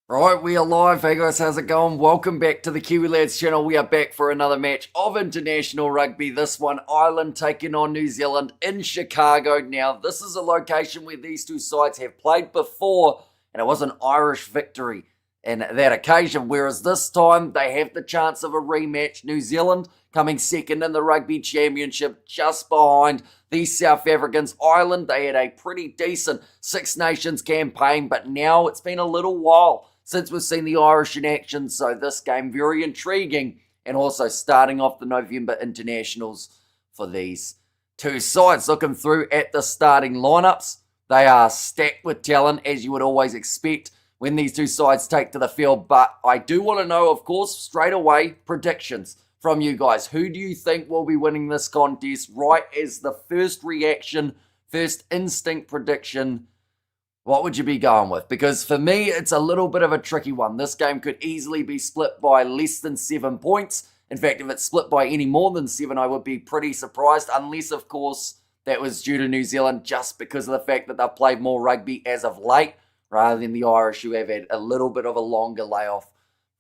Right, we are live. Hey guys, how's it going? Welcome back to the Kiwi Lads channel. We are back for another match of international rugby. This one, Ireland taking on New Zealand in Chicago. Now, this is a location where these two sides have played before, and it was an Irish victory in that occasion. Whereas this time, they have the chance of a rematch. New Zealand coming second in the Rugby Championship, just behind the South Africans. Ireland, they had a pretty decent Six Nations campaign, but now it's been a little while since we've seen the Irish in action, so this game very intriguing, and also starting off the November internationals for these two sides. Looking through at the starting lineups, they are stacked with talent, as you would always expect when these two sides take to the field, but I do want to know, of course, straight away, predictions from you guys. Who do you think will be winning this contest? Right as the first reaction, first instinct prediction, what would you be going with? Because for me, it's a little bit of a tricky one. This game could easily be split by less than 7 points. In fact, if it's split by any more than 7, I would be pretty surprised, unless, of course, that was due to New Zealand just because of the fact that they've played more rugby as of late, rather than the Irish, who have had a little bit of a longer layoff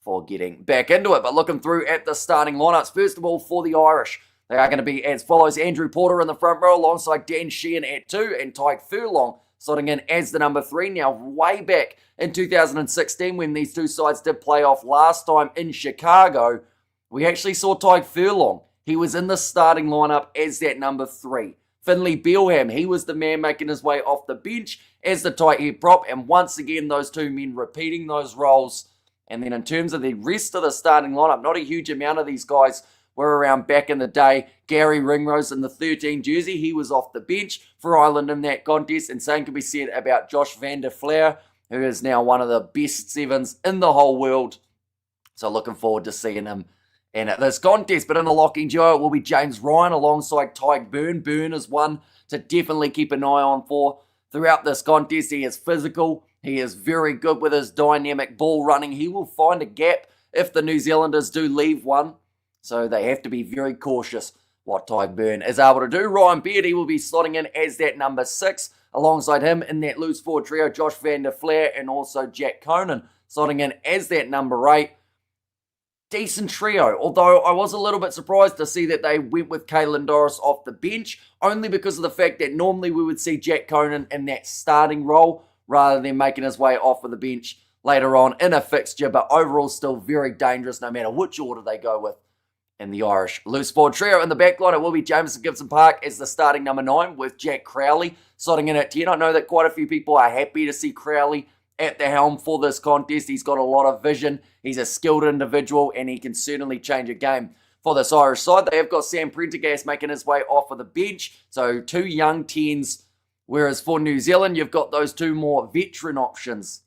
for getting back into it. But looking through at the starting lineups, first of all, for the Irish, they are going to be as follows: Andrew Porter in the front row, alongside Dan Sheehan at 2, and Tyke Furlong slotting in as the number 3. Now, way back in 2016, when these two sides did play off last time in Chicago, we actually saw Tyke Furlong. He was in the starting lineup as that number 3. Finlay Bealham, he was the man making his way off the bench as the tight head prop, and once again, those two men repeating those roles. And then in terms of the rest of the starting lineup, not a huge amount of these guys were around back in the day. Gary Ringrose in the 13 jersey, he was off the bench for Ireland in that contest, and same can be said about Josh van der Flair, who is now one of the best sevens in the whole world. So looking forward to seeing him in this contest. But in the locking duo, it will be James Ryan alongside Tyke Byrne. Byrne is one to definitely keep an eye on for throughout this contest. He is physical. He is very good with his dynamic ball running. He will find a gap if the New Zealanders do leave one. So they have to be very cautious what Tyke Byrne is able to do. Ryan Beardy will be slotting in as that number 6. Alongside him in that loose forward trio, Josh van der Flair and also Jack Conan slotting in as that number 8. Decent trio, although I was a little bit surprised to see that they went with Caelan Doris off the bench, only because of the fact that normally we would see Jack Conan in that starting role rather than making his way off of the bench later on in a fixture, but overall still very dangerous no matter which order they go with in the Irish loose forward trio. In the back line, it will be Jameson Gibson Park as the starting number 9, with Jack Crowley slotting in at 10. I know that quite a few people are happy to see Crowley at the helm for this contest. He's got a lot of vision. He's a skilled individual, and he can certainly change a game for this Irish side. They have got Sam Prendergast making his way off of the bench, so 2 young 10s, whereas for New Zealand, you've got those 2 more veteran options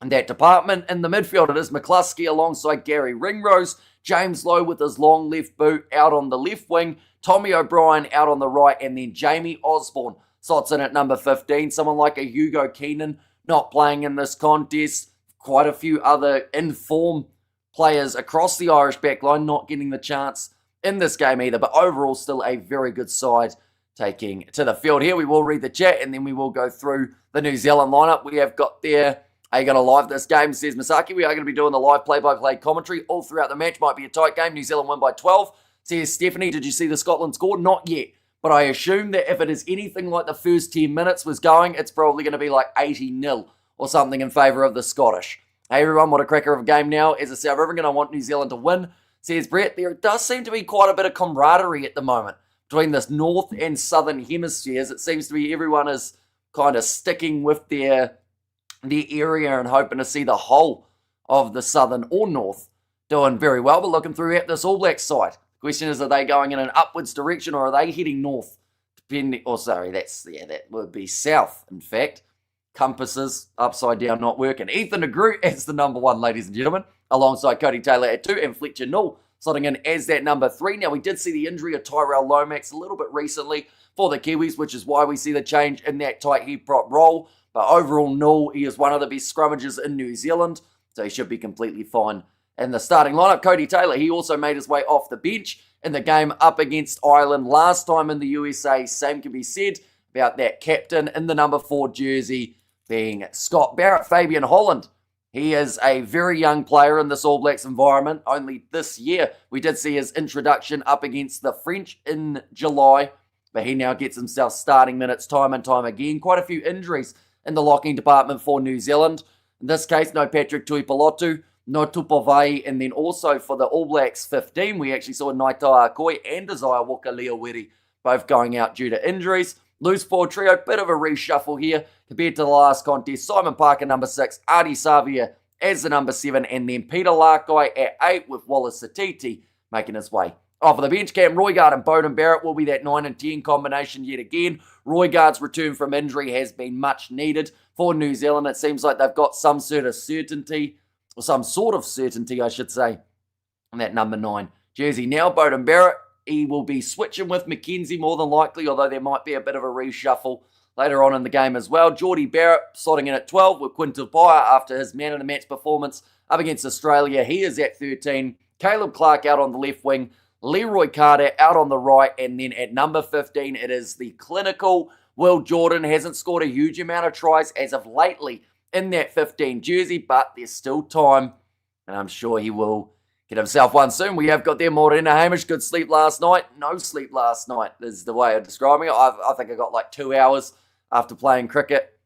in that department. In the midfield, it is McCluskey alongside Gary Ringrose, James Lowe with his long left boot out on the left wing, Tommy O'Brien out on the right, and then Jamie Osborne slots in at number 15. Someone like a Hugo Keenan not playing in this contest. Quite a few other informed players across the Irish backline not getting the chance in this game either, but overall still a very good side taking to the field here. We will read the chat, and then we will go through the New Zealand lineup. We have got there, are you going to live this game, says Masaki. We are going to be doing the live play-by-play commentary all throughout the match. Might be a tight game. New Zealand win by 12. Says Stephanie, did you see the Scotland score? Not yet. But I assume that if it is anything like the first 10 minutes was going, it's probably going to be like 80-0 or something in favour of the Scottish. Hey everyone, what a cracker of a game now. As a South African, I want New Zealand to win. Says Brett, there does seem to be quite a bit of camaraderie at the moment between this north and southern hemispheres. It seems to be everyone is kind of sticking with their area and hoping to see the whole of the southern or north doing very well. But looking through at this All Blacks side, the question is, are they going in an upwards direction or are they heading north? That would be south, in fact. Compasses upside down not working. Ethan de Groot as the number 1, ladies and gentlemen, alongside Cody Taylor at 2, and Fletcher Null slotting in as that number 3. Now, we did see the injury of Tyrell Lomax a little bit recently for the Kiwis, which is why we see the change in that tight head prop role. But overall, Null, he is one of the best scrummagers in New Zealand, so he should be completely fine in the starting lineup. Cody Taylor, he also made his way off the bench in the game up against Ireland last time in the USA. Same can be said about that captain in the number 4 jersey being Scott Barrett. Fabian Holland He is a very young player in this All Blacks environment. Only this year we did see his introduction up against the French in July, but he now gets himself starting minutes time and time again. Quite a few injuries in the locking department for New Zealand. In this case, no Patrick Tuipulotu, no Tupavai, and then also for the All Blacks 15, we actually saw Naitoa Akoi and Isaiah Walker-Leawiri both going out due to injuries. Loose forward trio, bit of a reshuffle here compared to the last contest. Simon Parker, number 6, Adi Savia as the number 7, and then Peter Lakai at 8 with Wallace Satiti making his way. Off of the bench, Cam Roigard and Beauden Barrett will be that 9 and 10 combination yet again. Roigard's return from injury has been much needed for New Zealand. It seems like they've got some sort of certainty, I should say, in that number 9 jersey. Now Beauden Barrett, he will be switching with McKenzie more than likely, although there might be a bit of a reshuffle later on in the game as well. Geordie Barrett slotting in at 12 with Quinton Paya after his man-of-the-match performance up against Australia. He is at 13. Caleb Clark out on the left wing. Leroy Carter out on the right. And then at number 15, it is the clinical Will Jordan. Hasn't scored a huge amount of tries as of lately in that 15 jersey, but there's still time, and I'm sure he will get himself one soon. We have got there Morena Hamish. Good sleep last night. No sleep last night is the way of describing it. I think I got like 2 hours after playing cricket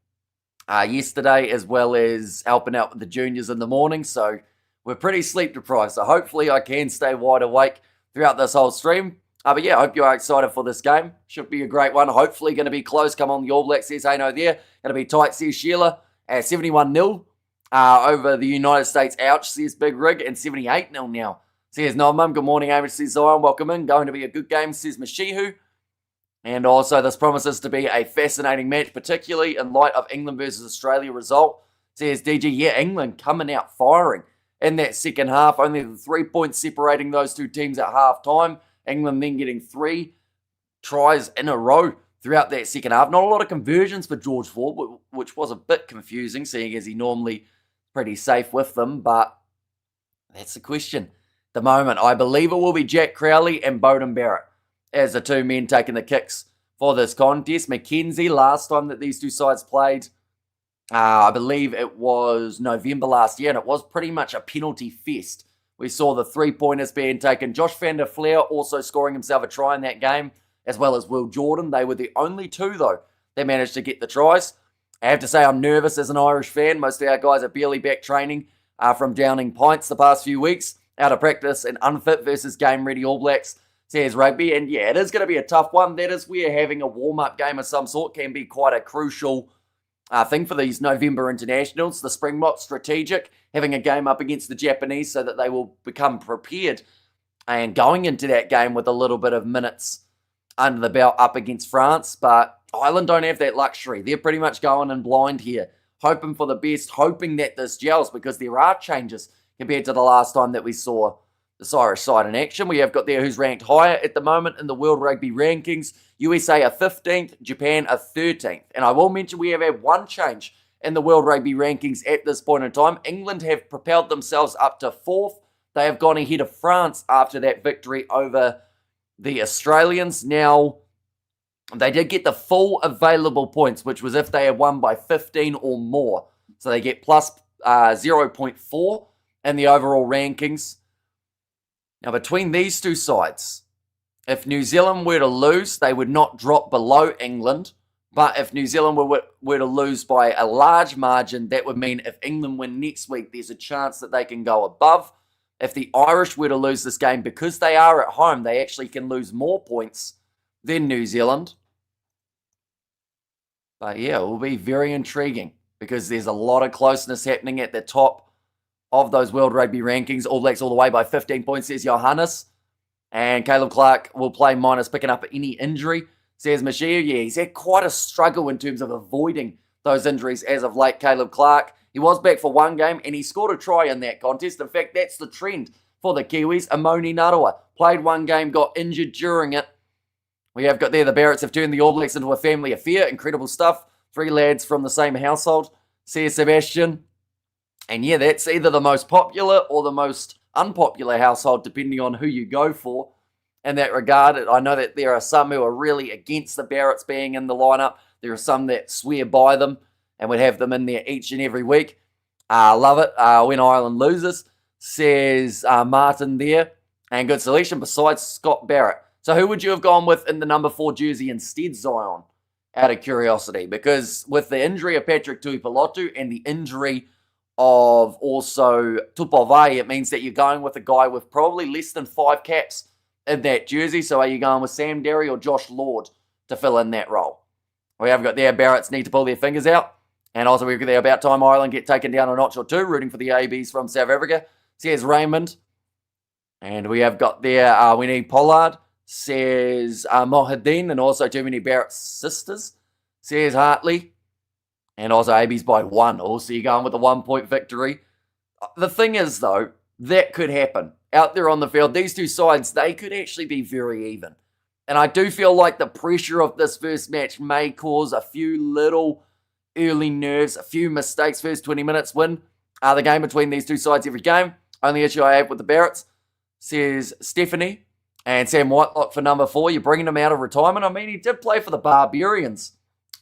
yesterday, as well as helping out with the juniors in the morning. So we're pretty sleep deprived. So hopefully I can stay wide awake throughout this whole stream. But yeah, I hope you are excited for this game. Should be a great one. Hopefully going to be close. Come on, the All Blacks says hey no there. Going to be tight, says Sheila. At 71-0. Over the United States. Ouch, says Big Rig. And 78-0 now. Says No Mum. Good morning, Amish. Says Zion. Welcome in. Going to be a good game, says Mashihu. And also, this promises to be a fascinating match, particularly in light of England versus Australia result. Says DG. Yeah, England coming out firing in that second half. Only the 3 points separating those two teams at half time. England then getting 3 tries in a row throughout that second half. Not a lot of conversions for George Ford, which was a bit confusing, seeing as he normally pretty safe with them. But that's the question. At the moment, I believe it will be Jack Crowley and Beauden Barrett as the two men taking the kicks for this contest. McKenzie, last time that these two sides played, I believe it was November last year, and it was pretty much a penalty fest. We saw the 3-pointers being taken. Josh van der Fleer also scoring himself a try in that game, as well as Will Jordan. They were the only two, though, that managed to get the tries. I have to say I'm nervous as an Irish fan. Most of our guys are barely back training from downing pints the past few weeks, out of practice and unfit versus game-ready All Blacks, says Rugby. And yeah, it is going to be a tough one. That is where having a warm-up game of some sort can be quite a crucial thing for these November internationals. The Springboks strategic, having a game up against the Japanese so that they will become prepared and going into that game with a little bit of minutes under the belt up against France. But Ireland don't have that luxury. They're pretty much going in blind here, hoping for the best, hoping that this gels, because there are changes compared to the last time that we saw this Irish side in action. We have got there who's ranked higher at the moment in the World Rugby rankings. USA are 15th, Japan are 13th. And I will mention we have had one change in the World Rugby rankings at this point in time. England have propelled themselves up to 4th. They have gone ahead of France after that victory over the Australians. Now, they did get the full available points, which was if they had won by 15 or more. So they get plus 0.4 in the overall rankings. Now, between these two sides, if New Zealand were to lose, they would not drop below England. But if New Zealand were to lose by a large margin, that would mean if England win next week, there's a chance that they can go above. If the Irish were to lose this game, because they are at home, they actually can lose more points than New Zealand. But yeah, it will be very intriguing because there's a lot of closeness happening at the top of those World Rugby rankings. All Blacks all the way by 15 points, says Johannes. And Caleb Clark will play minus picking up any injury, says Mashia. Yeah, he's had quite a struggle in terms of avoiding those injuries as of late, Caleb Clark. He was back for one game and he scored a try in that contest. In fact, that's the trend for the Kiwis. Amoni Narawa played one game, got injured during it. We have got there the Barretts have turned the All Blacks into a family affair. Incredible stuff. 3 lads from the same household, says Sebastian. And yeah, that's either the most popular or the most unpopular household, depending on who you go for in that regard. I know that there are some who are really against the Barretts being in the lineup. There are some that swear by them and would have them in there each and every week. Love it when Ireland loses, says Martin there. And good selection besides Scott Barrett. So who would you have gone with in the number 4 jersey instead, Zion? Out of curiosity. Because with the injury of Patrick Tuipulotu and the injury of also Tupavai, it means that you're going with a guy with probably less than 5 caps in that jersey. So are you going with Sam Derry or Josh Lord to fill in that role? We have got there, Barrett's need to pull their fingers out. And also we've got there, about time Ireland get taken down a notch or two, rooting for the ABs from South Africa. Says Raymond. And we have got there, we need Pollard, says Mohideen, and also too many Barrett's sisters, says Hartley. And also ABs by 1. Also, you're going with a 1-point victory. The thing is, though, that could happen. Out there on the field, these two sides, they could actually be very even. And I do feel like the pressure of this first match may cause a few little early nerves, a few mistakes. First 20 minutes win the game between these two sides every game. Only issue I have with the Barretts, says Stephanie. And Sam Whitelock for number 4. You're bringing him out of retirement. I mean, he did play for the Barbarians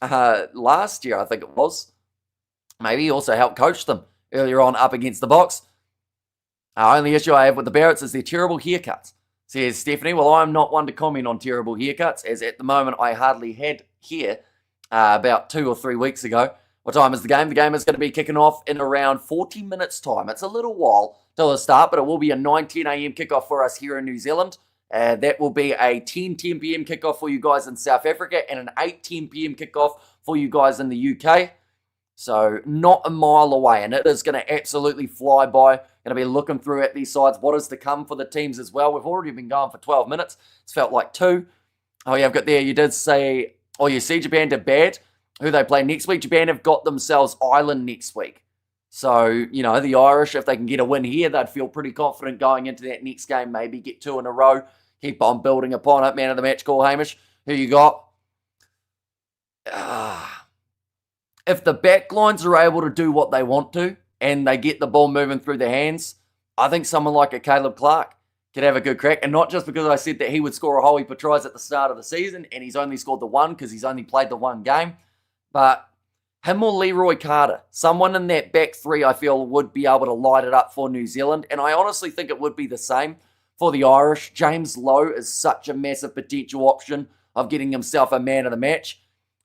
last year, I think it was. Maybe he also helped coach them earlier on up against the Box. Only issue I have with the Barretts is their terrible haircuts, says Stephanie. Well, I'm not one to comment on terrible haircuts, as at the moment I hardly had hair about 2 or 3 weeks ago. What time is the game? The game is going to be kicking off in around 40 minutes' time. It's a little while till the start, but it will be a 9:10 a.m. kickoff for us here in New Zealand. That will be a 10:10 p.m. kickoff for you guys in South Africa and an 8:10 p.m. kickoff for you guys in the UK. So not a mile away, and it is going to absolutely fly by. Going to be looking through at these sides, what is to come for the teams as well. We've already been going for 12 minutes. It's felt like 2. Oh, yeah, I've got there. You did say, you see Japan did bad. Who they play next week? Japan have got themselves Ireland next week. So, the Irish, if they can get a win here, they'd feel pretty confident going into that next game. Maybe get 2 in a row. Keep on building upon it. Man of the match call, Hamish. Who you got? If the backlines are able to do what they want to and they get the ball moving through their hands, I think someone like a Caleb Clark could have a good crack. And not just because I said that he would score a whole heap of tries at the start of the season and he's only scored the 1 because he's only played the 1 game. But him or Leroy Carter, someone in that back 3 I feel would be able to light it up for New Zealand. And I honestly think it would be the same for the Irish. James Lowe is such a massive potential option of getting himself a man of the match.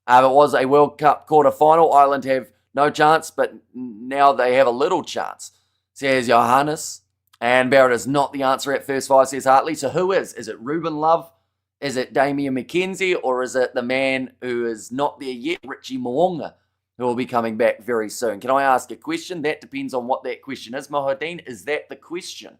It was a World Cup quarter-final. Ireland have no chance, but now they have a little chance, says Johannes. And Barrett is not the answer at first 5, says Hartley. So who is? Is it Ruben Love? Is it Damian McKenzie? Or is it the man who is not there yet, Richie Mo'unga, who will be coming back very soon? Can I ask a question? That depends on what that question is, Mohideen. Is that the question?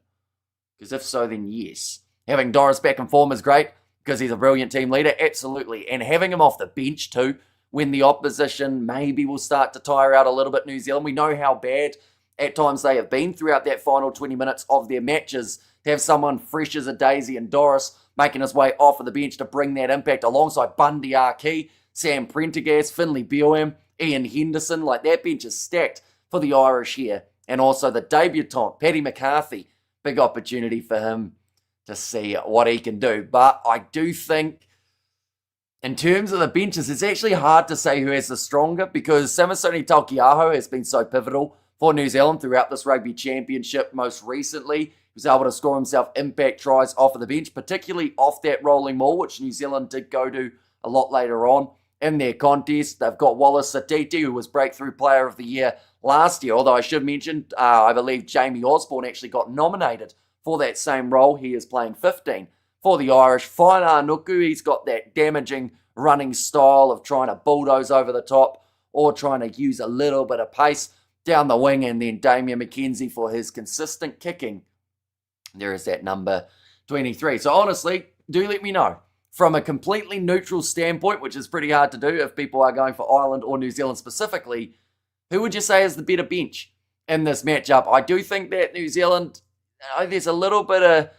Because if so, then yes. Having Doris back in form is great because he's a brilliant team leader, absolutely. And having him off the bench too, when the opposition maybe will start to tire out a little bit New Zealand. We know how bad at times they have been throughout that final 20 minutes of their matches. To have someone fresh as a daisy and Doris making his way off of the bench to bring that impact alongside Bundy Arkey, Sam Prendergast, Finlay Bealham, Ian Henderson. Like, that bench is stacked for the Irish here. And also the debutant, Paddy McCarthy. Big opportunity for him to see what he can do. But I do think in terms of the benches, it's actually hard to say who has the stronger because Samisoni Taukei'aho has been so pivotal for New Zealand throughout this Rugby Championship. Most recently, he was able to score himself impact tries off of the bench, particularly off that rolling maul, which New Zealand did go to a lot later on in their contest. They've got Wallace Satiti, who was Breakthrough Player of the Year last year, although I should mention, I believe Jamie Osborne actually got nominated for that same role. He is playing 15 for the Irish. Whainā Nuku, he's got that damaging running style of trying to bulldoze over the top or trying to use a little bit of pace down the wing, and then Damian McKenzie for his consistent kicking. There is that number 23. So honestly, do let me know. From a completely neutral standpoint, which is pretty hard to do if people are going for Ireland or New Zealand specifically, who would you say is the better bench in this matchup? I do think that New Zealand, there's a little bit of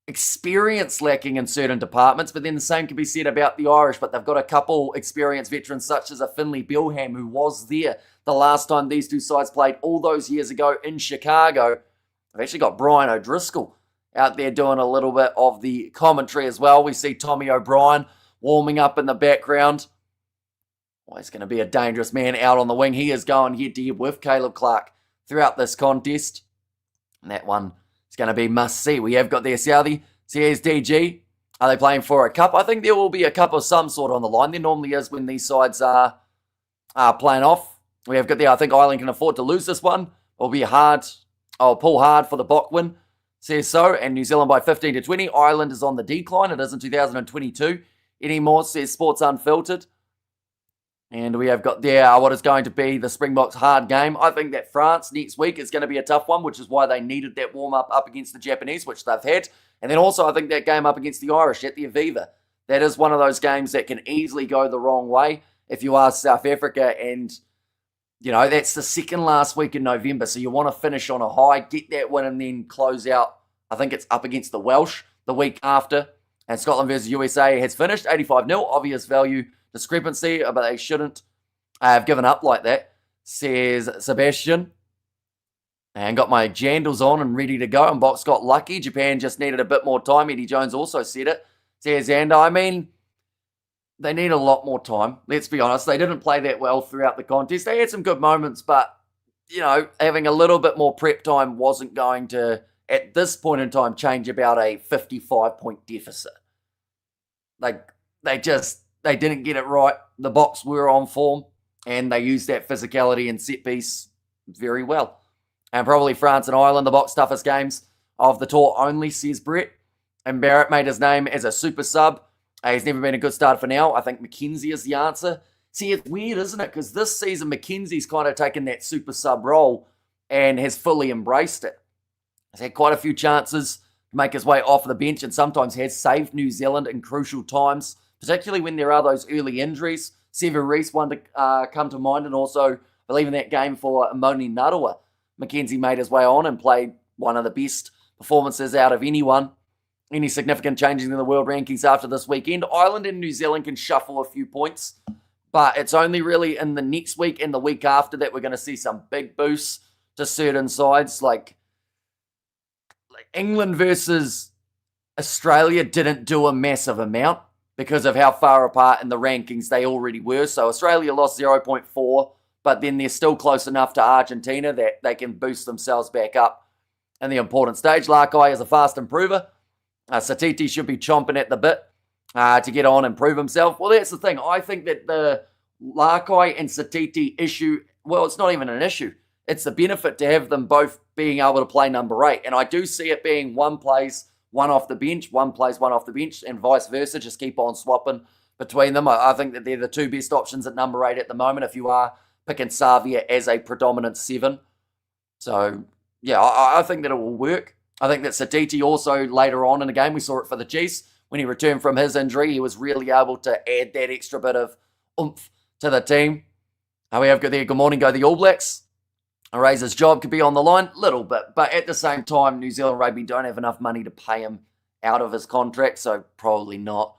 experience lacking in certain departments, but then the same can be said about the Irish, but they've got a couple experienced veterans such as a Finlay Bealham who was there the last time these two sides played all those years ago in Chicago. They've actually got Brian O'Driscoll out there doing a little bit of the commentary as well. We see Tommy O'Brien warming up in the background. Well, he's going to be a dangerous man out on the wing. He is going head-to-head with Caleb Clark throughout this contest. And that one is going to be must-see. We have got their Southie, CSDG. Are they playing for a cup? I think there will be a cup of some sort on the line. There normally is when these sides are playing off. We have got there, I think Ireland can afford to lose this one. It'll be hard. I'll pull hard for the Bock win. Says so. And New Zealand by 15 to 20. Ireland is on the decline. It isn't 2022 anymore, says Sports Unfiltered. And we have got there what is going to be the Springboks hard game. I think that France next week is going to be a tough one, which is why they needed that warm-up up against the Japanese, which they've had. And then also I think that game up against the Irish at the Aviva. That is one of those games that can easily go the wrong way if you are South Africa. And, you know, that's the second last week in November. So you want to finish on a high, get that win, and then close out. I think it's up against the Welsh the week after. And Scotland versus USA has finished 85-0. Obvious value discrepancy, but they shouldn't have given up like that, says Sebastian. And got my jandals on and ready to go. And Box got lucky. Japan just needed a bit more time. Eddie Jones also said it. Says, and I mean, they need a lot more time. Let's be honest. They didn't play that well throughout the contest. They had some good moments, but, you know, having a little bit more prep time wasn't going to, at this point in time, change about a 55-point deficit. Like, they didn't get it right. The Box were on form, and they used that physicality and set piece very well. And probably France and Ireland, the Box toughest games of the tour only, says Brett. And Barrett made his name as a super sub. He's never been a good starter for now. I think McKenzie is the answer. See, it's weird, isn't it? Because this season, McKenzie's kind of taken that super sub role and has fully embraced it. He's had quite a few chances to make his way off the bench and sometimes has saved New Zealand in crucial times, particularly when there are those early injuries. Sever Reese, one to come to mind, and also, I believe in that game for Moni Narawa, McKenzie made his way on and played one of the best performances out of anyone. Any significant changes in the world rankings after this weekend? Ireland and New Zealand can shuffle a few points, but it's only really in the next week and the week after that we're going to see some big boosts to certain sides. Like England versus Australia didn't do a massive amount because of how far apart in the rankings they already were. So Australia lost 0.4, but then they're still close enough to Argentina that they can boost themselves back up in the important stage. Larkai is a fast improver. Satiti should be chomping at the bit to get on and prove himself. Well, that's the thing. I think that the Larkai and Satiti issue, well, it's not even an issue. It's the benefit to have them both being able to play number 8. And I do see it being one plays, one off the bench, one plays, one off the bench, and vice versa. Just keep on swapping between them. I think that they're the two best options at number 8 at the moment if you are picking Savia as a predominant 7. So, yeah, I think that it will work. I think that Satiti also later on in the game, we saw it for the Chiefs, when he returned from his injury, he was really able to add that extra bit of oomph to the team. We have got there, good morning, go the All Blacks. Razor's job could be on the line, little bit, but at the same time, New Zealand Rugby don't have enough money to pay him out of his contract, so probably not.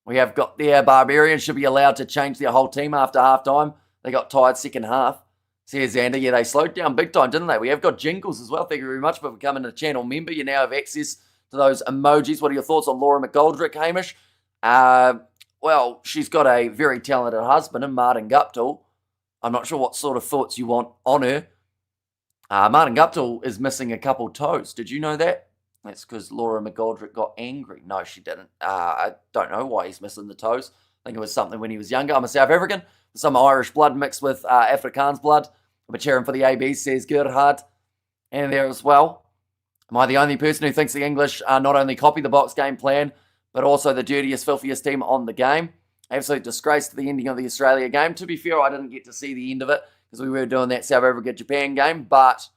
We have got there, Barbarians should be allowed to change their whole team after halftime. They got tired second half. Says Xander, yeah, they slowed down big time, didn't they? We have got jingles as well. Thank you very much for becoming a channel member. You now have access to those emojis. What are your thoughts on Laura McGoldrick, Hamish? Well, she's got a very talented husband in Martin Guptill. I'm not sure what sort of thoughts you want on her. Martin Guptill is missing a couple toes. Did you know that? That's because Laura McGoldrick got angry. No, she didn't. I don't know why he's missing the toes. I think it was something when he was younger. I'm a South African. Some Irish blood mixed with Afrikaans blood. I'm cheering for the AB, says Gerhard. And there as well. Am I the only person who thinks the English not only copy the Box game plan, but also the dirtiest, filthiest team on the game? Absolute disgrace to the ending of the Australia game. To be fair, I didn't get to see the end of it because we were doing that South Africa-Japan game. But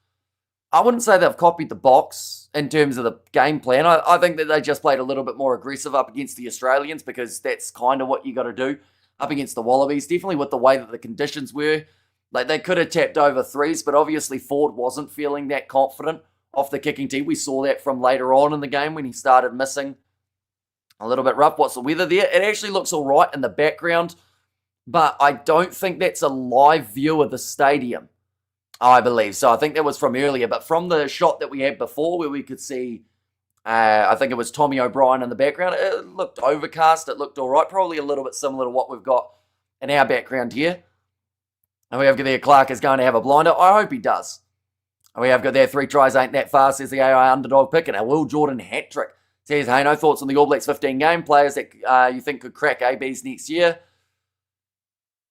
I wouldn't say they've copied the Box in terms of the game plan. I think that they just played a little bit more aggressive up against the Australians because that's kind of what you got to do up against the Wallabies. Definitely with the way that the conditions were. Like they could have tapped over threes, but obviously Ford wasn't feeling that confident off the kicking tee. We saw that from later on in the game when he started missing. A little bit rough. What's the weather there? It actually looks all right in the background, but I don't think that's a live view of the stadium, I believe. So I think that was from earlier, but from the shot that we had before where we could see, I think it was Tommy O'Brien in the background, it looked overcast. It looked all right. Probably a little bit similar to what we've got in our background here. And we have there, Clark is going to have a blinder. I hope he does. We have got there 3 tries, ain't that fast, says the AI underdog pick, and a Will Jordan hat-trick. Says, hey, no thoughts on the All Blacks 15 game players that you think could crack ABs next year.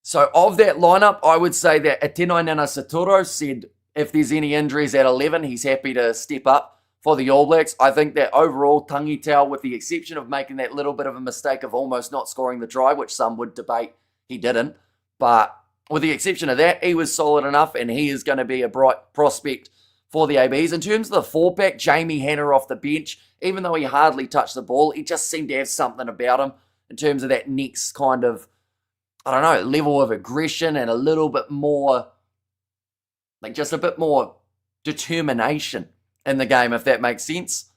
So of that lineup, I would say that Atenai Nana Saturo said if there's any injuries at 11, he's happy to step up for the All Blacks. I think that overall, Tangi Tau, with the exception of making that little bit of a mistake of almost not scoring the try, which some would debate he didn't, but with the exception of that, he was solid enough, and he is going to be a bright prospect for the ABs. In terms of the 4-pack, Jamie Hanna off the bench, even though he hardly touched the ball, he just seemed to have something about him in terms of that next kind of, I don't know, level of aggression and a little bit more, like just a bit more determination in the game, if that makes sense.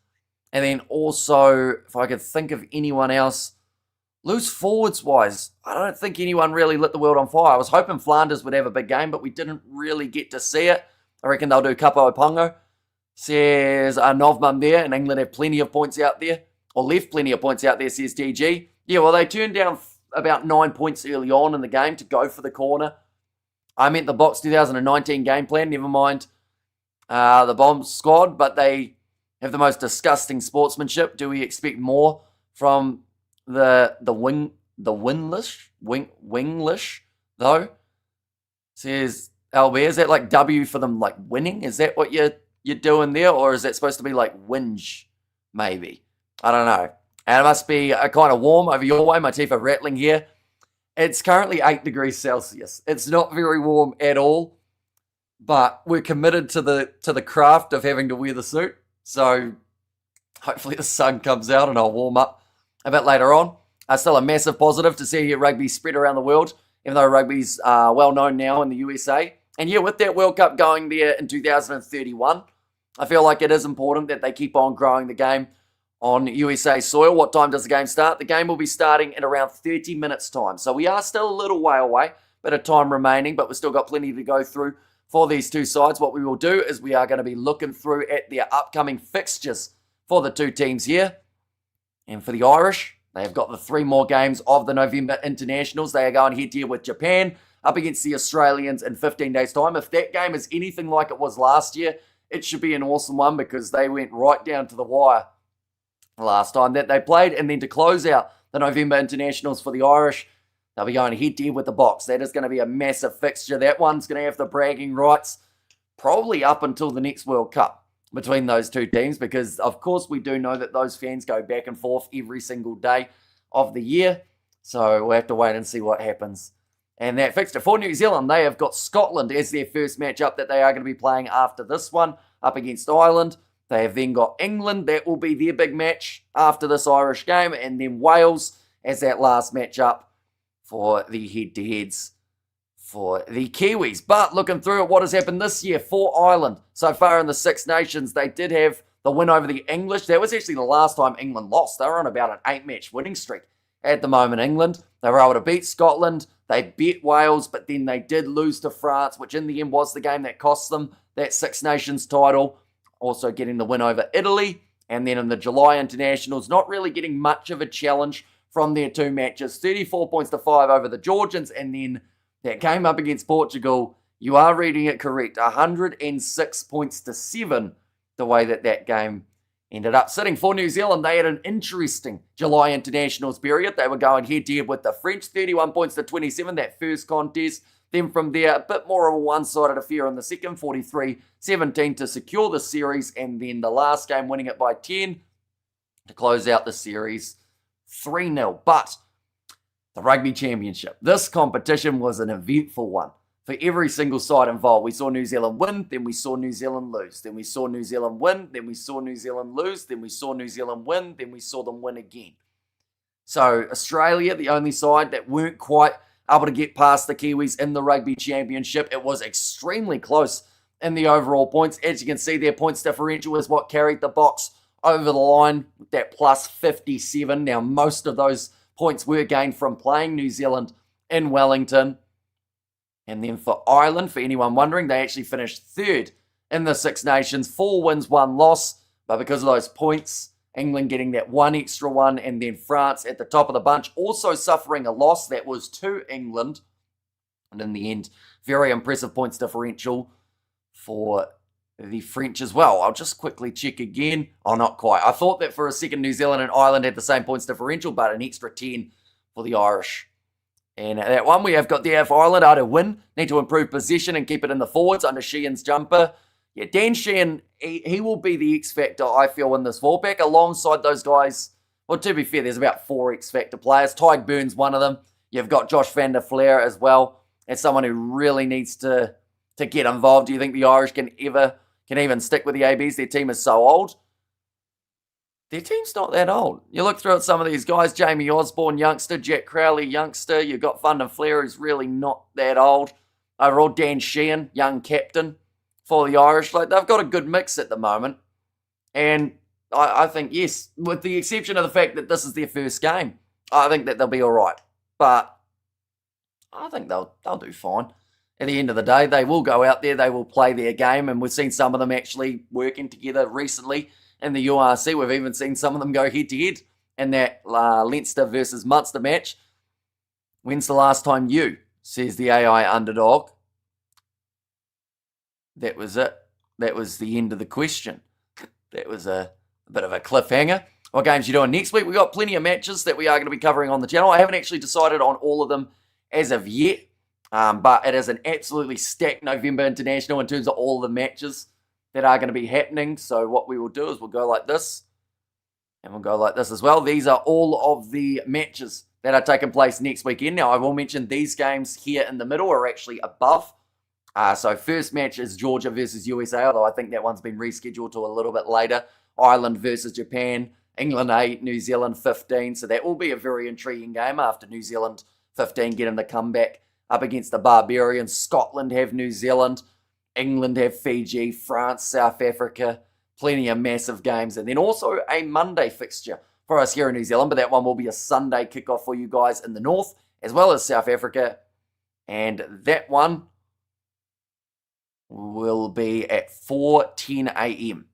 And then also, if I could think of anyone else, loose forwards-wise, I don't think anyone really lit the world on fire. I was hoping Flanders would have a big game, but we didn't really get to see it. I reckon they'll do Kapo Pongo. Says Novmum there, and England have plenty of points out there, or left plenty of points out there, says TG. Yeah, well, they turned down about 9 points early on in the game to go for the corner. I meant the Box 2019 game plan, never mind the Bomb squad, but they have the most disgusting sportsmanship. Do we expect more from the winglish though? Says LB, is that like W for them, like winning? Is that what you're doing there, or is that supposed to be like whinge? Maybe, I don't know. And it must be kind of warm over your way. My teeth are rattling here. It's currently 8 degrees Celsius. It's not very warm at all, but we're committed to the craft of having to wear the suit. So hopefully the sun comes out and I'll warm up a bit later on. Still a massive positive to see rugby spread around the world, even though rugby's well known now in the USA. And yeah, with that World Cup going there in 2031, I feel like it is important that they keep on growing the game on USA soil. What time does the game start? The game will be starting in around 30 minutes time. So we are still a little way away, bit of time remaining, but we've still got plenty to go through for these two sides. What we will do is we are going to be looking through at their upcoming fixtures for the two teams here. And for the Irish, they have got the 3 more games of the November internationals. They are going head-to-head with Japan up against the Australians in 15 days' time. If that game is anything like it was last year, it should be an awesome one because they went right down to the wire last time that they played. And then to close out the November internationals for the Irish, they'll be going head-to-head with the Box. That is going to be a massive fixture. That one's going to have the bragging rights probably up until the next World Cup between those two teams, because of course we do know that those fans go back and forth every single day of the year. So we'll have to wait and see what happens. And that fixture for New Zealand, they have got Scotland as their first matchup that they are going to be playing after this one up against Ireland. They have then got England. That will be their big match after this Irish game. And then Wales as that last matchup for the head-to-heads for the Kiwis. But looking through at what has happened this year for Ireland, so far in the Six Nations, they did have the win over the English. That was actually the last time England lost. They were on about an 8-match winning streak at the moment, England. They were able to beat Scotland. They beat Wales, but then they did lose to France, which in the end was the game that cost them that Six Nations title. Also getting the win over Italy. And then in the July internationals, not really getting much of a challenge from their 2 matches. 34 points to 5 over the Georgians, and then that game up against Portugal, you are reading it correct, 106 points to 7, the way that game ended up sitting. For New Zealand, they had an interesting July internationals period. They were going head-to-head with the French, 31 points to 27, that first contest. Then from there, a bit more of a one-sided affair in the second, 43-17 to secure the series, and then the last game winning it by 10 to close out the series 3-0. But the Rugby Championship, this competition was an eventful one for every single side involved. We saw New Zealand win, then we saw New Zealand lose. Then we saw New Zealand win, then we saw New Zealand lose, then we saw New Zealand win, then we saw them win again. So Australia, the only side that weren't quite able to get past the Kiwis in the Rugby Championship. It was extremely close in the overall points. As you can see, their points differential is what carried the Box over the line with that plus 57. Now, most of those points were gained from playing New Zealand in Wellington. And then for Ireland, for anyone wondering, they actually finished 3rd in the Six Nations. 4 wins, 1 loss. But because of those points, England getting that 1 extra one, and then France at the top of the bunch, also suffering a loss that was to England. And in the end, very impressive points differential for the French as well. I'll just quickly check again. Oh, not quite. I thought that for a second New Zealand and Ireland had the same points differential, but an extra 10 for the Irish. And at that one, we have got there for Ireland, how to win. Need to improve position and keep it in the forwards under Sheehan's jumper. Yeah, Dan Sheehan, he will be the X factor, I feel, in this fallback, alongside those guys. Well, to be fair, there's about 4 X factor players. Tyg Burns, one of them. You've got Josh van der Flair as well. As someone who really needs to get involved. Do you think the Irish can even stick with the ABs? Their team is so old. Their team's not that old. You look through at some of these guys, Jamie Osborne, youngster, Jack Crowley, youngster. You've got Van der Flair, who's really not that old. Overall, Dan Sheehan, young captain for the Irish. Like, they've got a good mix at the moment. And I think, yes, with the exception of the fact that this is their first game, I think that they'll be all right. But I think they'll do fine. At the end of the day, they will go out there, they will play their game, and we've seen some of them actually working together recently in the URC. We've even seen some of them go head-to-head in that Leinster versus Munster match. When's the last time you, says the AI underdog? That was it. That was the end of the question. That was a bit of a cliffhanger. What games are you doing next week? We've got plenty of matches that we are going to be covering on the channel. I haven't actually decided on all of them as of yet, but it is an absolutely stacked November international in terms of all of the matches that are going to be happening. So what we will do is we'll go like this, and we'll go like this as well. These are all of the matches that are taking place next weekend. Now, I will mention these games here in the middle are actually above. So first match is Georgia versus USA, although I think that one's been rescheduled to a little bit later. Ireland versus Japan, England 8, New Zealand 15. So that will be a very intriguing game after New Zealand 15 getting the comeback up against the Barbarians. Scotland have New Zealand, England have Fiji, France, South Africa. Plenty of massive games. And then also a Monday fixture for us here in New Zealand, but that one will be a Sunday kickoff for you guys in the north, as well as South Africa. And that one will be at 4:10 a.m.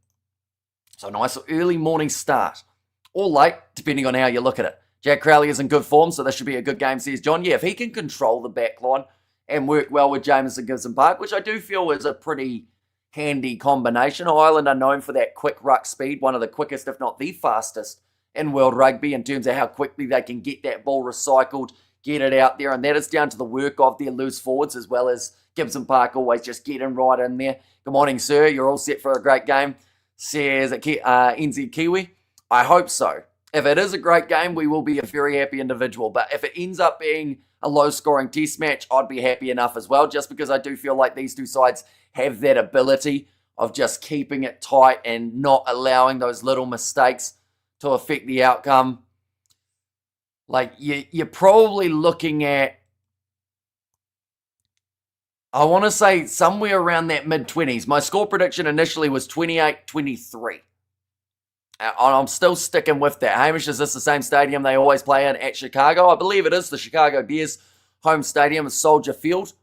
So a nice early morning start. Or late, depending on how you look at it. Jack Crowley is in good form, so this should be a good game, says John. Yeah, if he can control the back line and work well with Jameson Gibson Park, which I do feel is a pretty handy combination. Ireland are known for that quick ruck speed, one of the quickest, if not the fastest, in world rugby in terms of how quickly they can get that ball recycled, get it out there, and that is down to the work of their loose forwards as well as Gibson Park always just getting right in there. Good morning, sir. You're all set for a great game, says NZ Kiwi. I hope so. If it is a great game, we will be a very happy individual. But if it ends up being a low-scoring test match, I'd be happy enough as well, just because I do feel like these two sides have that ability of just keeping it tight and not allowing those little mistakes to affect the outcome. Like, you're probably looking at, I want to say somewhere around that mid-20s. My score prediction initially was 28-23. I'm still sticking with that. Hamish, is this the same stadium they always play in at Chicago? I believe it is the Chicago Bears home stadium, Soldier Field.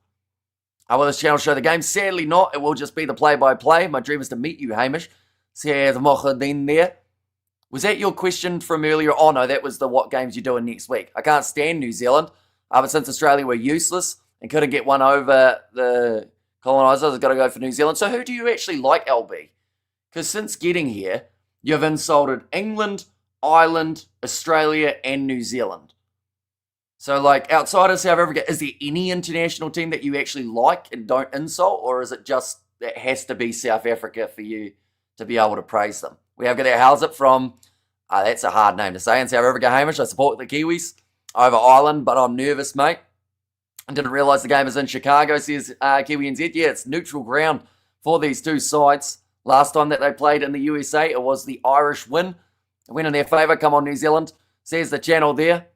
Will this channel show the game? Sadly not. It will just be the play-by-play. My dream is to meet you, Hamish. Says Mohadin there. Was that your question from earlier? Oh, no, that was the what games you're doing next week. I can't stand New Zealand. But since Australia were useless and couldn't get one over the colonisers, I've got to go for New Zealand. So who do you actually like, LB? Because since getting here, you've insulted England, Ireland, Australia, and New Zealand. So, like, outside of South Africa, is there any international team that you actually like and don't insult? Or is it just, it has to be South Africa for you to be able to praise them? We have got that how's it from, that's a hard name to say, in South Africa, Hamish. I support the Kiwis over Ireland, but I'm nervous, mate. I didn't realise the game is in Chicago, says Kiwi NZ. Yeah, it's neutral ground for these two sides. Last time that they played in the USA, it was the Irish win. A win in their favour. Come on, New Zealand, says the channel there.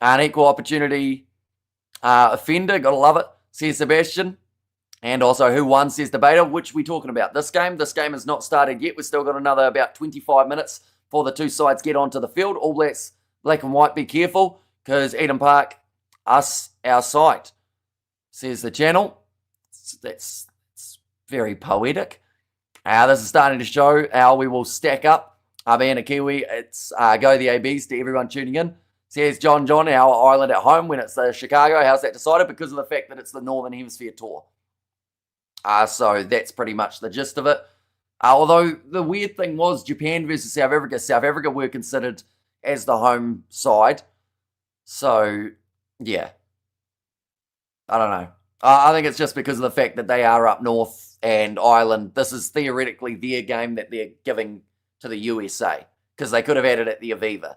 An equal opportunity offender. Got to love it, says Sebastian. And also, who won, says the beta. Which we talking about? This game? This game has not started yet. We've still got another about 25 minutes before the two sides get onto the field. All Blacks, black and white, be careful, because Eden Park, us, our side, says the channel. That's very poetic. This is starting to show how we will stack up. Being a Kiwi, it's go the ABs to everyone tuning in. Says John, our Ireland at home when it's Chicago. How's that decided? Because of the fact that it's the Northern Hemisphere tour. So that's pretty much the gist of it. Although the weird thing was Japan versus South Africa. South Africa were considered as the home side. So, yeah. I don't know. I think it's just because of the fact that they are up north and Ireland. This is theoretically their game that they're giving to the USA because they could have had it at the Aviva.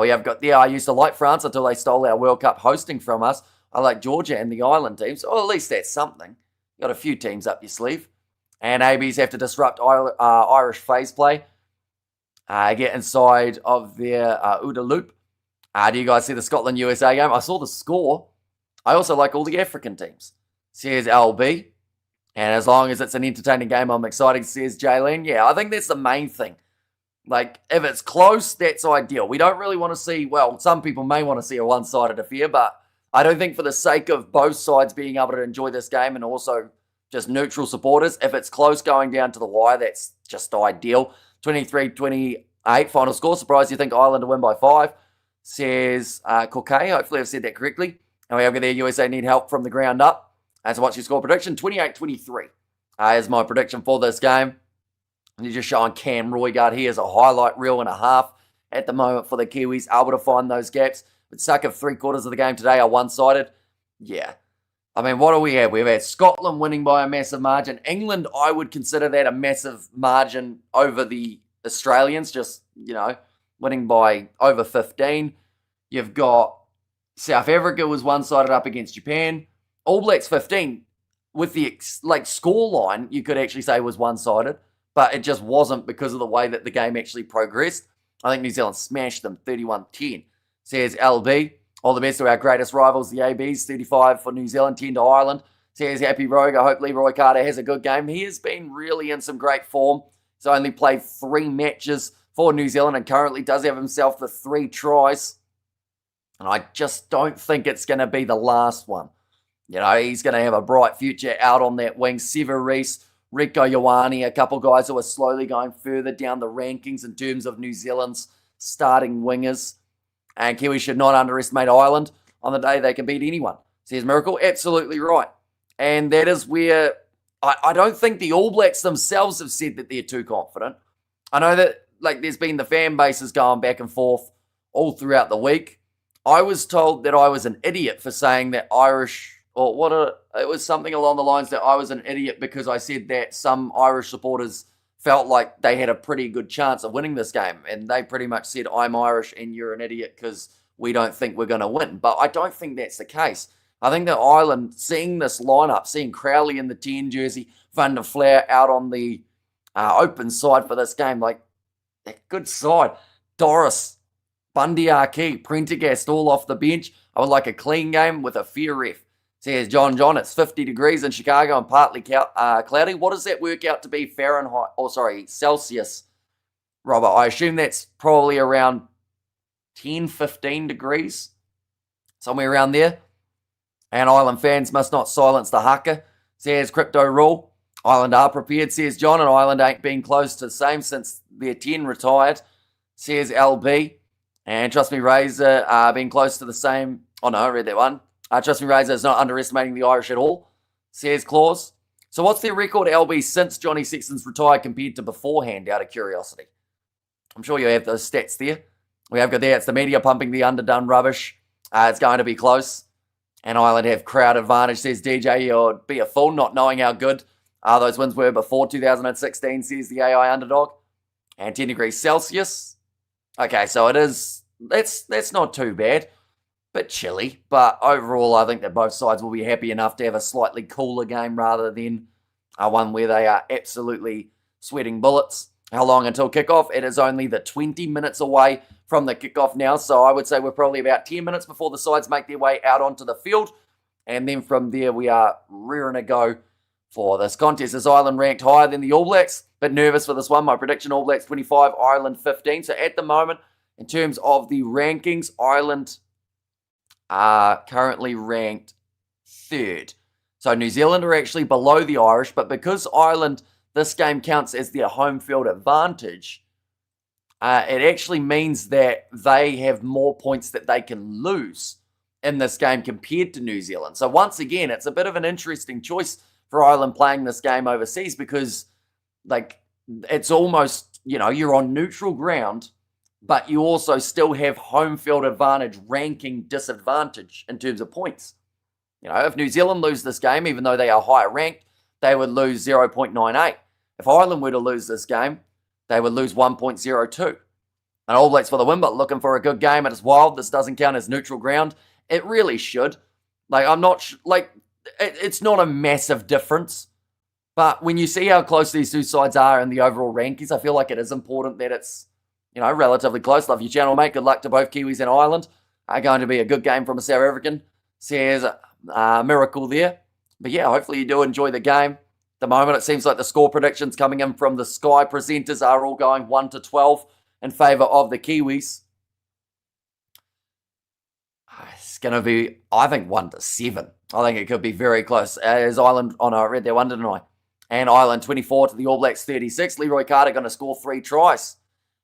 We have got, I used to like France until they stole our World Cup hosting from us. I like Georgia and the Ireland teams. Well, at least that's something. Got a few teams up your sleeve. And ABs have to disrupt Irish phase play. Get inside of their OODA loop. Do you guys see the Scotland-USA game? I saw the score. I also like all the African teams. Says LB. And as long as it's an entertaining game, I'm excited, says Jalen. Yeah, I think that's the main thing. Like, if it's close, that's ideal. We don't really want to see, well, some people may want to see a one-sided affair, but I don't think for the sake of both sides being able to enjoy this game and also just neutral supporters, if it's close going down to the wire, that's just ideal. 23-28 final score. Surprised you think Ireland to win by 5, says Kokay. Hopefully I've said that correctly. And we have there, USA need help from the ground up. And so what's your score prediction? 28-23 is my prediction for this game. And you're just showing Cam Roygard here as a highlight reel and a half at the moment for the Kiwis, able to find those gaps. But suck of 3/4 of the game today are one-sided. Yeah. I mean, what do we have? We've had Scotland winning by a massive margin. England, I would consider that a massive margin over the Australians, just, winning by over 15. You've got South Africa was one-sided up against Japan. All Blacks 15, with the score line, you could actually say was one-sided, but it just wasn't because of the way that the game actually progressed. I think New Zealand smashed them 31-10, says LB. All the best to our greatest rivals, the ABs, 35 for New Zealand, 10 to Ireland. Says Happy Rogue. I hope Leroy Carter has a good game. He has been really in some great form. He's only played 3 matches for New Zealand and currently does have himself the 3 tries. And I just don't think it's going to be the last one. He's going to have a bright future out on that wing. Sever Reese, Rieko Ioane, a couple guys who are slowly going further down the rankings in terms of New Zealand's starting wingers. And Kiwi should not underestimate Ireland on the day they can beat anyone, says Miracle. Absolutely right. And that is where I don't think the All Blacks themselves have said that they're too confident. I know that there's been the fan bases going back and forth all throughout the week. I was told that I was an idiot for saying that it was something along the lines that I was an idiot because I said that some Irish supporters felt like they had a pretty good chance of winning this game. And they pretty much said, I'm Irish and you're an idiot because we don't think we're going to win. But I don't think that's the case. I think that Ireland, seeing this lineup, seeing Crowley in the 10 jersey, Van der Flair out on the open side for this game, that good side. Doris, Bundy Arki, Prendergast all off the bench. I would like a clean game with a fair ref. Says John, it's 50 degrees in Chicago and partly cloudy. What does that work out to be Celsius, Robert? I assume that's probably around 10, 15 degrees, somewhere around there. And Ireland fans must not silence the haka, says Crypto Rule. Ireland are prepared, says John, and Ireland ain't been close to the same since their 10 retired, says LB. And Trust Me Razor being close to the same. Oh no, I read that one. Trust Me Razor is not underestimating the Irish at all, says Claus. So what's their record, LB, since Johnny Sexton's retired compared to beforehand, out of curiosity? I'm sure you have those stats there. We have got there. It's the media pumping the underdone rubbish. It's going to be close. And Ireland have crowd advantage, says DJ. You'd be a fool not knowing how good those wins were before 2016, says the AI underdog. And 10 degrees Celsius. Okay, so it is, that's not too bad. Bit chilly, but overall I think that both sides will be happy enough to have a slightly cooler game rather than one where they are absolutely sweating bullets. How long until kickoff? It is only the 20 minutes away from the kickoff now, so I would say we're probably about 10 minutes before the sides make their way out onto the field, and then from there we are rearing to go for this contest. Is Ireland ranked higher than the All Blacks? Bit nervous for this one. My prediction, All Blacks 25, Ireland 15. So at the moment, in terms of the rankings, Ireland are currently ranked 3rd. So New Zealand are actually below the Irish, but because Ireland, this game counts as their home field advantage, it actually means that they have more points that they can lose in this game compared to New Zealand. So once again, it's a bit of an interesting choice for Ireland playing this game overseas because like, it's almost, you're on neutral ground, but you also still have home field advantage ranking disadvantage in terms of points. If New Zealand lose this game, even though they are higher ranked, they would lose 0.98. If Ireland were to lose this game, they would lose 1.02. And All Blacks for the win, but looking for a good game. It is wild. This doesn't count as neutral ground. It really should. I'm not, it's not a massive difference. But when you see how close these two sides are in the overall rankings, I feel like it is important that it's, relatively close. Love your channel, mate. Good luck to both Kiwis and Ireland. Going to be a good game from a South African. Says miracle there. But yeah, hopefully you do enjoy the game. At the moment, it seems like the score predictions coming in from the Sky presenters are all going 1-12 in favour of the Kiwis. It's going to be, I think, 1-7. I think it could be very close. As Ireland, I read that one, didn't I? And Ireland 24 to the All Blacks 36. Leroy Carter going to score 3 tries.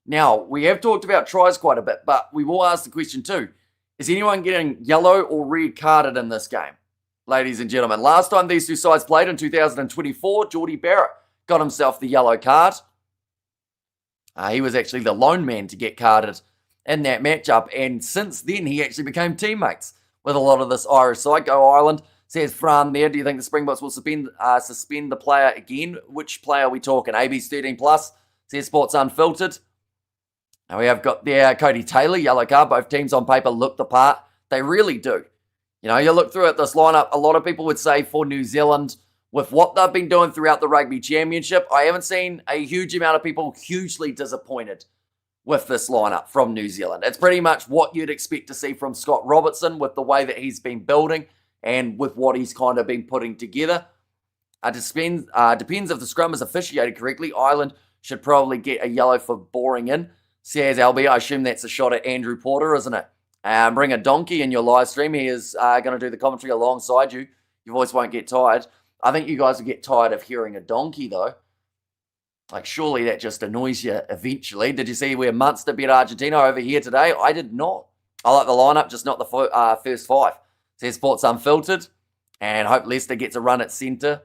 Now, we have talked about tries quite a bit, but we will ask the question too. Is anyone getting yellow or red carded in this game? Ladies and gentlemen, last time these two sides played in 2024, Geordie Barrett got himself the yellow card. He was actually the lone man to get carded in that matchup, and since then he actually became teammates with a lot of this Irish side. Go Ireland, says Fran there. Do you think the Springboks will suspend the player again? Which player are we talking? AB's 13 plus, says Sports Unfiltered. Now we have got there Cody Taylor, yellow card. Both teams on paper look the part. They really do. You look through at this lineup, a lot of people would say for New Zealand, with what they've been doing throughout the Rugby Championship, I haven't seen a huge amount of people hugely disappointed with this lineup from New Zealand. It's pretty much what you'd expect to see from Scott Robertson with the way that he's been building and with what he's kind of been putting together. Depends if the scrum is officiated correctly. Ireland should probably get a yellow for boring in. Says LB, I assume that's a shot at Andrew Porter, isn't it? Bring a donkey in your live stream. He is going to do the commentary alongside you. Your voice won't get tired. I think you guys will get tired of hearing a donkey, though. Surely that just annoys you eventually. Did you see where Munster beat Argentina over here today? I did not. I like the lineup, just not the first 5. Says Sports Unfiltered. And hope Leicester gets a run at centre.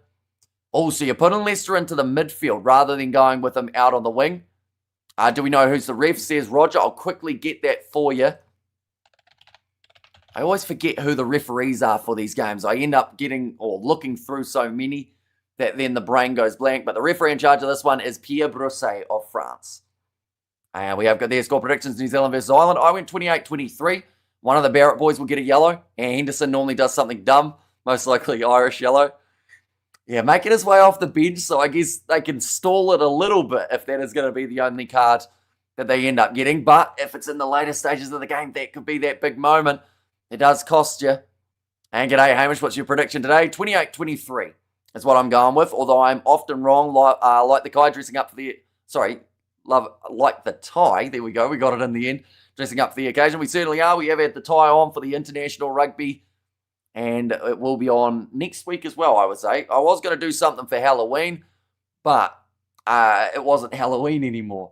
Also, you're putting Leicester into the midfield rather than going with them out on the wing. Do we know who's the ref? Says Roger. I'll quickly get that for you. I always forget who the referees are for these games. I end up looking through so many that then the brain goes blank. But the referee in charge of this one is Pierre Brosset of France. And we have got their score predictions, New Zealand versus Ireland. I went 28-23. One of the Barrett boys will get a yellow. And Henderson normally does something dumb. Most likely Irish yellow. Yeah, making his way off the bench. So I guess they can stall it a little bit if that is going to be the only card that they end up getting. But if it's in the later stages of the game, that could be that big moment. It does cost you. And g'day, Hamish. What's your prediction today? 28-23 is what I'm going with. Although I'm often wrong, like the guy dressing up for the... like the tie. There we go. We got it in the end. Dressing up for the occasion. We certainly are. We have had the tie on for the international rugby. And it will be on next week as well, I would say. I was going to do something for Halloween. But it wasn't Halloween anymore.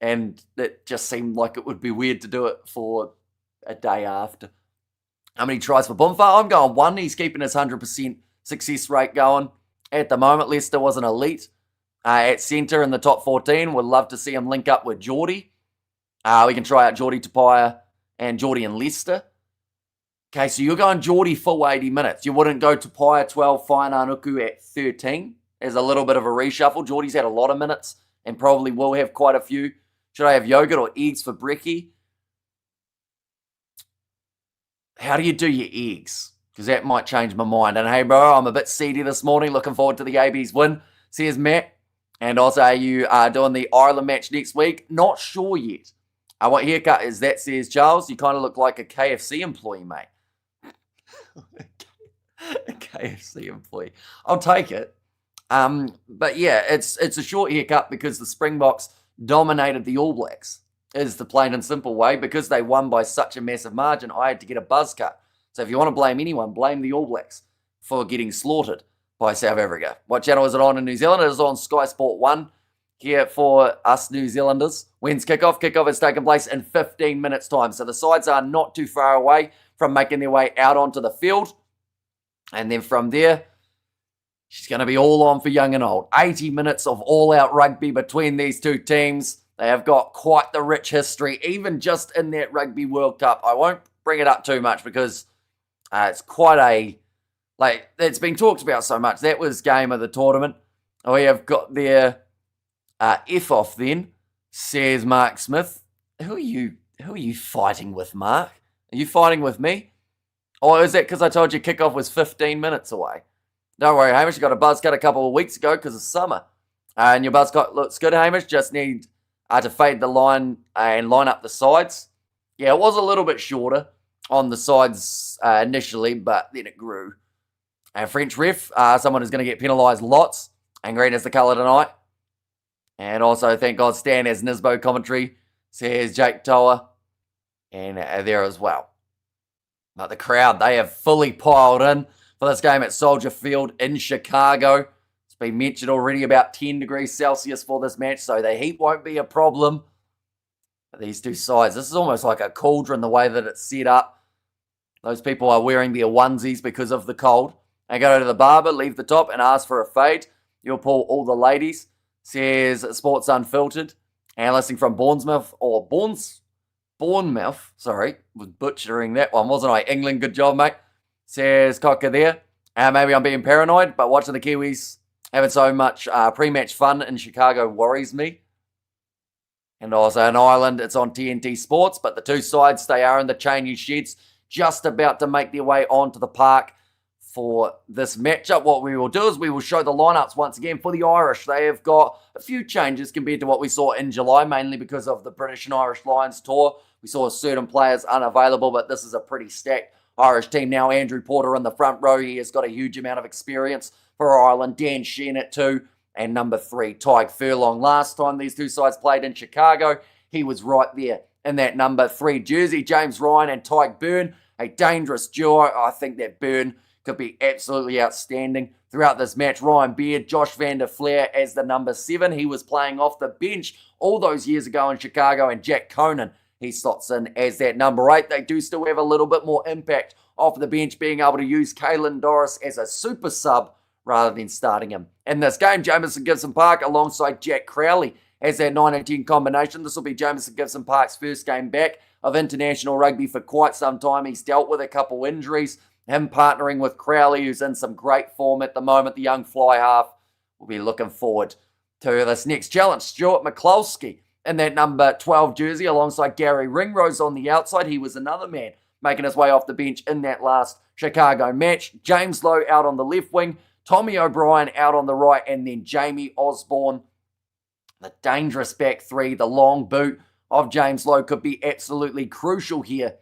And it just seemed like it would be weird to do it for a day after. How many tries for Bumfa? I'm going 1. He's keeping his 100% success rate going. At the moment, Leicester was an elite. At centre in the top 14. Would love to see him link up with Geordie. We can try out Geordie Tapia and Geordie and Leicester. Okay, so you're going Geordie full 80 minutes. You wouldn't go Tapia 12, Fainanuku at 13 as a little bit of a reshuffle. Geordie's had a lot of minutes and probably will have quite a few. Should I have yogurt or eggs for brekkie? How do you do your eggs? Because that might change my mind. And hey, bro, I'm a bit seedy this morning. Looking forward to the AB's win, says Matt. And also, are you doing the Ireland match next week? Not sure yet. What haircut is that, says Charles? You kind of look like a KFC employee, mate. A KFC employee. I'll take it. But yeah, it's a short haircut because the Springboks dominated the All Blacks. Is the plain and simple way. Because they won by such a massive margin, I had to get a buzz cut. So if you want to blame anyone, blame the All Blacks for getting slaughtered by South Africa. What channel is it on in New Zealand? It is on Sky Sport 1 here for us New Zealanders. When's kickoff? Kickoff has taken place in 15 minutes' time. So the sides are not too far away from making their way out onto the field. And then from there, She's going to be all on for young and old. 80 minutes of all-out rugby between these two teams. They have got quite the rich history, even just in that Rugby World Cup. I won't bring it up too much because it's quite a... it's been talked about so much. That was game of the tournament. We have got their F-off then, says Mark Smith. Who are you fighting with, Mark? Are you fighting with me? Or is that because I told you kickoff was 15 minutes away? Don't worry, Hamish. You got a buzz cut a couple of weeks ago because it's summer. And your buzz cut looks good, Hamish. Just need to fade the line and line up the sides. Yeah, it was a little bit shorter on the sides initially, but then it grew. And French ref, someone is going to get penalised lots. And green is the colour tonight. And also, thank God, Stan has Nisbo commentary, says Jake Toa. And there as well. But the crowd, they have fully piled in for this game at Soldier Field in Chicago. It's been mentioned already, about 10 degrees Celsius for this match, so the heat won't be a problem. But these two sides, this is almost like a cauldron the way that it's set up. Those people are wearing their onesies because of the cold. They go to the barber, leave the top, and ask for a fade. You'll pull all the ladies, says Sports Unfiltered. And listening from Bournemouth, sorry, was butchering that one, wasn't I? England, good job, mate. Says Cocker there. Maybe I'm being paranoid, but watching the Kiwis having so much pre-match fun in Chicago worries me. And also in Ireland, it's on TNT Sports, but the two sides, they are in the Cheney sheds, just about to make their way onto the park for this matchup. What we will do is we will show the lineups once again for the Irish. They have got a few changes compared to what we saw in July, mainly because of the British and Irish Lions tour. We saw certain players unavailable, but this is a pretty stacked Irish team now. Andrew Porter in the front row. He has got a huge amount of experience for Ireland. Dan Sheehan at 2. And number 3, Tyke Furlong. Last time these two sides played in Chicago, he was right there in that number 3 jersey. James Ryan and Tyke Byrne, a dangerous duo. I think that Byrne could be absolutely outstanding throughout this match. Ryan Beard, Josh van der Flair as the number 7. He was playing off the bench all those years ago in Chicago. And Jack Conan, he slots in as that number 8. They do still have a little bit more impact off the bench, being able to use Caelan Doris as a super sub rather than starting him in this game. Jamison Gibson Park alongside Jack Crowley as that 9 and 10 combination. This will be Jamison Gibson Park's first game back of international rugby for quite some time. He's dealt with a couple injuries. Him partnering with Crowley, who's in some great form at the moment, the young fly half. We'll be looking forward to this next challenge. Stuart McCloskey in that number 12 jersey alongside Gary Ringrose on the outside. He was another man making his way off the bench in that last Chicago match. James Lowe out on the left wing. Tommy O'Brien out on the right, and then Jamie Osborne, the dangerous back 3, the long boot of James Lowe could be absolutely crucial here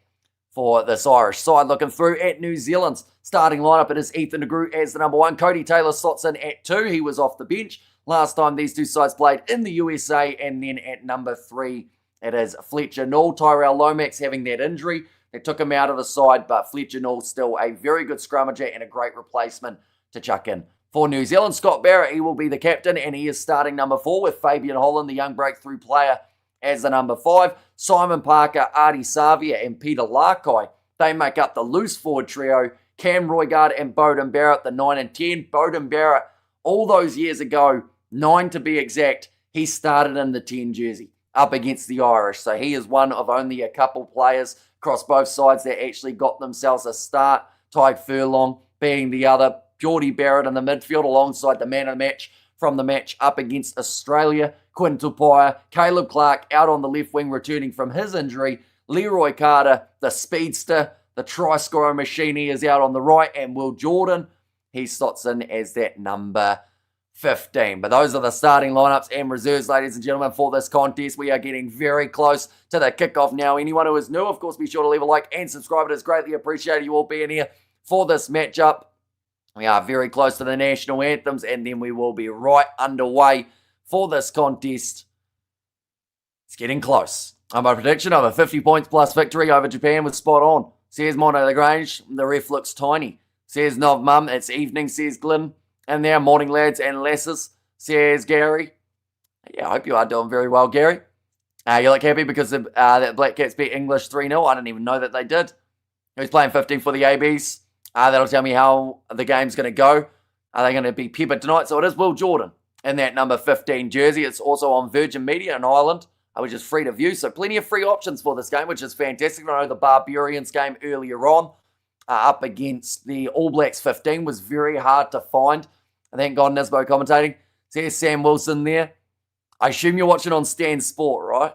for this Irish side. Looking through at New Zealand's starting lineup, it is Ethan de Groot as the number 1. Cody Taylor slots in at 2. He was off the bench last time these two sides played in the USA. And then at number 3, it is Fletcher Newell. Tyrell Lomax having that injury that took him out of the side, but Fletcher Newell still a very good scrummager and a great replacement to chuck in for New Zealand. Scott Barrett, he will be the captain, and he is starting number 4 with Fabian Holland, the young breakthrough player, as the number 5. Simon Parker, Artie Savia, and Peter Larkai, they make up the loose forward trio. Cam Roygard and Bowden Barrett, the 9 and 10. Bowden Barrett, all those years ago, 9 to be exact, he started in the 10 jersey up against the Irish. So he is one of only a couple players across both sides that actually got themselves a start. Tyke Furlong being the other. Geordie Barrett in the midfield alongside the man of the match from the match up against Australia. Quinn Tupaia, Caleb Clark out on the left wing returning from his injury. Leroy Carter, the speedster, the try-scorer machine, he is out on the right. And Will Jordan, he slots in as that number 15. But those are the starting lineups and reserves, ladies and gentlemen, for this contest. We are getting very close to the kickoff now. Anyone who is new, of course, be sure to leave a like and subscribe. It is greatly appreciated you all being here for this matchup. We are very close to the national anthems, and then we will be right underway for this contest. It's getting close. My prediction of a 50 points plus victory over Japan was spot on. Says Mono Lagrange, the ref looks tiny. Says Nov Mum, it's evening, says Glyn. And now morning lads and lasses, says Gary. Yeah, I hope you are doing very well, Gary. You look happy because that Black Cats beat English 3-0. I didn't even know that they did. Who's playing 15 for the ABs? That'll tell me how the game's going to go. Are they going to be peppered tonight? So it is Will Jordan in that number 15 jersey. It's also on Virgin Media in Ireland, which is free to view. So plenty of free options for this game, which is fantastic. I know the Barbarians game earlier on up against the All Blacks 15 was very hard to find. And thank God Nisbo commentating. So there's Sam Wilson there. I assume you're watching on Stan Sport, right?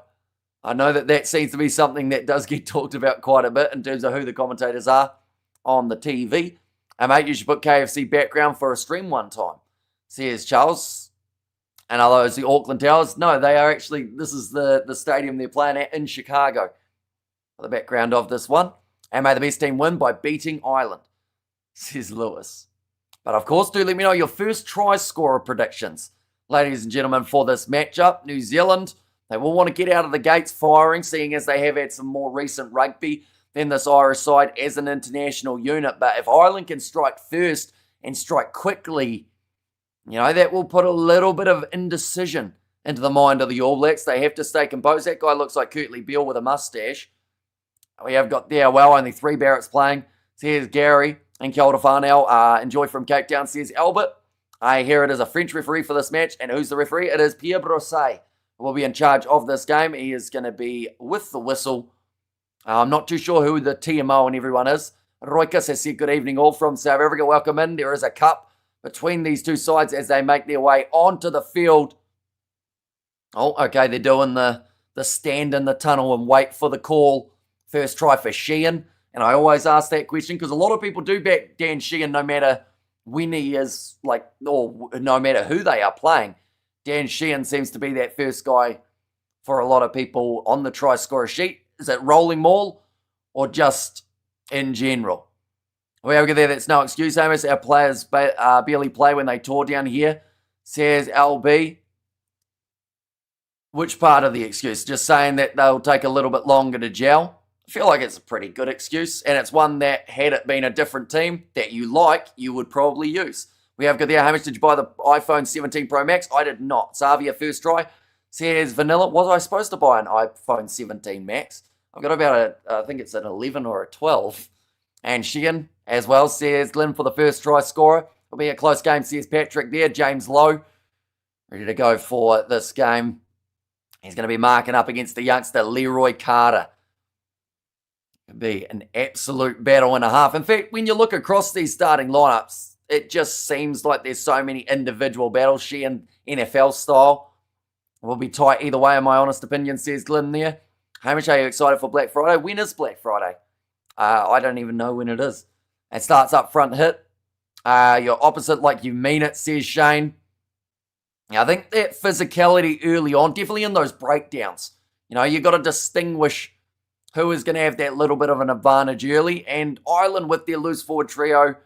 I know that seems to be something that does get talked about quite a bit in terms of who the commentators are on the TV. And mate, you should put KFC background for a stream one time. Says Charles. And are those the Auckland Towers? No, they are actually, this is the stadium they're playing at in Chicago. The background of this one. And may the best team win by beating Ireland, says Lewis. But of course, do let me know your first try scorer predictions, ladies and gentlemen, for this matchup. New Zealand, they will want to get out of the gates firing, seeing as they have had some more recent rugby than this Irish side as an international unit. But if Ireland can strike first and strike quickly, that will put a little bit of indecision into the mind of the All Blacks. They have to stay composed. That guy looks like Kurtley Beale with a mustache. We have got there, only 3 Barretts playing. Says Gary and Kia ora whanau. Enjoy from Cape Town, says Albert. I hear it is a French referee for this match. And who's the referee? It is Pierre Brosset, who will be in charge of this game. He is going to be with the whistle. I'm not too sure who the TMO and everyone is. Roikas has said good evening all from South Africa. Welcome in. There is a cup between these two sides as they make their way onto the field. Oh, okay, they're doing the stand in the tunnel and wait for the call. First try for Sheehan. And I always ask that question because a lot of people do back Dan Sheehan no matter when he is, or no matter who they are playing. Dan Sheehan seems to be that first guy for a lot of people on the try scorer sheet. Is it rolling maul or just in general? We have there, that's no excuse, Amos. Our players barely play when they tour down here, says LB. Which part of the excuse? Just saying that they'll take a little bit longer to gel? I feel like it's a pretty good excuse, and it's one that, had it been a different team that you like, you would probably use. We have got there, Hamish, did you buy the iPhone 17 Pro Max? I did not. Xavier, first try, says Vanilla, was I supposed to buy an iPhone 17 Max? I've got about I think it's an 11 or a 12. And Sheehan, as well, says Glenn for the first try scorer. It'll be a close game, says Patrick there. James Lowe, ready to go for this game. He's going to be marking up against the youngster, Leroy Carter. It'll be an absolute battle and a half. In fact, when you look across these starting lineups, it just seems like there's so many individual battles. Sheehan, NFL style, will be tight either way, in my honest opinion, says Glenn there. Hamish, are you excited for Black Friday? When is Black Friday? I don't even know when it is. It starts up front hit. You're opposite like you mean it, says Shane. I think that physicality early on, definitely in those breakdowns, you've got to distinguish who is going to have that little bit of an advantage early. And Ireland with their loose forward trio,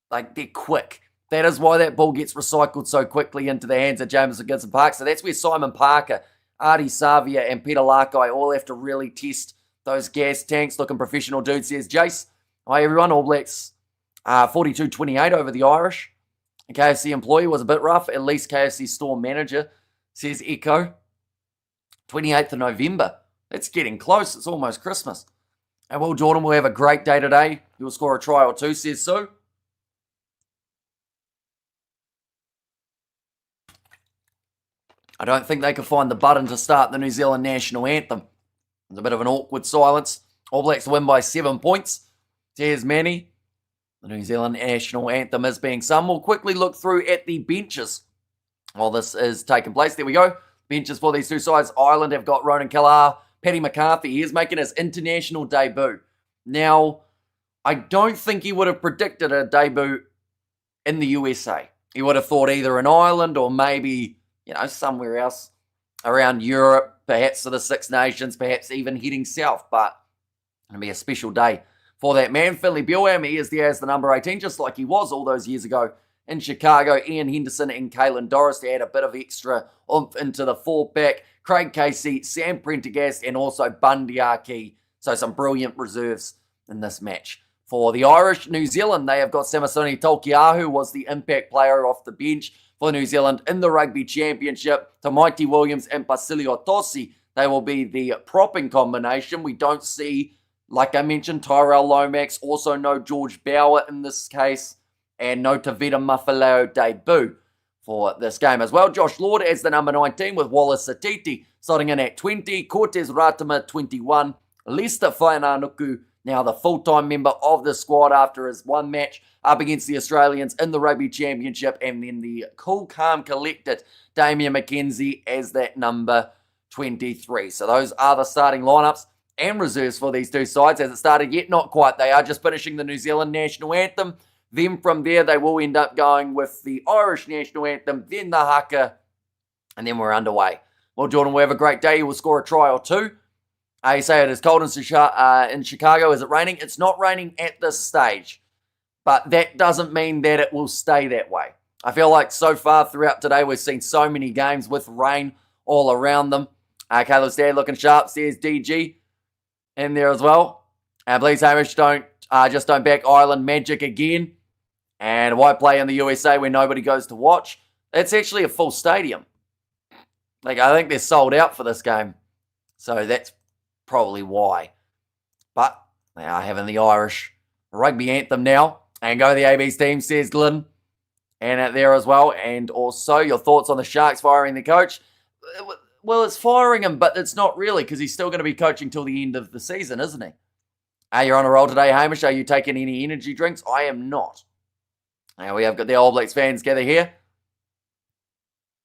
they're quick. That is why that ball gets recycled so quickly into the hands of James Gibson Park. So that's where Simon Parker, Artie Savia, and Peter Lakai all have to really test those gas tanks. Looking professional dude, says Jace. Hi everyone, All Blacks 42-28 over the Irish. A KFC employee was a bit rough, at least KFC store manager, says Echo. 28th of November. It's getting close. It's almost Christmas. And Will Jordan will have a great day today. He will score a try or two, says Sue. I don't think they could find the button to start the New Zealand national anthem. There's a bit of an awkward silence. All Blacks win by 7 points. Says Manny. The New Zealand national anthem is being sung. We'll quickly look through at the benches while this is taking place. There we go. Benches for these two sides. Ireland have got Ronan Kelleher, Paddy McCarthy. He is making his international debut. Now, I don't think he would have predicted a debut in the USA. He would have thought either in Ireland or maybe, somewhere else around Europe, perhaps to the Six Nations, perhaps even heading south. But it'll be a special day for that man. Finley Bilham, he is there as the number 18, just like he was all those years ago in Chicago. Ian Henderson and Caelan Doris to add a bit of extra oomph into the fullback. Craig Casey, Sam Prendergast, and also Bundy Aki. So some brilliant reserves in this match. For the Irish, New Zealand, they have got Samasoni Tolkiahu, was the impact player off the bench for New Zealand in the Rugby Championship. Tamaiti Williams and Basilio Tossi, they will be the propping combination. We don't see, like I mentioned, Tyrell Lomax, also no George Bower in this case. and no Tavita Mafaleo debut for this game as well. Josh Lord as the number 19 with Wallace Satiti starting in at 20, Cortez Ratama 21, Lester Whainanuku now the full-time member of the squad after his one match up against the Australians in the Rugby Championship, and then the cool, calm, collected Damien McKenzie as that number 23. So those are the starting lineups and reserves for these two sides. As it started yet, not quite. They are just finishing the New Zealand national anthem. Then from there, they will end up going with the Irish national anthem, then the haka, and then we're underway. Well, Jordan will have a great day. He will score a try or two. You say it is cold in Chicago. Is it raining? It's not raining at this stage, but that doesn't mean that it will stay that way. I feel like so far throughout today, we've seen so many games with rain all around them. Caleb's dad looking sharp, says DG in there as well. And please, Hamish, don't back Ireland Magic again. And why play in the USA when nobody goes to watch? It's actually a full stadium. I think they're sold out for this game. So that's probably why. But they are having the Irish rugby anthem now. And go the AB's team, says Glyn. And out there as well. And also, your thoughts on the Sharks firing the coach? Well, it's firing him, but it's not really, because he's still going to be coaching till the end of the season, isn't he? You're on a roll today, Hamish. Are you taking any energy drinks? I am not. Now we have got the All Blacks fans gather here.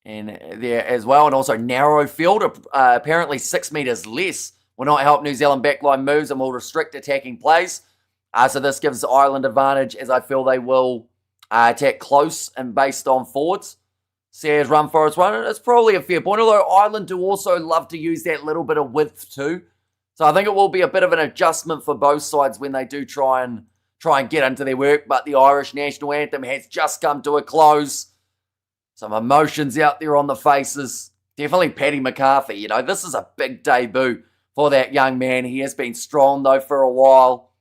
And there as well. And also narrow field, apparently 6 metres less, will not help New Zealand backline moves and will restrict attacking plays. So this gives Ireland advantage, as I feel they will attack close and based on forwards. Says run for its run. It's probably a fair point, although Ireland do also love to use that little bit of width too. So I think it will be a bit of an adjustment for both sides when they do try and get into their work. But the Irish national anthem has just come to a close. Some emotions out there on the faces. Definitely Paddy McCarthy. This is a big debut for that young man. He has been strong though for a while.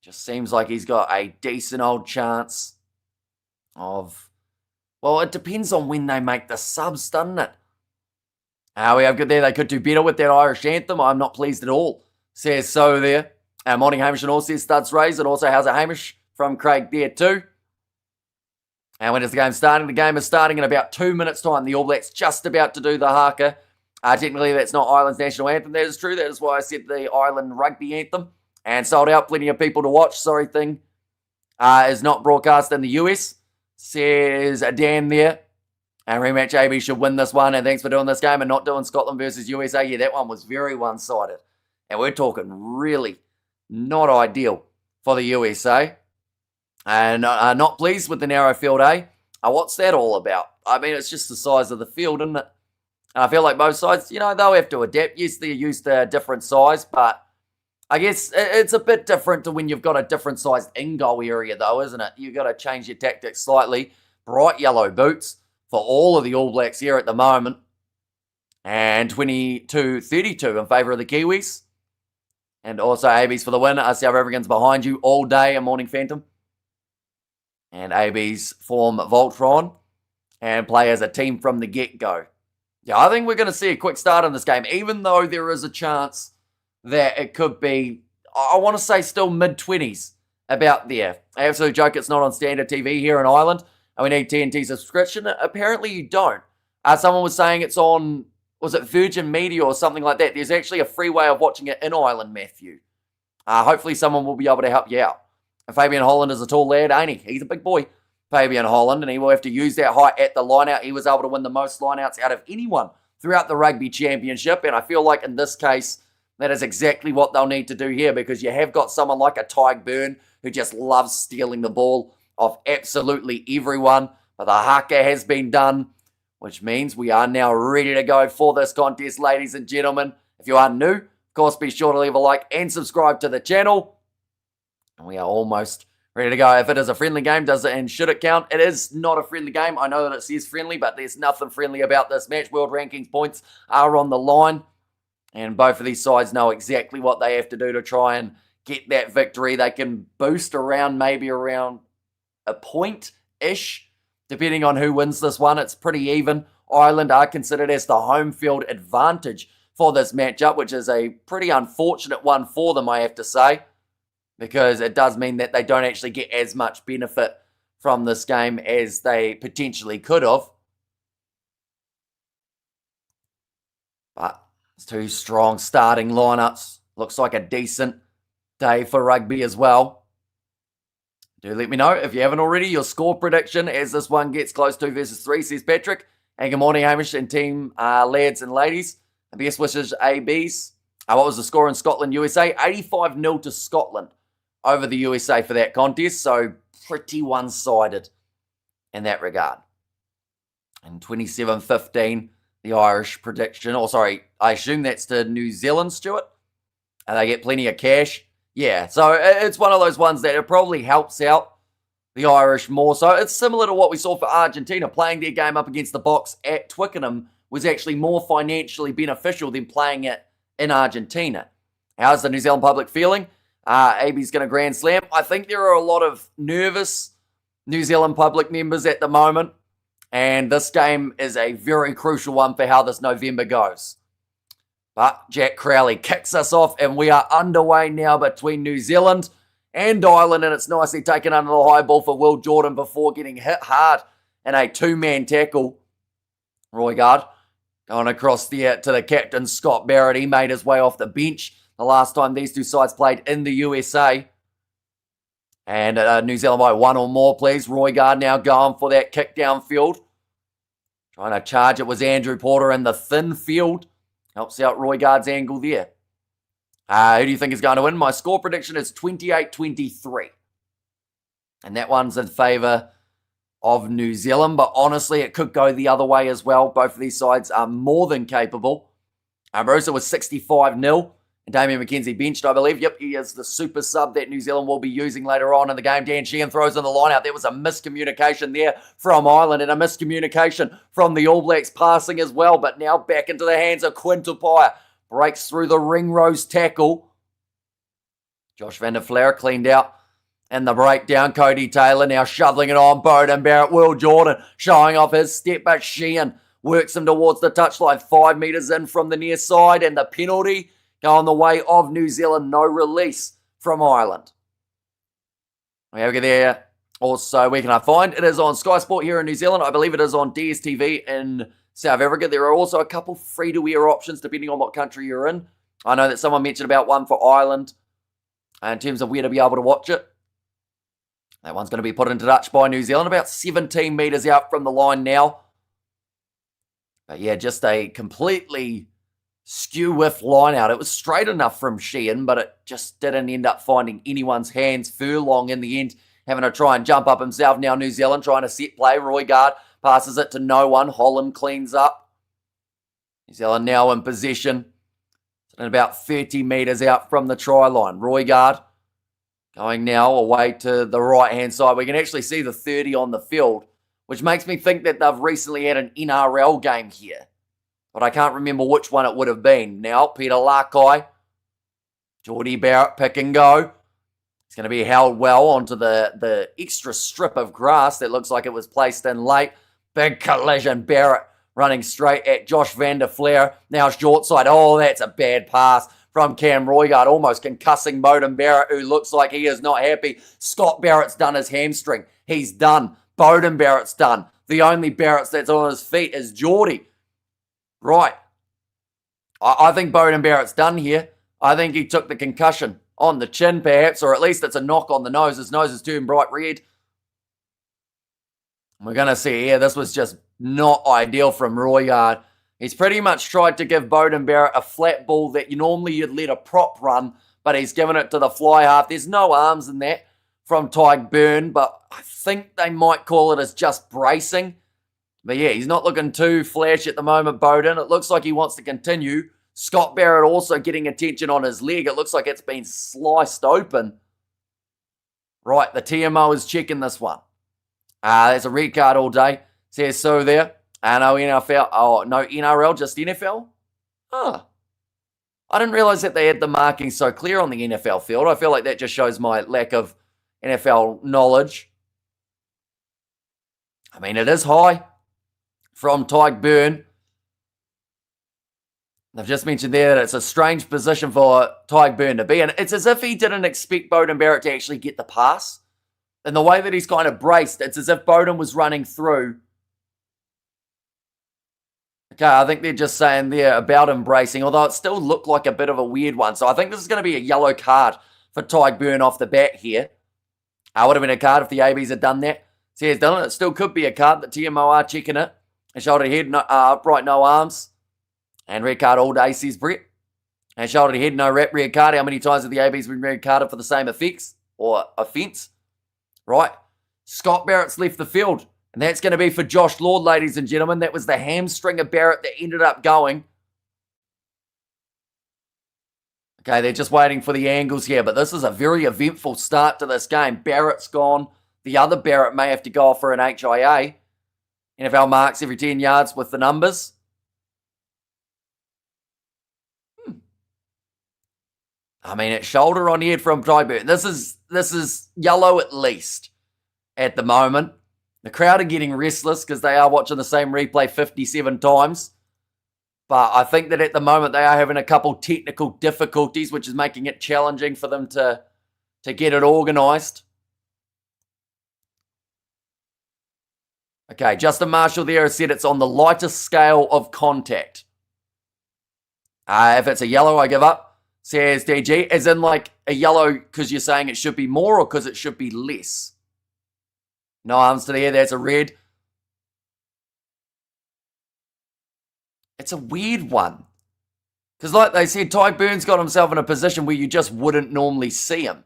Just seems like he's got a decent old chance of... Well, it depends on when they make the subs, doesn't it? We have good there. They could do better with that Irish anthem. I'm not pleased at all. Says so there. Morning Hamish and all says studs raised. And also how's it Hamish from Craig there too. And when is the game starting? The game is starting in about 2 minutes time. The All Blacks just about to do the haka. Technically that's not Ireland's national anthem. That is true. That is why I said the Ireland rugby anthem. And sold out. Plenty of people to watch. Sorry thing is not broadcast in the US. Says Dan there. And rematch AB should win this one. And thanks for doing this game and not doing Scotland versus USA. Yeah, that one was very one-sided. And we're talking really not ideal for the USA. And not pleased with the narrow field, eh? What's that all about? I mean, it's just the size of the field, isn't it? And I feel like both sides, they'll have to adapt. Yes, they're used to a different size, but I guess it's a bit different to when you've got a different sized in-goal area, though, isn't it? You've got to change your tactics slightly. Bright yellow boots for all of the All Blacks here at the moment. And 22-32 in favour of the Kiwis. And also AB's for the win. South Africans behind you all day. A morning Phantom. And AB's form Voltron. And play as a team from the get-go. Yeah, I think we're going to see a quick start in this game. Even though there is a chance that it could be, I want to say still mid-20s about there. Absolute joke, it's not on standard TV here in Ireland. And we need TNT subscription. Apparently you don't. Someone was saying it's on, was it Virgin Media or something like that? There's actually a free way of watching it in Ireland, Matthew. Hopefully someone will be able to help you out. And Fabian Holland is a tall lad, ain't he? He's a big boy, Fabian Holland, and he will have to use that height at the line-out. He was able to win the most line-outs out of anyone throughout the Rugby Championship, and I feel like in this case, that is exactly what they'll need to do here, because you have got someone like a Tyg Byrne who just loves stealing the ball off absolutely everyone. But the haka has been done, which means we are now ready to go for this contest, ladies and gentlemen. If you are new, of course, be sure to leave a like and subscribe to the channel. And we are almost ready to go. If it is a friendly game, does it and should it count? It is not a friendly game. I know that it says friendly, but there's nothing friendly about this match. World Rankings points are on the line. And both of these sides know exactly what they have to do to try and get that victory. They can boost maybe around a point-ish, depending on who wins this one. It's pretty even. Ireland are considered as the home field advantage for this matchup, which is a pretty unfortunate one for them, I have to say, because it does mean that they don't actually get as much benefit from this game as they potentially could have. But it's two strong starting lineups. Looks like a decent day for rugby as well. Do let me know, if you haven't already, your score prediction as this one gets close to 2 versus 3, says Patrick. And good morning, Hamish and team, lads and ladies. And best wishes, ABs. What was the score in Scotland, USA? 85-0 to Scotland over the USA for that contest. So pretty one-sided in that regard. And 27-15, the Irish prediction. Oh, sorry, I assume that's to New Zealand, Stuart. And they get plenty of cash. Yeah, so it's one of those ones that it probably helps out the Irish more so. It's similar to what we saw for Argentina. Playing their game up against the Box at Twickenham was actually more financially beneficial than playing it in Argentina. How's the New Zealand public feeling? AB's going to Grand Slam. I think there are a lot of nervous New Zealand public members at the moment, and this game is a very crucial one for how this November goes. But Jack Crowley kicks us off, and we are underway now between New Zealand and Ireland, and it's nicely taken under the high ball for Will Jordan before getting hit hard in a two-man tackle. Roigard going across there to the captain, Scott Barrett. He made his way off the bench the last time these two sides played in the USA. And New Zealand by one or more, please. Roigard now going for that kick downfield. Trying to charge it was Andrew Porter in the thin field. Helps out Roigard's angle there. Who do you think is going to win? My score prediction is 28-23. And that one's in favour of New Zealand. But honestly, it could go the other way as well. Both of these sides are more than capable. Marosa was 65-0. And Damian McKenzie benched, I believe. Yep, he is the super sub that New Zealand will be using later on in the game. Dan Sheehan throws in the line out. There was a miscommunication there from Ireland and a miscommunication from the All Blacks passing as well. But now back into the hands of Quintupire. Breaks through the ringrose tackle. Josh van der Flair cleaned out. And the breakdown, Cody Taylor now shoveling it on. Bowden Barrett, Will Jordan showing off his step. But Sheehan works him towards the touchline. 5 metres in from the near side. And the penalty going the way of New Zealand. No release from Ireland. We have there. Also, where can I find? It is on Sky Sport here in New Zealand. I believe it is on DSTV in South Africa. There are also a couple free-to-air options depending on what country you're in. I know that someone mentioned about one for Ireland in terms of where to be able to watch it. That one's going to be put into Dutch by New Zealand. About 17 metres out from the line now. But yeah, just a completely skew-whiff line out. It was straight enough from Sheehan, but it just didn't end up finding anyone's hands. Furlong in the end having to try and jump up himself. Now New Zealand trying to set play. Roigard passes it to no one. Holland cleans up. New Zealand now in possession. And about 30 metres out from the try line. Roigard going now away to the right-hand side. We can actually see the 30 on the field, which makes me think that they've recently had an NRL game here. But I can't remember which one it would have been. Now, Peter Lakai. Geordie Barrett, pick and go. It's going to be held well onto the extra strip of grass that looks like it was placed in late. Big collision. Barrett running straight at Josh van der Flair. Now short side. Oh, that's a bad pass from Cam Roigard. Almost concussing Bowden Barrett, who looks like he is not happy. Scott Barrett's done his hamstring. He's done. Bowden Barrett's done. The only Barrett's that's on his feet is Geordie. Right. I think Bowden Barrett's done here. I think he took the concussion on the chin, perhaps, or at least it's a knock on the nose. His nose is turned bright red. We're going to see here, this was just not ideal from Roigard. He's pretty much tried to give Bowden Barrett a flat ball that normally you'd let a prop run, but he's given it to the fly half. There's no arms in that from Tyg Byrne, but I think they might call it as just bracing. But yeah, he's not looking too flash at the moment, Bowden. It looks like he wants to continue. Scott Barrett also getting attention on his leg. It looks like it's been sliced open. Right, the TMO is checking this one. There's a red card all day. Says so there. No NFL. Oh, no NRL, just NFL? I didn't realise that they had the marking so clear on the NFL field. I feel like that just shows my lack of NFL knowledge. I mean, it is high from Tyg Byrne. They've just mentioned there that it's a strange position for Tyg Byrne to be in. It's as if he didn't expect Bowden Barrett to actually get the pass. And the way that he's kind of braced, it's as if Bowden was running through. Okay, I think they're just saying there about embracing, although it still looked like a bit of a weird one. So I think this is going to be a yellow card for Tyg Byrne off the bat here. Would have been a card if the ABs had done that. Says Dylan, it still could be a card. The TMO are checking it. And shoulder to head, no, upright, no arms. And red card all day, says Brett. And shoulder to head, no rep, red card. How many times have the ABs been red carded for the same effects or offence? Right. Scott Barrett's left the field. And that's going to be for Josh Lord, ladies and gentlemen. That was the hamstring of Barrett that ended up going. Okay, they're just waiting for the angles here. But this is a very eventful start to this game. Barrett's gone. The other Barrett may have to go off for an HIA. NFL marks every 10 yards with the numbers. I mean, it's shoulder on head from Tyg Byrne. This is yellow at least at the moment. The crowd are getting restless because they are watching the same replay 57 times. But I think that at the moment they are having a couple technical difficulties, which is making it challenging for them to get it organised. Okay, Justin Marshall there has said it's on the lightest scale of contact. If it's a yellow, I give up, says DG. As in like a yellow because you're saying it should be more or because it should be less? No arms to the air, that's a red. It's a weird one. Because like they said, Tyg Byrne's got himself in a position where you just wouldn't normally see him.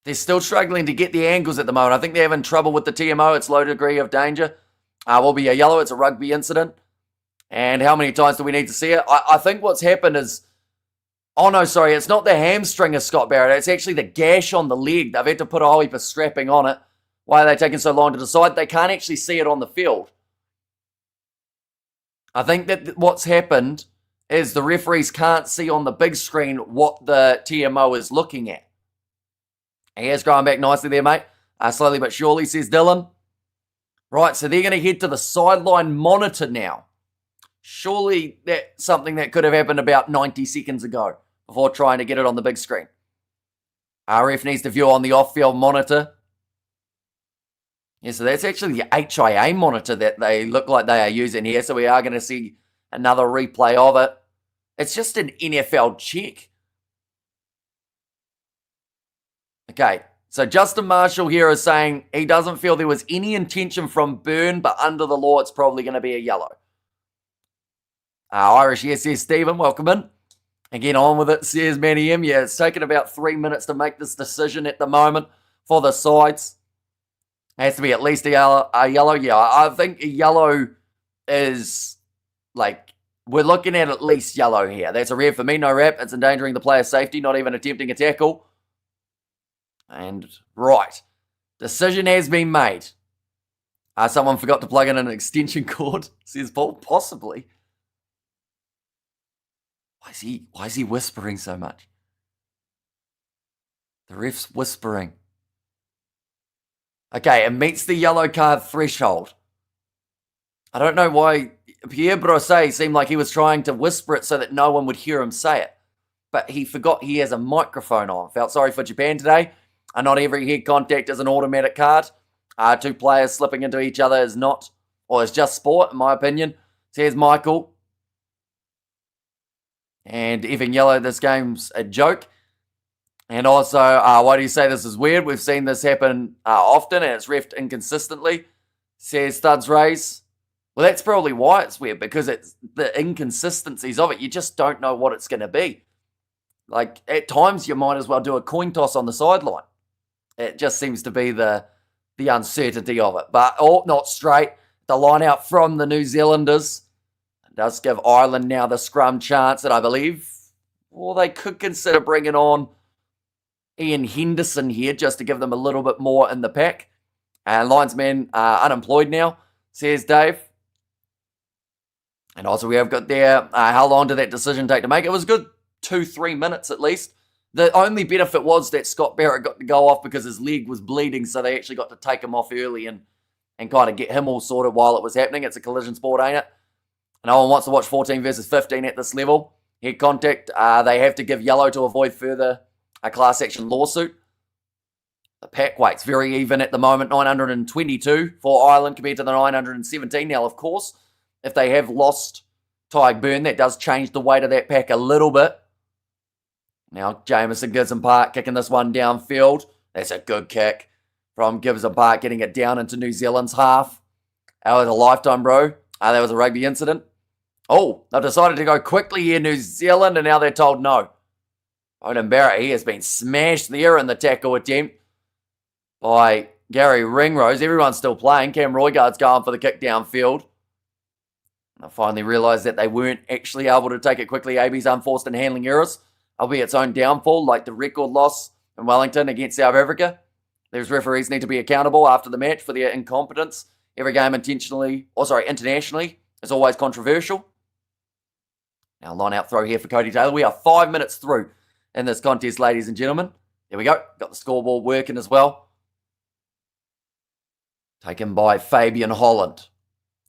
They're still struggling to get the angles at the moment. I think they're having trouble with the TMO. It's low degree of danger. Will be a yellow. It's a rugby incident. And how many times do we need to see it? I think what's happened is... Oh, no, sorry. It's not the hamstring of Scott Barrett. It's actually the gash on the leg. They've had to put a whole heap of strapping on it. Why are they taking so long to decide? They can't actually see it on the field. I think that what's happened is the referees can't see on the big screen what the TMO is looking at. He is going back nicely there, mate. Slowly but surely, says Dylan. Right, so they're going to head to the sideline monitor now. Surely that's something that could have happened about 90 seconds ago before trying to get it on the big screen. Our ref needs to view on the off-field monitor. Yeah, so that's actually the HIA monitor that they look like they are using here. So we are going to see another replay of it. It's just an NFL check. Okay, so Justin Marshall here is saying he doesn't feel there was any intention from Byrne, but under the law, it's probably going to be a yellow. Irish, yes, says Stephen, welcome in. And get on with it, says Manny M. Yeah, it's taken about 3 minutes to make this decision at the moment for the sides. Has to be at least a yellow. Yeah, I think a yellow is, like, we're looking at least yellow here. That's a red for me, no rap. It's endangering the player's safety, not even attempting a tackle. And, right. Decision has been made. Someone forgot to plug in an extension cord, says Paul. Possibly. Why is he whispering so much? The ref's whispering. Okay, it meets the yellow card threshold. I don't know why Pierre Brosset seemed like he was trying to whisper it so that no one would hear him say it. But he forgot he has a microphone on. Felt sorry for Japan today. Not every head contact is an automatic card. Two players slipping into each other is not, or is just sport, in my opinion. Says Michael. And even yellow, this game's a joke. And also, why do you say this is weird? We've seen this happen often, and it's reffed inconsistently. Says Studs Rays. Well, that's probably why it's weird, because it's the inconsistencies of it. You just don't know what it's going to be. Like, at times, you might as well do a coin toss on the sideline. It just seems to be the uncertainty of it. But, not straight. The line out from the New Zealanders. It does give Ireland now the scrum chance, and I believe, well, they could consider bringing on Ian Henderson here just to give them a little bit more in the pack. Linesman unemployed now, says Dave. And also we have got there, how long did that decision take to make? It was a good 2-3 minutes at least. The only benefit was that Scott Barrett got to go off because his leg was bleeding, so they actually got to take him off early and kind of get him all sorted while it was happening. It's a collision sport, ain't it? No one wants to watch 14 versus 15 at this level. Head contact, they have to give yellow to avoid further a class action lawsuit. The pack weight's very even at the moment, 922 for Ireland compared to the 917. Now, of course, if they have lost Tadhg Beirne, that does change the weight of that pack a little bit. Now, Jamison Gibson Park kicking this one downfield. That's a good kick from Gibson Park, getting it down into New Zealand's half. That was a lifetime, bro. That was a rugby incident. Oh, they've decided to go quickly here, New Zealand, and now they're told no. Odin Barrett, he has been smashed there in the tackle attempt by Gary Ringrose. Everyone's still playing. Cam Roygaard's going for the kick downfield. I finally realised that they weren't actually able to take it quickly. AB's unforced and handling errors will be its own downfall, like the record loss in Wellington against South Africa. These referees need to be accountable after the match for their incompetence. Every game internationally is always controversial. Now, line out throw here for Cody Taylor. We are 5 minutes through in this contest, ladies and gentlemen. There we go. Got the scoreboard working as well. Taken by Fabian Holland.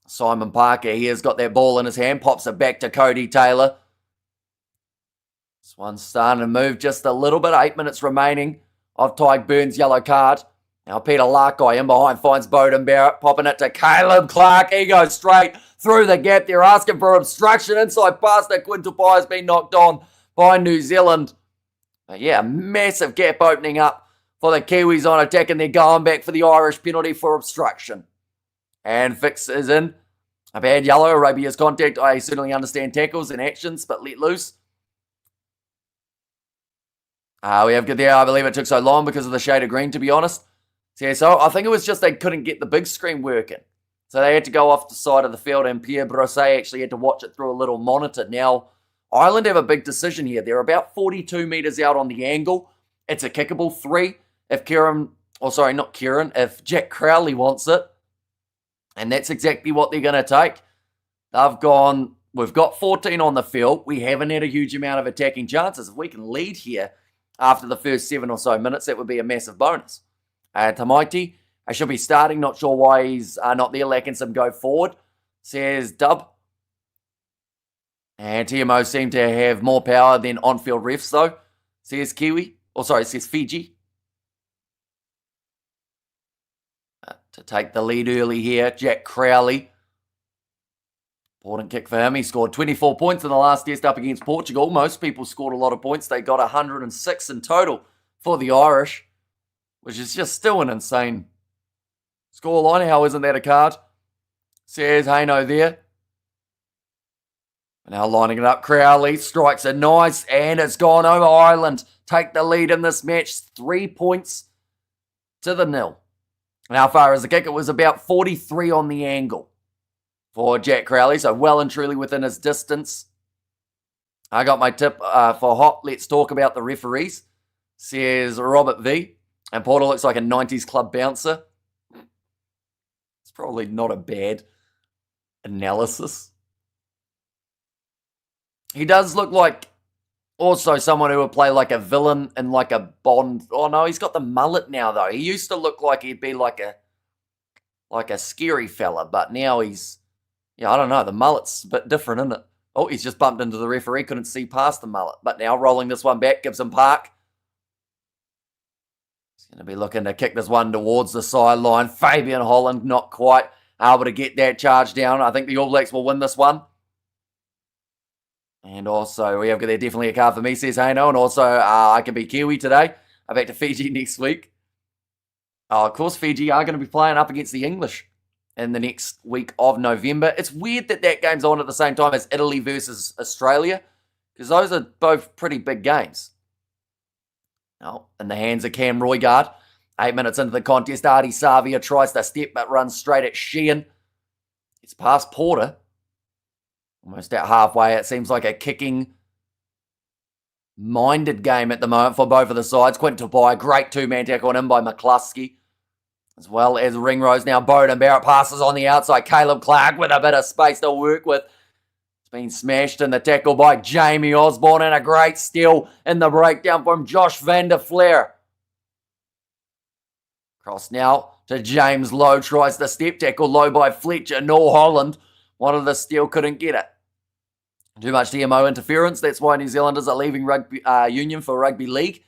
Simon Parker, he has got that ball in his hand. Pops it back to Cody Taylor. This one's starting to move just a little bit. 8 minutes remaining of Tadhg Beirne's yellow card. Now Peter Larkai in behind finds Bowden Barrett. Popping it to Caleb Clark. He goes straight through the gap. They're asking for obstruction. Inside pass that Quintal Pye has been knocked on by New Zealand. Yeah, massive gap opening up for the Kiwis on attack, and they're going back for the Irish penalty for obstruction. And Fix is in. A bad yellow. Arabia's contact. I certainly understand tackles and actions, but let loose. We have good there. I believe it took so long because of the shade of green, to be honest. So I think it was just they couldn't get the big screen working. So they had to go off the side of the field, and Pierre Brosset actually had to watch it through a little monitor. Now, Ireland have a big decision here. They're about 42 metres out on the angle. It's a kickable 3 if if Jack Crowley wants it. And that's exactly what they're going to take. We've got 14 on the field. We haven't had a huge amount of attacking chances. If we can lead here after the first 7 or so minutes, that would be a massive bonus. Tamaiti, I should be starting. Not sure why he's not there, lacking some go forward, says Dub. And TMO seem to have more power than on-field refs, though, says says Fiji. To take the lead early here, Jack Crowley. Important kick for him. He scored 24 points in the last test up against Portugal. Most people scored a lot of points. They got 106 in total for the Irish, which is just still an insane scoreline. How isn't that a card? Says Haino there. Now lining it up, Crowley strikes a nice, and it's gone over. Ireland take the lead in this match, 3 points to the 0. And how far is the kick? It was about 43 on the angle for Jack Crowley, so well and truly within his distance. I got my tip for Hot. Let's talk about the referees, says Robert V. And Porter looks like a 90s club bouncer. It's probably not a bad analysis. He does look like also someone who would play like a villain in like a Bond. Oh no, he's got the mullet now though. He used to look like he'd be like a scary fella, but now he's, I don't know, the mullet's a bit different, isn't it? Oh, he's just bumped into the referee, couldn't see past the mullet. But now rolling this one back, Gibson Park. He's going to be looking to kick this one towards the sideline. Fabian Holland not quite able to get that charge down. I think the All Blacks will win this one. And also, we have there definitely a card for me, says Haino. And also, I can be Kiwi today. I'm back to Fiji next week. Of course, Fiji are going to be playing up against the English in the next week of November. It's weird that game's on at the same time as Italy versus Australia, because those are both pretty big games. Now, in the hands of Cam Roygaard. 8 minutes into the contest, Artie Savia tries to step but runs straight at Sheehan. It's past Porter. Almost at halfway. It seems like a kicking-minded game at the moment for both of the sides. Quintal Pye, great two-man tackle on him by McCluskey. As well as Ringrose. Now Bowden Barrett passes on the outside. Caleb Clark with a bit of space to work with. It's been smashed in the tackle by Jamie Osborne, and a great steal in the breakdown from Josh van der Flair. Cross now to James Lowe. Tries the step tackle. Low by Fletcher. Noel Holland. Wanted the steal, couldn't get it. Too much TMO interference. That's why New Zealanders are leaving rugby union for rugby league,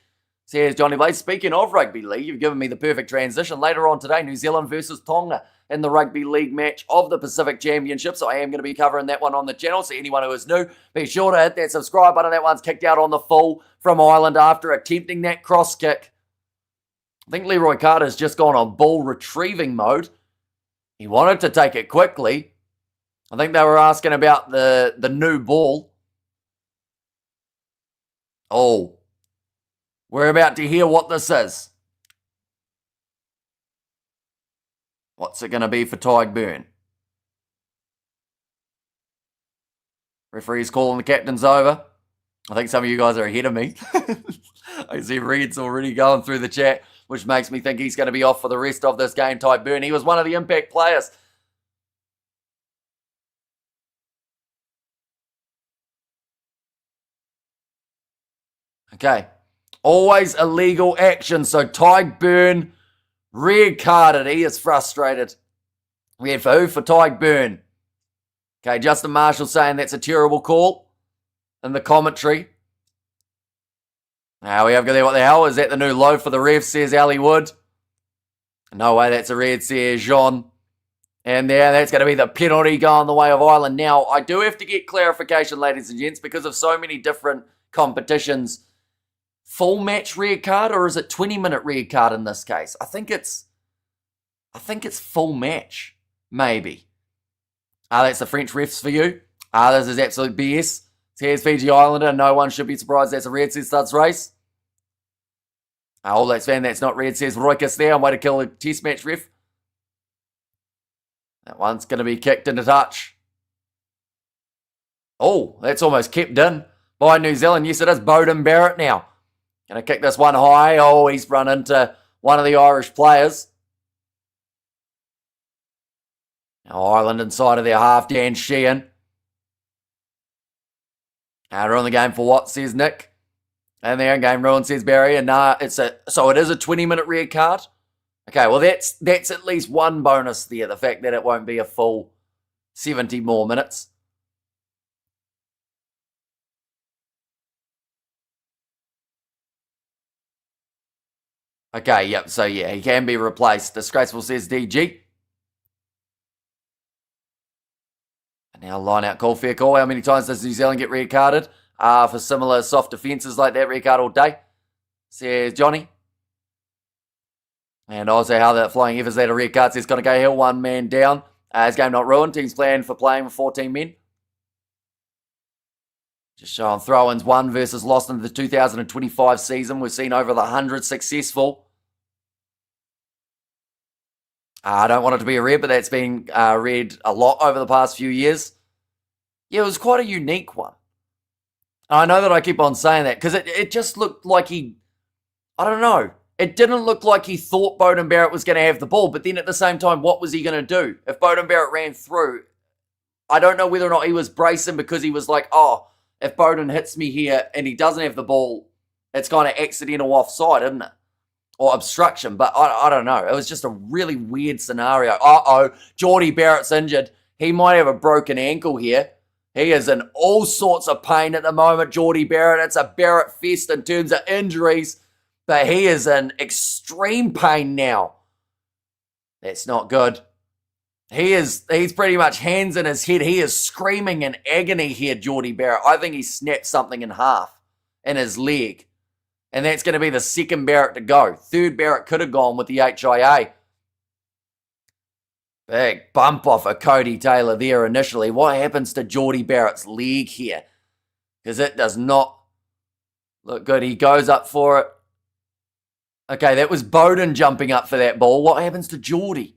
Says Johnny Blaze, speaking of rugby league, you've given me the perfect transition. Later on today, New Zealand versus Tonga in the rugby league match of the Pacific Championship. So I am going to be covering that one on the channel. So anyone who is new, be sure to hit that subscribe button. That one's kicked out on the full from Ireland after attempting that cross kick. I think Leroy Carter's just gone on ball retrieving mode. He wanted to take it quickly. I think they were asking about the new ball. Oh. We're about to hear what this is. What's it going to be for Tyburn? Referee's calling the captains over. I think some of you guys are ahead of me. I see Red's already going through the chat, which makes me think he's going to be off for the rest of this game, Tyburn. He was one of the impact players. Okay. Always illegal action. So Tyburn red carded. He is frustrated. Red for who? For Tyburn. Okay, Justin Marshall saying that's a terrible call in the commentary. Now we have got there. What the hell? Is that the new low for the ref, says Ali Wood. No way, that's a red, says Jean. And there, that's going to be the penalty going the way of Ireland. Now, I do have to get clarification, ladies and gents, because of so many different competitions. Full match red card, or is it 20-minute red card in this case? I think it's full match, maybe. That's the French refs for you. This is absolute BS. Here's Fiji Islander. No one should be surprised that's a red, says Studs Race. All that's fan, that's not red, says Roikus there. I'm way to kill a test match ref. That one's going to be kicked into touch. Oh, that's almost kept in by New Zealand. Yes, it is Beauden Barrett now. Going to kick this one high. Oh, he's run into one of the Irish players. Now Ireland inside of their half, Dan Sheehan. They're on the game for what, says Nick. And their game ruined, says Barry. And so it is a 20-minute red card. Okay, well that's at least one bonus there. The fact that it won't be a full 70 more minutes. Okay, yep, so yeah, he can be replaced. Disgraceful, says DG. And now line out call, fair call. How many times does New Zealand get red carded? For similar soft defences like that, red card all day, says Johnny. And also how that flying Evers that a red card says going to go here, one man down. His game not ruined. Team's planned for playing with 14 men. Just showing throw-ins, one versus lost in the 2025 season. We've seen over the 100 successful. I don't want it to be a red, but that's been read a lot over the past few years. Yeah, it was quite a unique one. I know that I keep on saying that because it just looked like I don't know. It didn't look like he thought Beauden Barrett was going to have the ball, but then at the same time, what was he going to do? If Beauden Barrett ran through, I don't know whether or not he was bracing because he was like, oh, if Beauden hits me here and he doesn't have the ball, it's kind of accidental offside, isn't it? Or obstruction, but I don't know. It was just a really weird scenario. Geordie Barrett's injured. He might have a broken ankle here. He is in all sorts of pain at the moment, Geordie Barrett. It's a Barrett fest in terms of injuries, but he is in extreme pain now. That's not good. He's pretty much hands in his head. He is screaming in agony here, Geordie Barrett. I think he snapped something in half in his leg. And that's going to be the second Barrett to go. Third Barrett could have gone with the HIA. Big bump off of Cody Taylor there initially. What happens to Geordie Barrett's leg here? Because it does not look good. He goes up for it. Okay, that was Beauden jumping up for that ball. What happens to Geordie?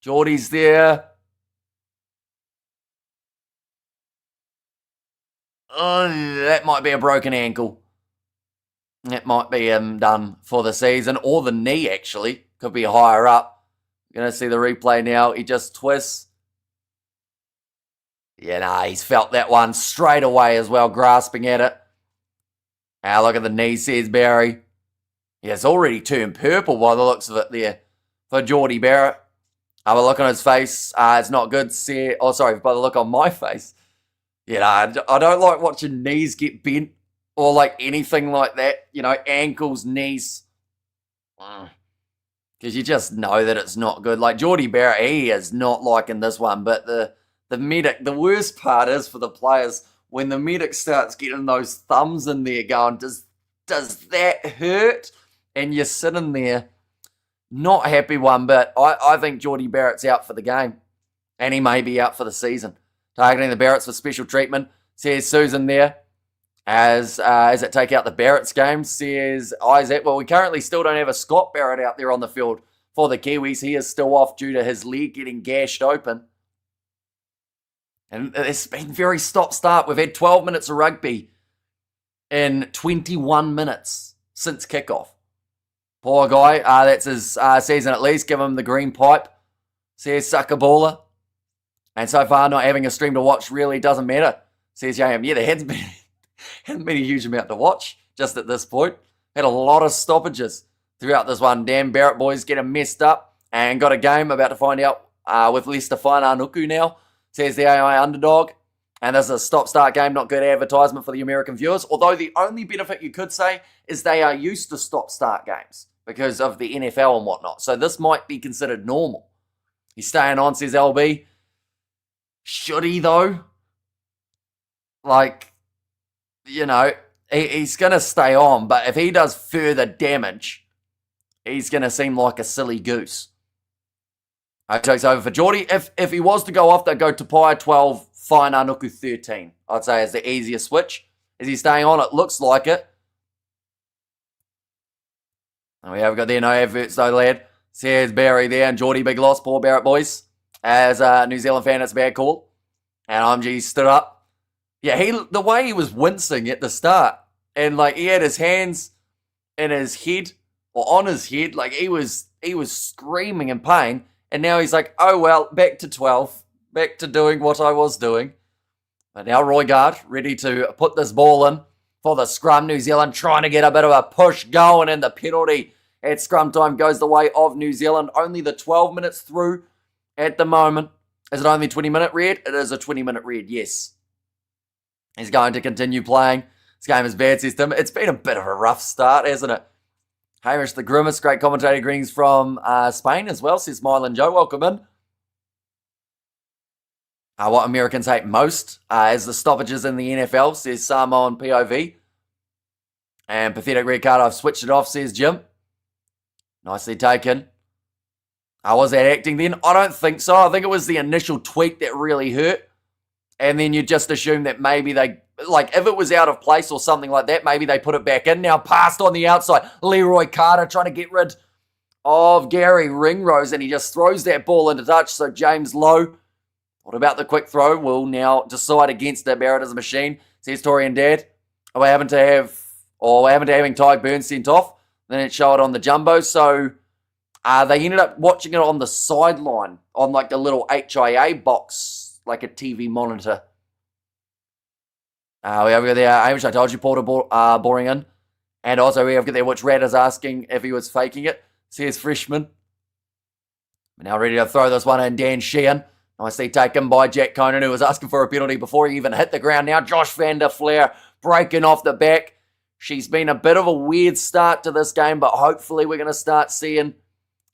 Geordie's there. Oh, that might be a broken ankle. That might be done for the season. Or the knee, actually. Could be higher up. You're going to see the replay now. He just twists. Yeah, nah, he's felt that one straight away as well, grasping at it. Now look at the knee, says Barry. Yeah, it's already turned purple by the looks of it there for Geordie Barrett. Have a look on his face. It's not good. By the look on my face. Yeah, I don't like watching knees get bent or like anything like that, ankles, knees. Because you just know that it's not good. Like Geordie Barrett, he is not liking this one, but the medic, the worst part is for the players when the medic starts getting those thumbs in there going, does that hurt? And you're sitting there, not happy one bit. I think Geordie Barrett's out for the game, and he may be out for the season. Targeting the Barretts for special treatment. Says Susan there. As it take out the Barrett's game, says Isaac. Well, we currently still don't have a Scott Barrett out there on the field for the Kiwis. He is still off due to his leg getting gashed open. And it's been very stop-start. We've had 12 minutes of rugby in 21 minutes since kickoff. Poor guy. That's his season at least. Give him the green pipe. Says Sakabula. And so far, not having a stream to watch really doesn't matter. Says JM. Yeah, there hasn't been a huge amount to watch just at this point. Had a lot of stoppages throughout this one. Damn Barrett boys getting messed up and got a game about to find out with Leicester Whananuku now. Says the AI underdog. And this is a stop-start game, not good advertisement for the American viewers. Although the only benefit you could say is they are used to stop-start games because of the NFL and whatnot. So this might be considered normal. He's staying on, says LB. Should he, though? Like, he's going to stay on, but if he does further damage, he's going to seem like a silly goose. Joke's over for Geordie. If he was to go off, they'd go Tupai 12, Whananuku 13. I'd say is the easiest switch. Is he staying on? It looks like it. And we have got there, no adverts though, lad. Says Barry there, and Geordie, big loss, poor Barrett boys. As a New Zealand fan, it's a bad call. And IMG stood up. Yeah, the way he was wincing at the start, and like he had his hands in his head, or on his head, like he was screaming in pain, and now he's like, oh well, back to 12, back to doing what I was doing. But now Roygaard, ready to put this ball in for the scrum. New Zealand trying to get a bit of a push going, and the penalty at scrum time goes the way of New Zealand. Only the 12 minutes through at the moment. Is it only 20-minute red? It is a 20-minute red, yes. He's going to continue playing. This game is bad, says Tim. It's been a bit of a rough start, hasn't it? Hamish the Grimace, great commentator, greetings from Spain as well, says Mylan Joe. Welcome in. What Americans hate most is the stoppages in the NFL, says Samoan POV. And pathetic red card, I've switched it off, says Jim. Nicely taken. Was that acting then? I don't think so. I think it was the initial tweak that really hurt. And then you just assume that maybe they, like if it was out of place or something like that, maybe they put it back in. Now passed on the outside. Leroy Carter trying to get rid of Gary Ringrose, and he just throws that ball into touch. So James Lowe, what about the quick throw? Will now decide against the Barrett as a machine, says Tori and Dad. We're having to having Ty Burns sent off. Then it showed on the jumbo. So they ended up watching it on the sideline on like the little HIA box, like a TV monitor. We have got there, Amish, I told you, Porter boring in. And also we have got there, which Rad is asking if he was faking it. Says Freshman. Now ready to throw this one in, Dan Sheehan. Nicely taken by Jack Conan, who was asking for a penalty before he even hit the ground. Now Josh van der Flair breaking off the back. She's been a bit of a weird start to this game, but hopefully we're going to start seeing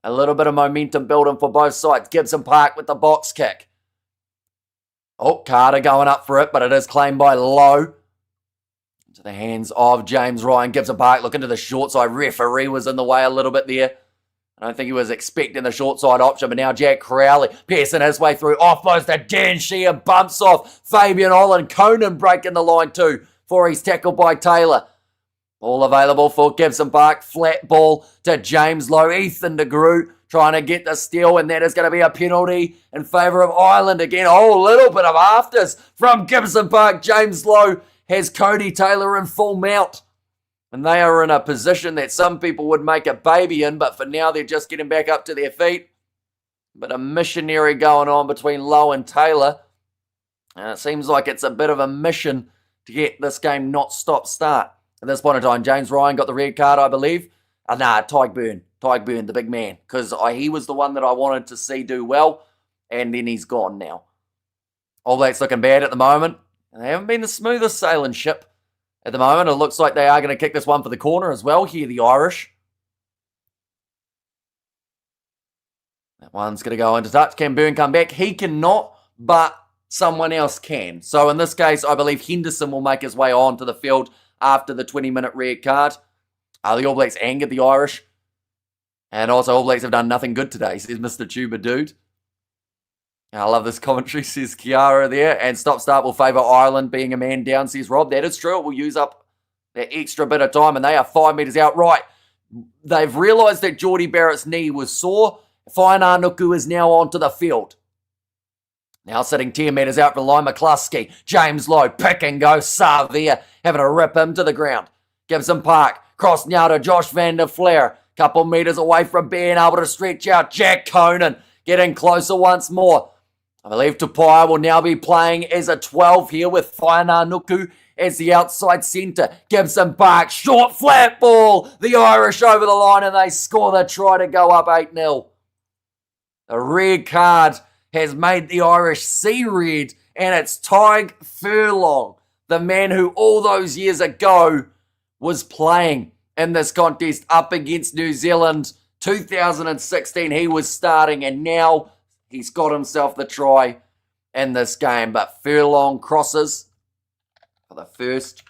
a little bit of momentum building for both sides. Gibson Park with the box kick. Oh, Carter going up for it, but it is claimed by Lowe. Into the hands of James Ryan. Gibson Park looking to the short side. Referee was in the way a little bit there. I don't think he was expecting the short side option, but now Jack Crowley piercing his way through. Offloads to Dan Sheehan, bumps off Fabian Olin. Conan breaking the line too before he's tackled by Taylor. All available for Gibson Park. Flat ball to James Lowe. Ethan de Groot trying to get the steal, and that is going to be a penalty in favour of Ireland again. Oh, a little bit of afters from Gibson Park. James Lowe has Cody Taylor in full mount. And they are in a position that some people would make a baby in, but for now they're just getting back up to their feet. But a missionary going on between Lowe and Taylor. And it seems like it's a bit of a mission to get this game not stop-start. At this point in time, James Ryan got the red card, I believe. Tyke Byrne, the big man. Because he was the one that I wanted to see do well. And then he's gone now. All Blacks looking bad at the moment. And they haven't been the smoothest sailing ship At the moment, it looks like they are going to kick this one for the corner as well. Here, the Irish. That one's going to go into touch. Can Byrne come back? He cannot, but someone else can. So in this case, I believe Henderson will make his way on to the field after the 20-minute red card. The All Blacks angered the Irish. And also, All Blacks have done nothing good today, says Mr. Tuba Dude. I love this commentary, says Kiara there. And stop-start will favour Ireland being a man down, says Rob. That is true. It will use up that extra bit of time, and they are 5 metres out. Right. They've realised that Geordie Barrett's knee was sore. Fainanuku is now onto the field. Now sitting 10 metres out for Lyle McCluskey. James Lowe, pick and go. Savia having to rip him to the ground. Gibson Park, cross now to Josh van der Flair. Couple metres away from being able to stretch out. Jack Conan getting closer once more. I believe Tupai will now be playing as a 12 here with Fainanuku as the outside centre. Gibson Park, short flat ball. The Irish over the line and they score the try to go up 8-0. The red card has made the Irish see red, and it's Tyg Furlong, the man who all those years ago was playing in this contest up against New Zealand. 2016 he was starting, and now he's got himself the try in this game. But Furlong crosses for the first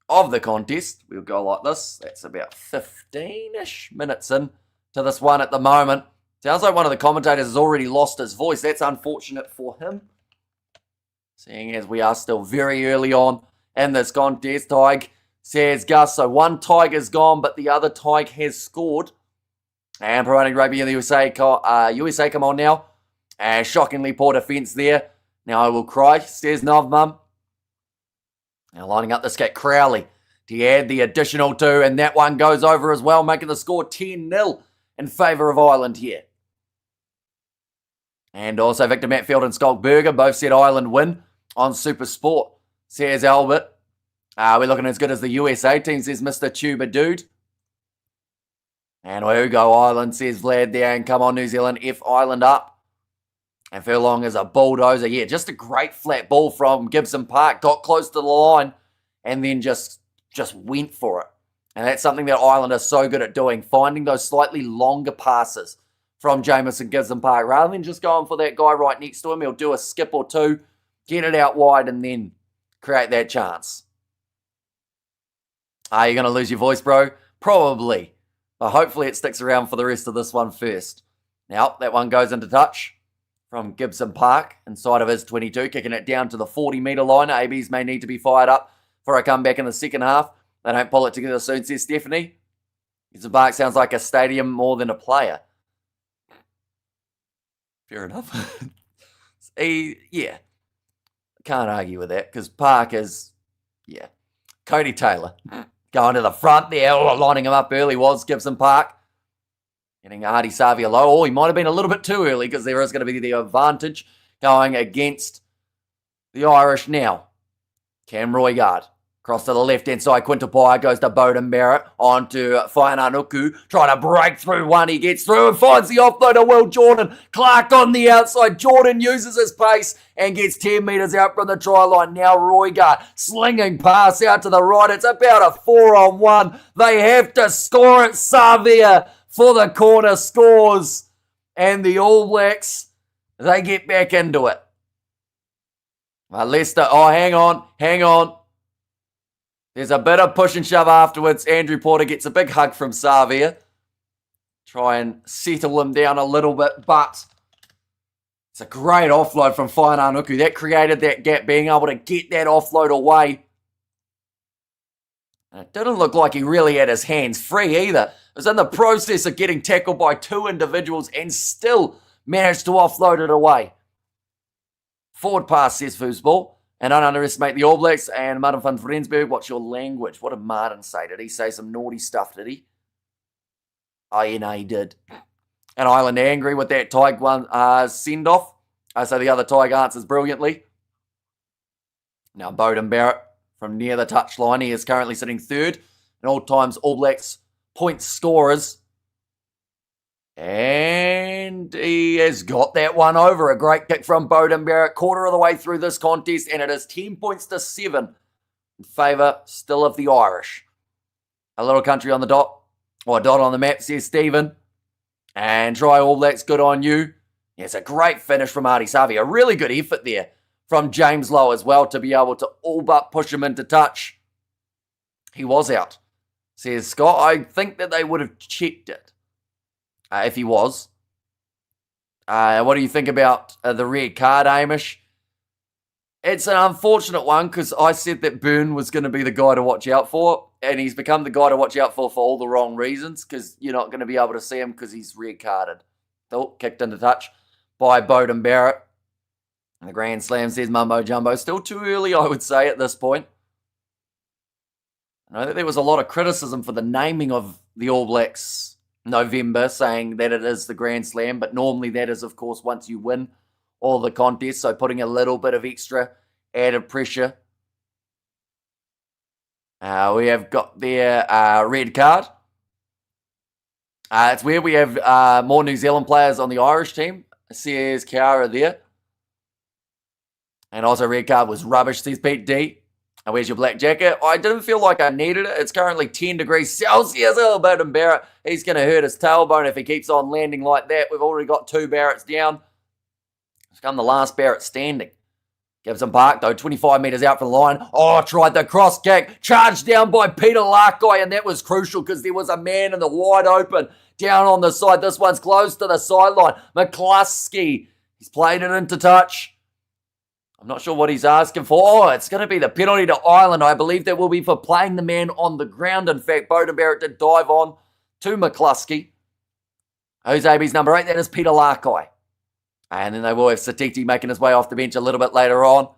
of the contest. We'll go like this. That's about 15-ish minutes in to this one at the moment. Sounds like one of the commentators has already lost his voice. That's unfortunate for him, seeing as we are still very early on in this contest. Tig says Gus, so one Tig is gone, but the other Tig has scored. And promoting rugby in the USA come on now. And shockingly poor defence there. Now I will cry, says Novmum. Now lining up this kick, Crowley to add the additional 2, and that one goes over as well, making the score 10-0 in favour of Ireland here. And also Victor Matfield and Skolkberger both said Ireland win on Super Sport, says Albert. We're looking as good as the USA team, says Mr. Tuba Dude. And we go Ireland, says Vlad there, and come on New Zealand, F Ireland up. And Furlong is a bulldozer. Yeah, just a great flat ball from Gibson Park. Got close to the line and then just went for it. And that's something that Ireland are so good at doing, finding those slightly longer passes from Jamison Gibson Park. Rather than just going for that guy right next to him, he'll do a skip or two, get it out wide, and then create that chance. Are you going to lose your voice, bro? Probably. But hopefully it sticks around for the rest of this one first. Now, that one goes into touch from Gibson Park inside of his 22, kicking it down to the 40-metre line. ABs may need to be fired up for a comeback in the second half. They don't pull it together soon, says Stephanie. Gibson Park sounds like a stadium more than a player. Fair enough. Yeah. Can't argue with that, because Park is, yeah. Cody Taylor going to the front there, lining him up early was Gibson Park. Getting Artie Savia low. Oh, he might have been a little bit too early, because there is going to be the advantage going against the Irish now. Cam Roygard. Cross to the left-hand side. Quintapai goes to Bowden Barrett. On to Fainanuku. Trying to break through one. He gets through and finds the offload of Will Jordan. Clark on the outside. Jordan uses his pace and gets 10 metres out from the try line. Now Roygard slinging pass out to the right. It's about a 4-on-1. They have to score it. Savia for the corner scores. And the All Blacks, they get back into it. Leicester, hang on. There's a bit of push and shove afterwards. Andrew Porter gets a big hug from Savia. Try and settle him down a little bit, but it's a great offload from Fainanuku. That created that gap, being able to get that offload away. And it didn't look like he really had his hands free either. It was in the process of getting tackled by 2 individuals and still managed to offload it away. Forward pass, says Foosball. And don't underestimate the All Blacks. And Martin van Vrensberg, what's your language? What did Martin say? Did he say some naughty stuff, did he? Oh, yeah, no, he did. And Ireland angry with that Tig one send-off. So the other Tig answers brilliantly. Now Bowden Barrett from near the touchline. He is currently sitting third in all times All Blacks point scorers. And he has got that one over. A great kick from Bowden Barrett. Quarter of the way through this contest, and it is 10 points to 7 in favour still of the Irish. A little country on the dot, or a dot on the map, says Stephen. And try All Blacks, good on you. Yeah, it's a great finish from Artie Savi. A really good effort there from James Lowe as well to be able to all but push him into touch. He was out, says Scott. I think that they would have checked it if he was. What do you think about the red card, Amish? It's an unfortunate one because I said that Byrne was going to be the guy to watch out for, and he's become the guy to watch out for all the wrong reasons because you're not going to be able to see him because he's red carded. Kicked into touch by Beauden Barrett. And the Grand Slam, says Mumbo Jumbo. Still too early, I would say, at this point. I know that there was a lot of criticism for the naming of the All Blacks November, saying that it is the Grand Slam, but normally that is, of course, once you win all the contests, so putting a little bit of extra added pressure. We have got their red card. It's where we have more New Zealand players on the Irish team, says Kiara there. And also red card was rubbish, says Pete D. And where's your black jacket? I didn't feel like I needed it. It's currently 10 degrees Celsius. Oh, Beauden Barrett, he's going to hurt his tailbone if he keeps on landing like that. We've already got 2 Barretts down. It's become the last Barrett standing. Gibson Park, though, 25 metres out from the line. Oh, tried the cross kick. Charged down by Peter Larkey, and that was crucial because there was a man in the wide open down on the side. This one's close to the sideline. McCluskey, he's played it into touch. I'm not sure what he's asking for. Oh, it's going to be the penalty to Ireland. I believe that will be for playing the man on the ground. In fact, Beauden Barrett did dive on to McCluskey. Jose's number 8, that is Peter Larkey. And then they will have Satiti making his way off the bench a little bit later on.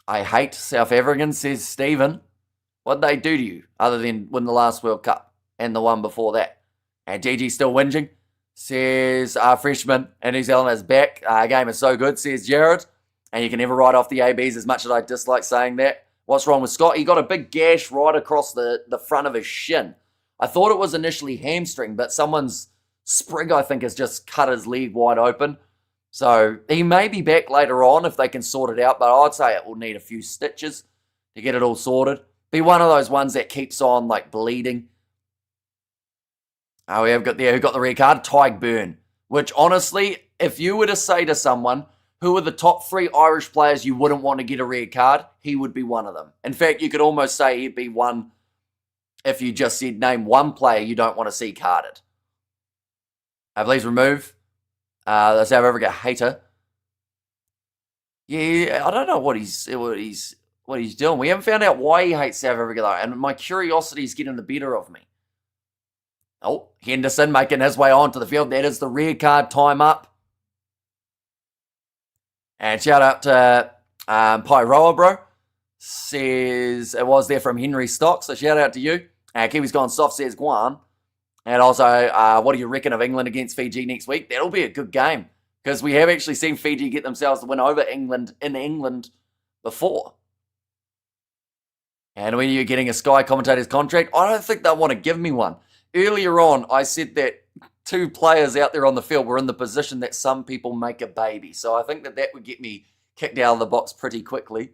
I hate South Africans, says Stephen. What did they do to you other than win the last World Cup and the one before that? And Gigi's still whinging, says freshman in New Zealand is back. Game is so good, says Jared. And you can never write off the ABs as much as I dislike saying that. What's wrong with Scott? He got a big gash right across the front of his shin. I thought it was initially hamstring, but someone's sprig, I think, has just cut his leg wide open. So he may be back later on if they can sort it out, but I'd say it will need a few stitches to get it all sorted. Be one of those ones that keeps on like bleeding. We have got there who got the red card, Tyg Byrne, which honestly, if you were to say to someone who are the top 3 Irish players you wouldn't want to get a red card, he would be one of them. In fact, you could almost say he'd be one if you just said name one player you don't want to see carded. Please remove the South Africa hater. Yeah, I don't know what he's doing. We haven't found out why he hates South Africa though, and my curiosity is getting the better of me. Oh, Henderson making his way onto the field. That is the red card time up. And shout out to Pyroa, bro. Says it was there from Henry Stock, so shout out to you. Kiwi's gone soft, says Guan. And also, what do you reckon of England against Fiji next week? That'll be a good game because we have actually seen Fiji get themselves the win over England in England before. And when you're getting a Sky commentator's contract, I don't think they'll want to give me one. Earlier on, I said that 2 players out there on the field were in the position that some people make a baby. So I think that would get me kicked out of the box pretty quickly.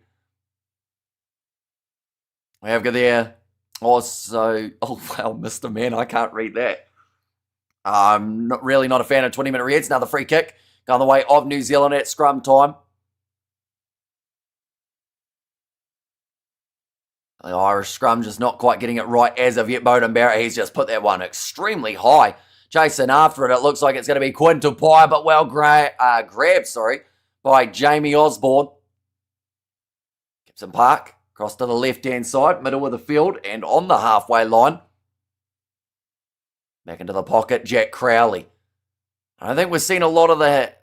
We have got there. Also, oh wow, Mr. Man, I can't read that. I'm really not a fan of 20-minute reds. Another free kick going the way of New Zealand at scrum time. The Irish scrum just not quite getting it right as of yet. Beauden Barrett, he's just put that one extremely high. Chasing after it, it looks like it's going to be Quintal Pye, but well grabbed, by Jamie Osborne. Gibson Park. Cross to the left-hand side, middle of the field, and on the halfway line. Back into the pocket, Jack Crowley. I think we've seen a lot of the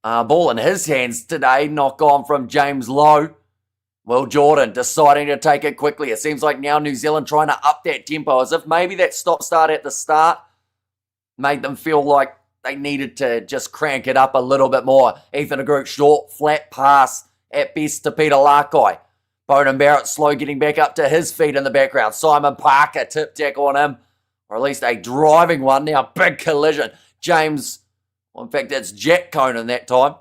ball in his hands today, knock on from James Lowe. Will Jordan deciding to take it quickly. It seems like now New Zealand trying to up that tempo, as if maybe that stop-start at the start made them feel like they needed to just crank it up a little bit more. Ethan de Groot, short, flat pass at best to Peter Larkey. Beauden Barrett slow getting back up to his feet in the background. Simon Parker tip tackle on him. Or at least a driving one. Now big collision. James, well, in fact it's Jack Conan that time.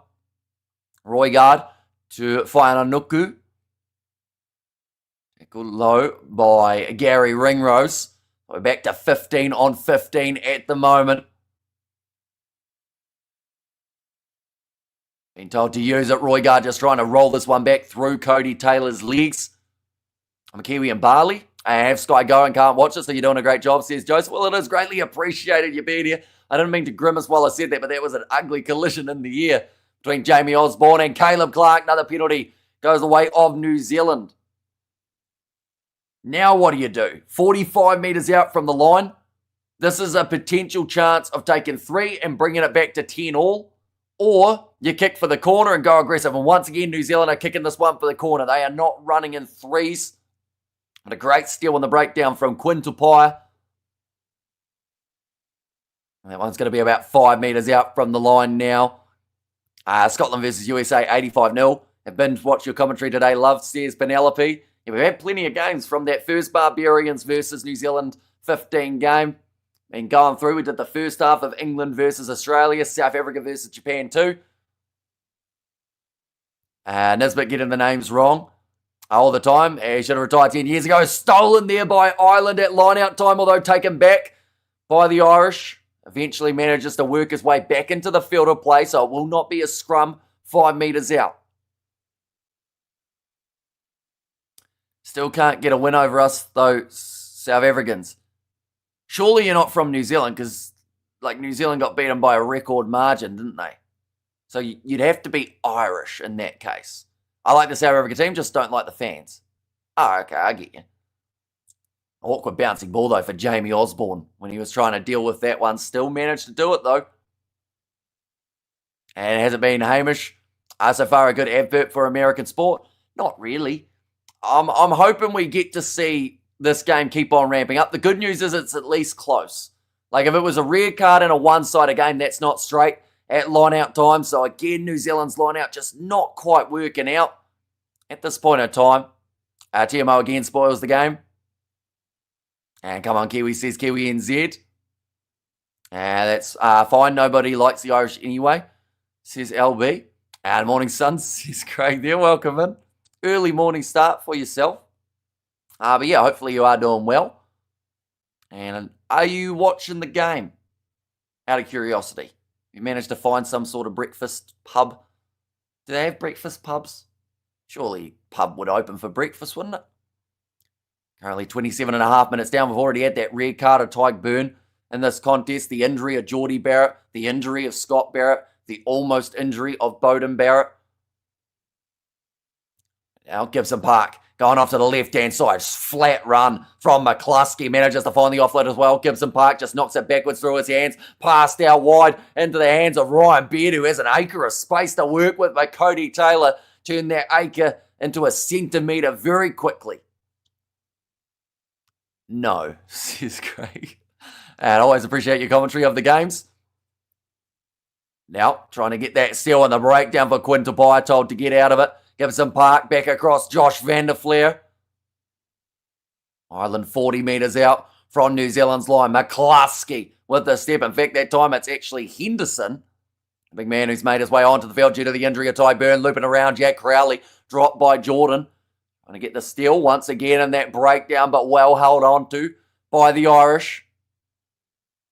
Roy Guard to Whaiananuku. Good low by Gary Ringrose. We're back to 15 on 15 at the moment. Been told to use it. Roygaard just trying to roll this one back through Cody Taylor's legs. I'm a Kiwi and Barley. I have Sky Go and can't watch it, so you're doing a great job, says Joseph. Well, it is greatly appreciated you being here. I didn't mean to grimace while I said that, but that was an ugly collision in the air between Jamie Osborne and Caleb Clark. Another penalty goes the way of New Zealand. Now what do? 45 metres out from the line. This is a potential chance of taking 3 and bringing it back to 10 all. Or you kick for the corner and go aggressive. And once again, New Zealand are kicking this one for the corner. They are not running in threes. But a great steal on the breakdown from Quinn Tupaia. That one's going to be about 5 metres out from the line now. Scotland versus USA, 85-0. Have binge watched your commentary today. Love, says Penelope. Yeah, we've had plenty of games from that first Barbarians versus New Zealand 15 game. Been going through. We did the first half of England versus Australia, South Africa versus Japan too. Nisbet getting the names wrong all the time. He should have retired 10 years ago. Stolen there by Ireland at line-out time, although taken back by the Irish. Eventually manages to work his way back into the field of play, so it will not be a scrum 5 metres out. Still can't get a win over us, though, South Africans. Surely you're not from New Zealand, because New Zealand got beaten by a record margin, didn't they? So you'd have to be Irish in that case. I like the South Africa team, just don't like the fans. Oh, okay, I get you. Awkward bouncing ball, though, for Jamie Osborne when he was trying to deal with that one. Still managed to do it, though. And has it been Hamish? So far, a good advert for American sport? Not really. I'm hoping we get to see this game keep on ramping up. The good news is it's at least close. If it was a red card in a one-sided game, that's not straight at line-out time. So, again, New Zealand's line-out just not quite working out at this point in time. TMO again spoils the game. And come on, Kiwi, says Kiwi NZ. That's fine. Nobody likes the Irish anyway, says LB. Morning sun, says Craig there. Welcome in. Early morning start for yourself. But yeah, hopefully you are doing well. And are you watching the game? Out of curiosity. You managed to find some sort of breakfast pub. Do they have breakfast pubs? Surely pub would open for breakfast, wouldn't it? Currently 27 and a half minutes down. We've already had that red card of Tyke Byrne in this contest. The injury of Geordie Barrett. The injury of Scott Barrett. The almost injury of Bowden Barrett. Now Gibson Park going off to the left-hand side. Flat run from McCluskey. Manages to find the offload as well. Gibson Park just knocks it backwards through his hands. Passed out wide into the hands of Ryan Beard, who has an acre of space to work with. But Cody Taylor turned that acre into a centimetre very quickly. No, says Craig. And I always appreciate your commentary of the games. Now, trying to get that steal on the breakdown for Quinn Tupaia, told to get out of it. Gibson Park back across Josh van der Fleer. Ireland 40 metres out from New Zealand's line. McCluskey with the step. In fact, that time it's actually Henderson, the big man who's made his way onto the field due to the injury of Ty Byrne. Looping around Jack Crowley. Dropped by Jordan. Trying to get the steal once again in that breakdown, but well held on to by the Irish.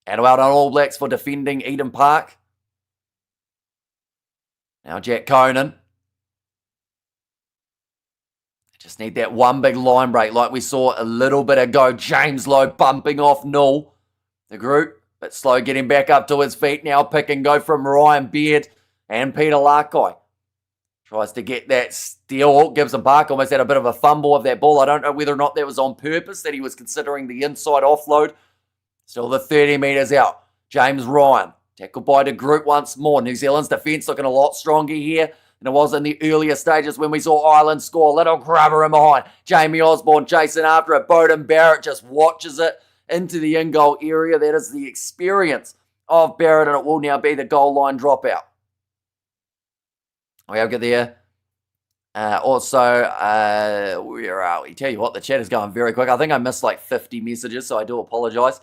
And well done All Blacks for defending Eden Park. Now Jack Conan. Just need that one big line break like we saw a little bit ago. James Lowe bumping off Null. The group, but slow getting back up to his feet now. Pick and go from Ryan Beard and Peter Larkai. Tries to get that steal. Gibson Park almost had a bit of a fumble of that ball. I don't know whether or not that was on purpose, that he was considering the inside offload. Still the 30 metres out. James Ryan. Tackled by the group once more. New Zealand's defence looking a lot stronger here than it was in the earlier stages when we saw Ireland score. Little grubber in behind. Jamie Osborne chasing after it. Bowden Barrett just watches it into the in-goal area. That is the experience of Barrett, and it will now be the goal line dropout. We have got there. Where are we? Tell you what, the chat is going very quick. I think I missed 50 messages, so I do apologise.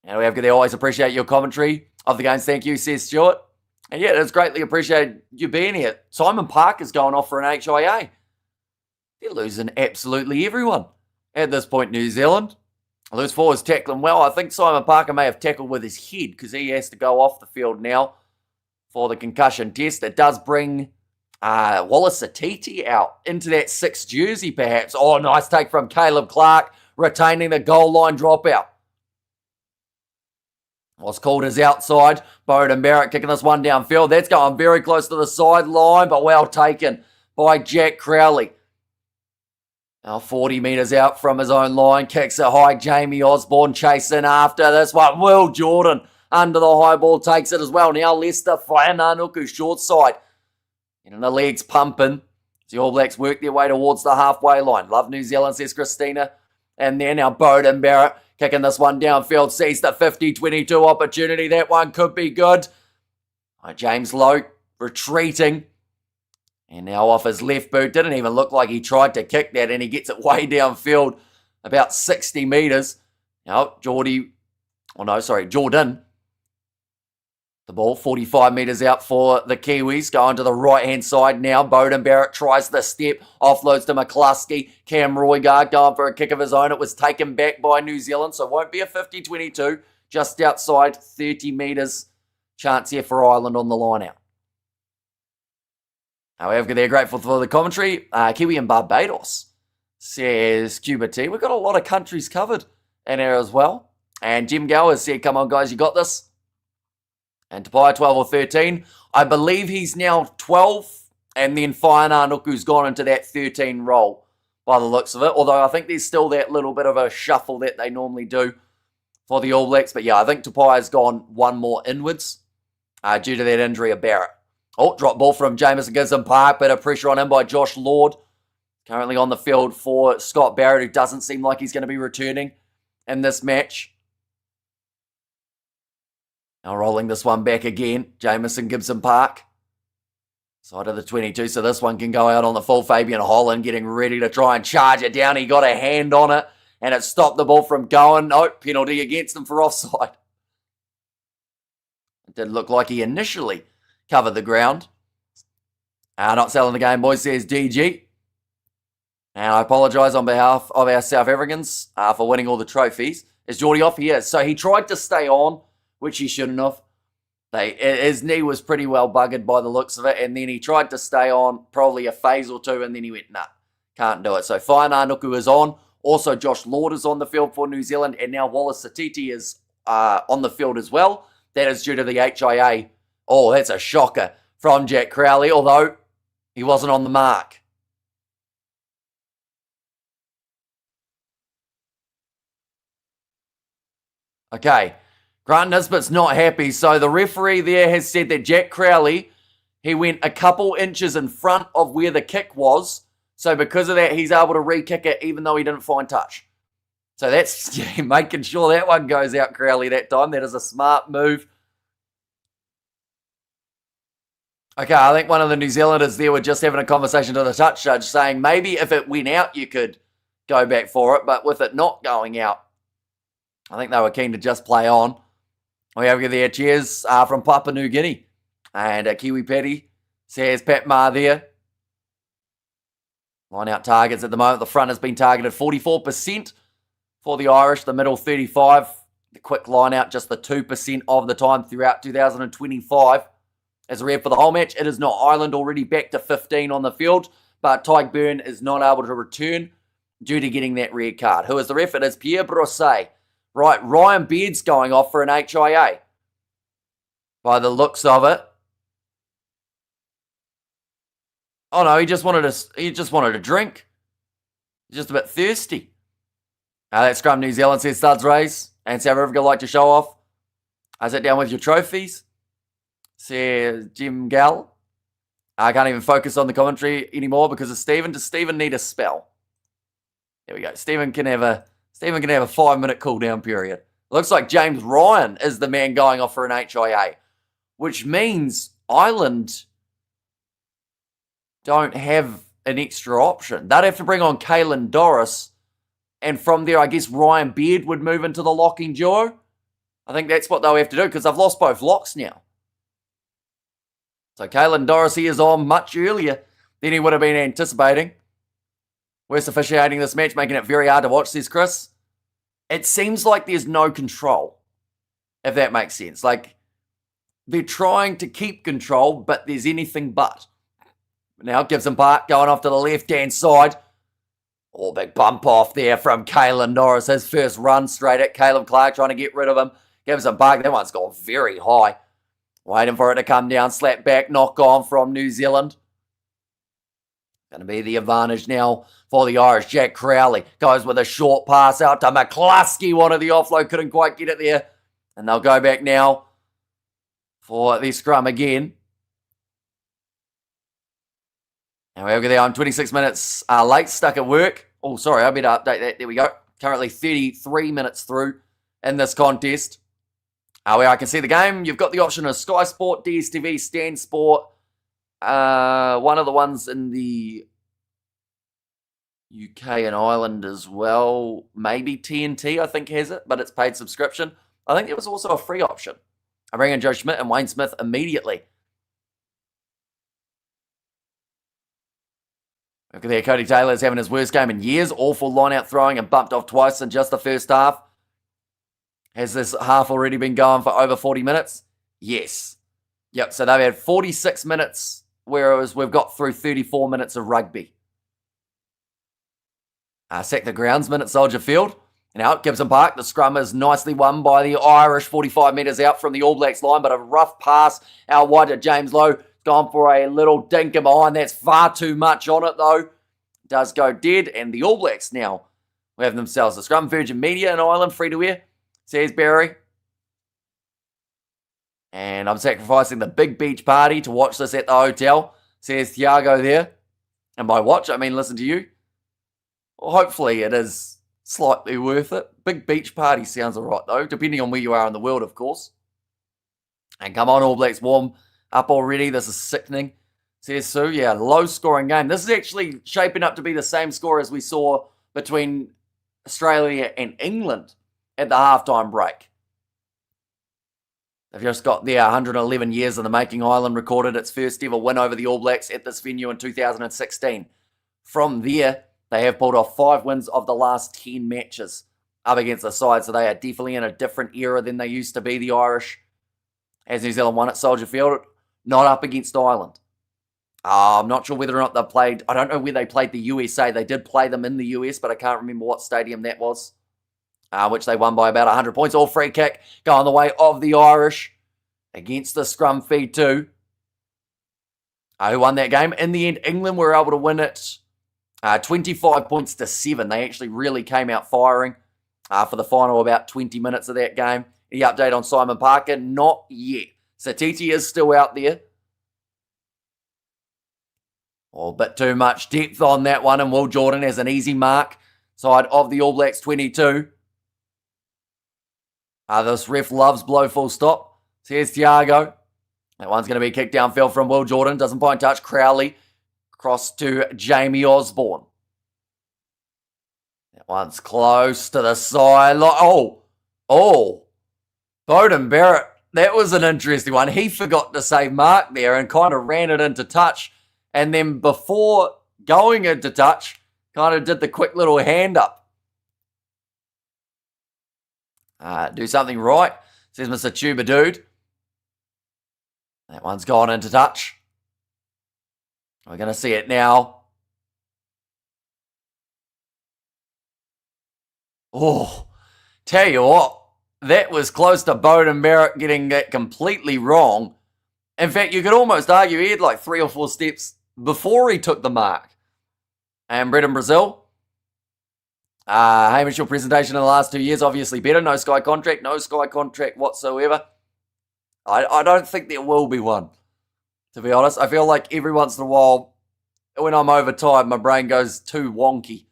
And we have got there. Always appreciate your commentary of the games. Thank you, says Stuart. And yeah, it's greatly appreciated you being here. Simon Parker's going off for an HIA. They're losing absolutely everyone at this point, New Zealand. Loose forwards tackling well. I think Simon Parker may have tackled with his head because he has to go off the field now for the concussion test. It does bring Wallace Atiti out into that 6th jersey, perhaps. Oh, nice take from Caleb Clark, retaining the goal line dropout. What's called as outside. Bowden Barrett kicking this one downfield. That's going very close to the sideline, but well taken by Jack Crowley. Now 40 metres out from his own line. Kicks it high. Jamie Osborne chasing after this one. Will Jordan under the high ball takes it as well. Now Leicester Whainanuku short side. And the legs pumping. The All Blacks work their way towards the halfway line. Love New Zealand, says Christina. And then now Bowden Barrett kicking this one downfield. Sees the 50-22 opportunity. That one could be good. James Lowe retreating. And now off his left boot. Didn't even look like he tried to kick that. And he gets it way downfield. About 60 metres. Now Jordan. The ball 45 metres out for the Kiwis. Going to the right-hand side now. Bowden Barrett tries the step. Offloads to McCluskey. Cam Roygaard going for a kick of his own. It was taken back by New Zealand. So it won't be a 50-22. Just outside 30 metres. Chance here for Ireland on the line out. However, they're grateful for the commentary. Kiwi and Barbados, says Cuba T. We've got a lot of countries covered in there as well. And Jim Gower said, come on guys, you got this. And Tapai 12 or 13. I believe he's now 12. And then Whainanuku's gone into that 13 role by the looks of it. Although I think there's still that little bit of a shuffle that they normally do for the All Blacks. But yeah, I think Tapai has gone one more inwards due to that injury of Barrett. Oh, drop ball from Jamison Gibson Park. Bit of pressure on him by Josh Lord. Currently on the field for Scott Barrett, who doesn't seem like he's going to be returning in this match. Now rolling this one back again. Jamison Gibson Park. Side of the 22, so this one can go out on the full. Fabian Holland getting ready to try and charge it down. He got a hand on it, and it stopped the ball from going. No, penalty against him for offside. It did look like he initially covered the ground. Not selling the game, boys, says DG. And I apologise on behalf of our South Africans for winning all the trophies. Is Geordie off? He is. So he tried to stay on, which he shouldn't have. His knee was pretty well buggered by the looks of it. And then he tried to stay on probably a phase or two. And then he went, nah, can't do it. So Whainanuku is on. Also, Josh Lord is on the field for New Zealand. And now Wallace Atiti is on the field as well. That is due to the HIA. Oh, that's a shocker from Jack Crowley, although he wasn't on the mark. Okay, Grant Nisbet's not happy, so the referee there has said that Jack Crowley, he went a couple inches in front of where the kick was, so because of that, he's able to re-kick it even though he didn't find touch. So that's making sure that one goes out, Crowley, that time. That is a smart move. Okay, I think one of the New Zealanders there were just having a conversation to the touch judge saying maybe if it went out, you could go back for it. But with it not going out, I think they were keen to just play on. We have their cheers from Papua New Guinea. And Kiwi Paddy says Pat Ma there. Line out targets at the moment. The front has been targeted 44% for the Irish. The middle 35%. The quick line out just the 2% of the time throughout 2025. As a ref for the whole match, it is not. Ireland already back to 15 on the field, but Tyke Byrne is not able to return due to getting that red card. Who is the ref? It is Pierre Brosset. Right, Ryan Beard's going off for an HIA. By the looks of it. Oh no, he just wanted a drink. He's just a bit thirsty. That scrum New Zealand, says Studs Rays. And South Africa like to show off. I sit down with your trophies. Says Jim Gall. I can't even focus on the commentary anymore because of Stephen. Does Stephen need a spell? There we go. Stephen can have a 5-minute cool-down period. Looks like James Ryan is the man going off for an HIA, which means Ireland don't have an extra option. They'd have to bring on Caelan Doris, and from there, I guess Ryan Beard would move into the locking duo. I think that's what they'll have to do because they've lost both locks now. So Caelan Doris, he is on much earlier than he would have been anticipating. Worst officiating this match, making it very hard to watch, says Chris. It seems like there's no control, if that makes sense. Like, they're trying to keep control, but there's anything but. Now Gibson Park going off to the left-hand side. Oh, big bump off there from Caelan Norris. His first run straight at Caleb Clark, trying to get rid of him. Gibson Park, that one's gone very high. Waiting for it to come down, slap back, knock on from New Zealand. Going to be the advantage now for the Irish. Jack Crowley goes with a short pass out to McCluskey. Wanted the offload, couldn't quite get it there. And they'll go back now for the scrum again. And we'll go there. I'm 26 minutes late, stuck at work. Oh, sorry, I better update that. There we go. Currently 33 minutes through in this contest. Where I can see the game. You've got the option of Sky Sport, DSTV, Stan Sport. One of the ones in the UK and Ireland as well. Maybe TNT, I think, has it, but it's paid subscription. I think there was also a free option. I bring in Joe Schmidt and Wayne Smith immediately. Look at there, Cody Taylor's having his worst game in years. Awful line-out throwing and bumped off twice in just the first half. Has this half already been going for over 40 minutes? Yes. Yep, so they've had 46 minutes, whereas we've got through 34 minutes of rugby. Sack the groundsman at Soldier Field. And out Gibson Park, the scrum is nicely won by the Irish, 45 metres out from the All Blacks line, but a rough pass out wide to James Lowe. Gone for a little dinker behind. That's far too much on it, though. Does go dead, and the All Blacks now have themselves the scrum. Virgin Media in Ireland, free to wear, says Barry. And I'm sacrificing the big beach party to watch this at the hotel, says Thiago there. And by watch, I mean listen to you. Well, hopefully it is slightly worth it. Big beach party sounds alright, though, depending on where you are in the world, of course. And come on, All Blacks warm up already. This is sickening, says Sue. Yeah, low-scoring game. This is actually shaping up to be the same score as we saw between Australia and England at the halftime break. They've just got their 111 years in the making. Ireland recorded its first ever win over the All Blacks at this venue in 2016. From there, they have pulled off 5 wins of the last 10 matches up against the side, so they are definitely in a different era than they used to be, the Irish, as New Zealand won at Soldier Field, not up against Ireland. I'm not sure whether or not they played, I don't know where they played the USA. They did play them in the US, but I can't remember what stadium that was, which they won by about 100 points. All free kick going the way of the Irish against the scrum feed too. Who won that game? In the end, England were able to win it 25 points to 7. They actually really came out firing for the final about 20 minutes of that game. The update on Simon Parker, not yet. Satiti is still out there. Oh, a bit too much depth on that one, and Will Jordan has an easy mark. Side of the All Blacks 22. This ref loves blow full stop, says Thiago. That one's going to be kicked downfield from Will Jordan. Doesn't point touch. Crowley. Cross to Jamie Osborne. That one's close to the sideline. Oh. Bowden Barrett. That was an interesting one. He forgot to say mark there and kind of ran it into touch. And then before going into touch, kind of did the quick little hand up. Do something right, says Mr. Tuba Dude. That one's gone into touch. We're going to see it now. Oh, tell you what, that was close to Bowden Barrett getting that completely wrong. In fact, you could almost argue he had like 3 or 4 steps before he took the mark. And Brett in Brazil. Hamish, your presentation in the last 2 years, obviously better. No Sky contract whatsoever. I don't think there will be one, to be honest. I feel like every once in a while, when I'm overtired, my brain goes too wonky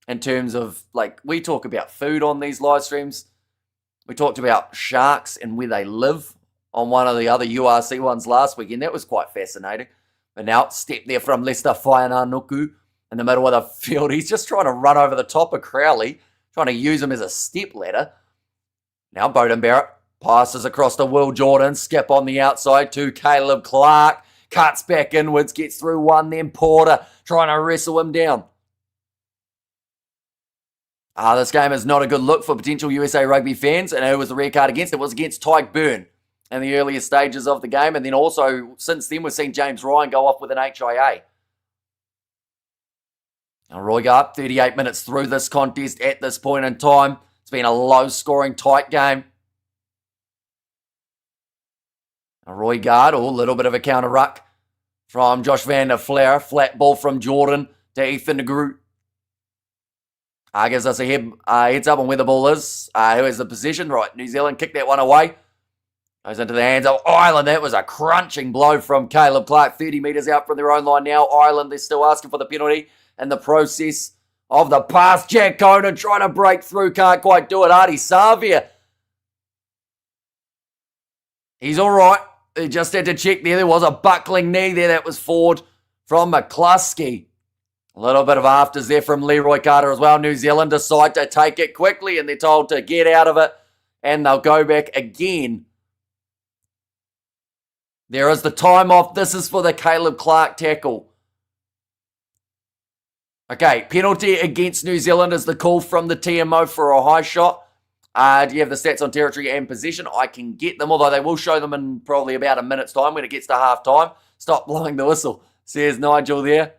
in terms of, like, we talk about food on these live streams. We talked about sharks and where they live on one of the other URC ones last weekend. That was quite fascinating. But now, step there from Lester Whaiananuku in the middle of the field. He's just trying to run over the top of Crowley, trying to use him as a step ladder. Now Bowden Barrett passes across to Will Jordan, skip on the outside to Caleb Clark, cuts back inwards, gets through one, then Porter trying to wrestle him down. This game is not a good look for potential USA Rugby fans, and who was the red card against? It was against Tyke Byrne in the earlier stages of the game, and then also, since then, we've seen James Ryan go off with an HIA. Now, Roigard, 38 minutes through this contest at this point in time. It's been a low-scoring, tight game. Now, Roigard, a little bit of a counter-ruck from Josh van der Flair. Flat ball from Jordan to Ethan de Groot. Gives us a heads up on where the ball is. Who has the possession? Right, New Zealand kick that one away. Goes into the hands of Ireland. That was a crunching blow from Caleb Clark. 30 metres out from their own line now. Ireland, they're still asking for the penalty in the process of the pass. Jack Conan trying to break through. Can't quite do it. Artie Savia. He's all right. He just had to check there. There was a buckling knee there that was forward from McCluskey. A little bit of afters there from Leroy Carter as well. New Zealand decide to take it quickly, and they're told to get out of it, and they'll go back again. There is the time off. This is for the Caleb Clark tackle. Okay, penalty against New Zealand is the call from the TMO for a high shot. Do you have the stats on territory and position? I can get them, although they will show them in probably about a minute's time when it gets to half time. Stop blowing the whistle, says Nigel there.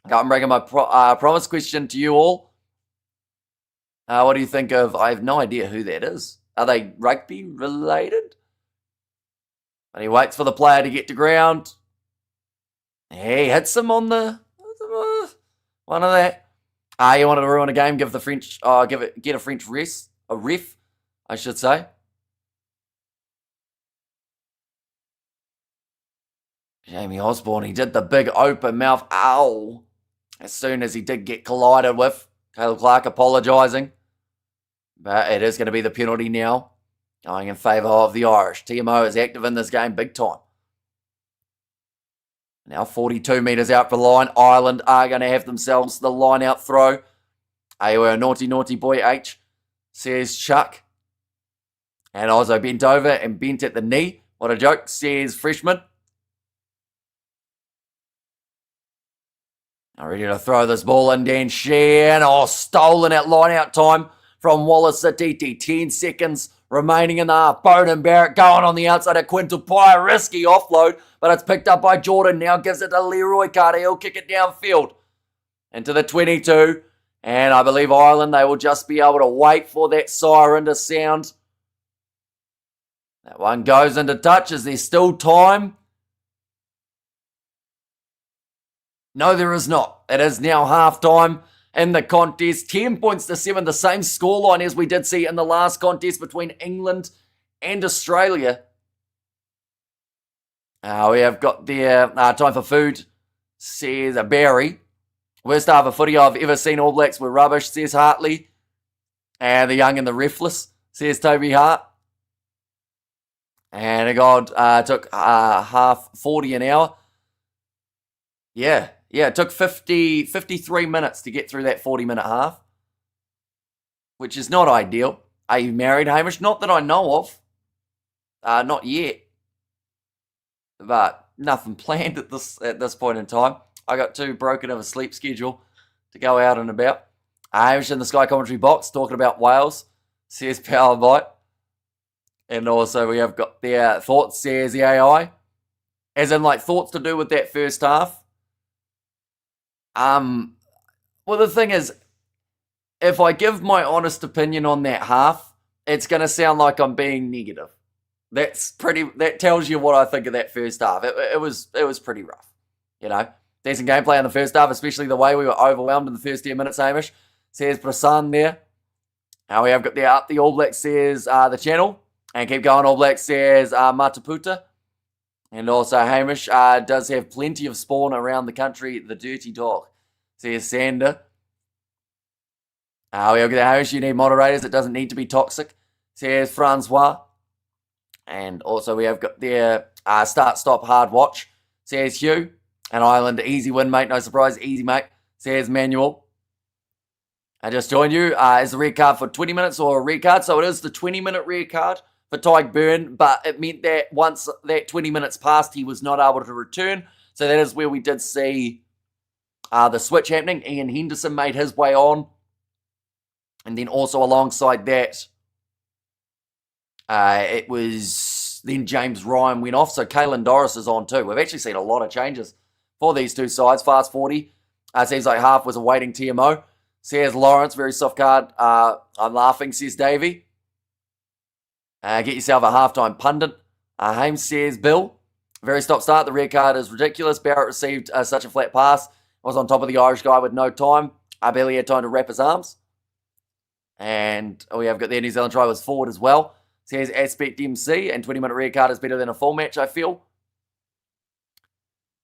I'm bringing my promise question to you all. What do you think of... I have no idea who that is. Are they rugby related? And he waits for the player to get to ground. He hits him on the... one of that. You wanted to ruin a game, give the French... get a French ref, I should say. Jamie Osborne, he did the big open mouth. Ow. As soon as he did get collided with. Caleb Clark apologising. But it is going to be the penalty now. Going in favour of the Irish. TMO is active in this game big time. Now 42 metres out for the line. Ireland are going to have themselves the line out throw. You were a naughty boy, H, says Chuck. And Ozzo bent over and bent at the knee. What a joke, says Freshman. Now ready to throw this ball in, Dan Sheehan. Stolen at line-out time from Wallace Satiti. 10 seconds remaining in the half. Bowden Barrett going on the outside of Quintal. Risky offload, but it's picked up by Jordan. Now gives it to Leroy Carter. He'll kick it downfield into the 22. And I believe Ireland, they will just be able to wait for that siren to sound. That one goes into touch. Is there still time? No, there is not. It is now half-time in the contest. 10 points to 7, the same scoreline as we did see in the last contest between England and Australia. We have got their time for food, says Barry. Worst half of footy I've ever seen. All Blacks were rubbish, says Hartley. And the young and the refless, says Toby Hart. And a God took half 40 an hour. Yeah, it took 53 minutes to get through that 40-minute half, which is not ideal. Are you married, Hamish? Not that I know of. Not yet. But nothing planned at this point in time. I got too broken of a sleep schedule to go out and about. Hamish in the Sky commentary box talking about Wales, says Power Bite. And also we have got their thoughts, says the AI. As in, like, thoughts to do with that first half. Well, the thing is, if I give my honest opinion on that half, it's going to sound like I'm being negative. That tells you what I think of that first half. It was pretty rough, you know. Decent gameplay in the first half, especially the way we were overwhelmed in the first 10 minutes, Hamish, says Prasan there. Now we have got the All Blacks, says the channel. And keep going, All Blacks, says Mataputa. And also Hamish does have plenty of spawn around the country, the dirty dog, says Sander. We have got Hamish, you need moderators, it doesn't need to be toxic, says Francois. And also we have got their start, stop, hard watch, says Hugh. And Ireland, easy win, mate, no surprise, easy, mate, says Manuel. I just joined you. Is the red card for 20 minutes or a red card? So it is the 20-minute red card for Tyke Byrne, but it meant that once that 20 minutes passed, he was not able to return. So that is where we did see the switch happening. Ian Henderson made his way on And then also alongside that, it was then James Ryan went off. So Kalen Doris is on too. We've actually seen a lot of changes for these two sides. Fast 40. Seems like half was awaiting TMO. Says Lawrence, very soft card. I'm laughing, says Davey. Get yourself a halftime pundit. Hames says Bill. Very stop start. The rear card is ridiculous. Barrett received such a flat pass. Was on top of the Irish guy with no time. Barely had time to wrap his arms. And we have got their New Zealand try was forward as well. Says Aspect MC, and 20-minute rear card is better than a full match, I feel.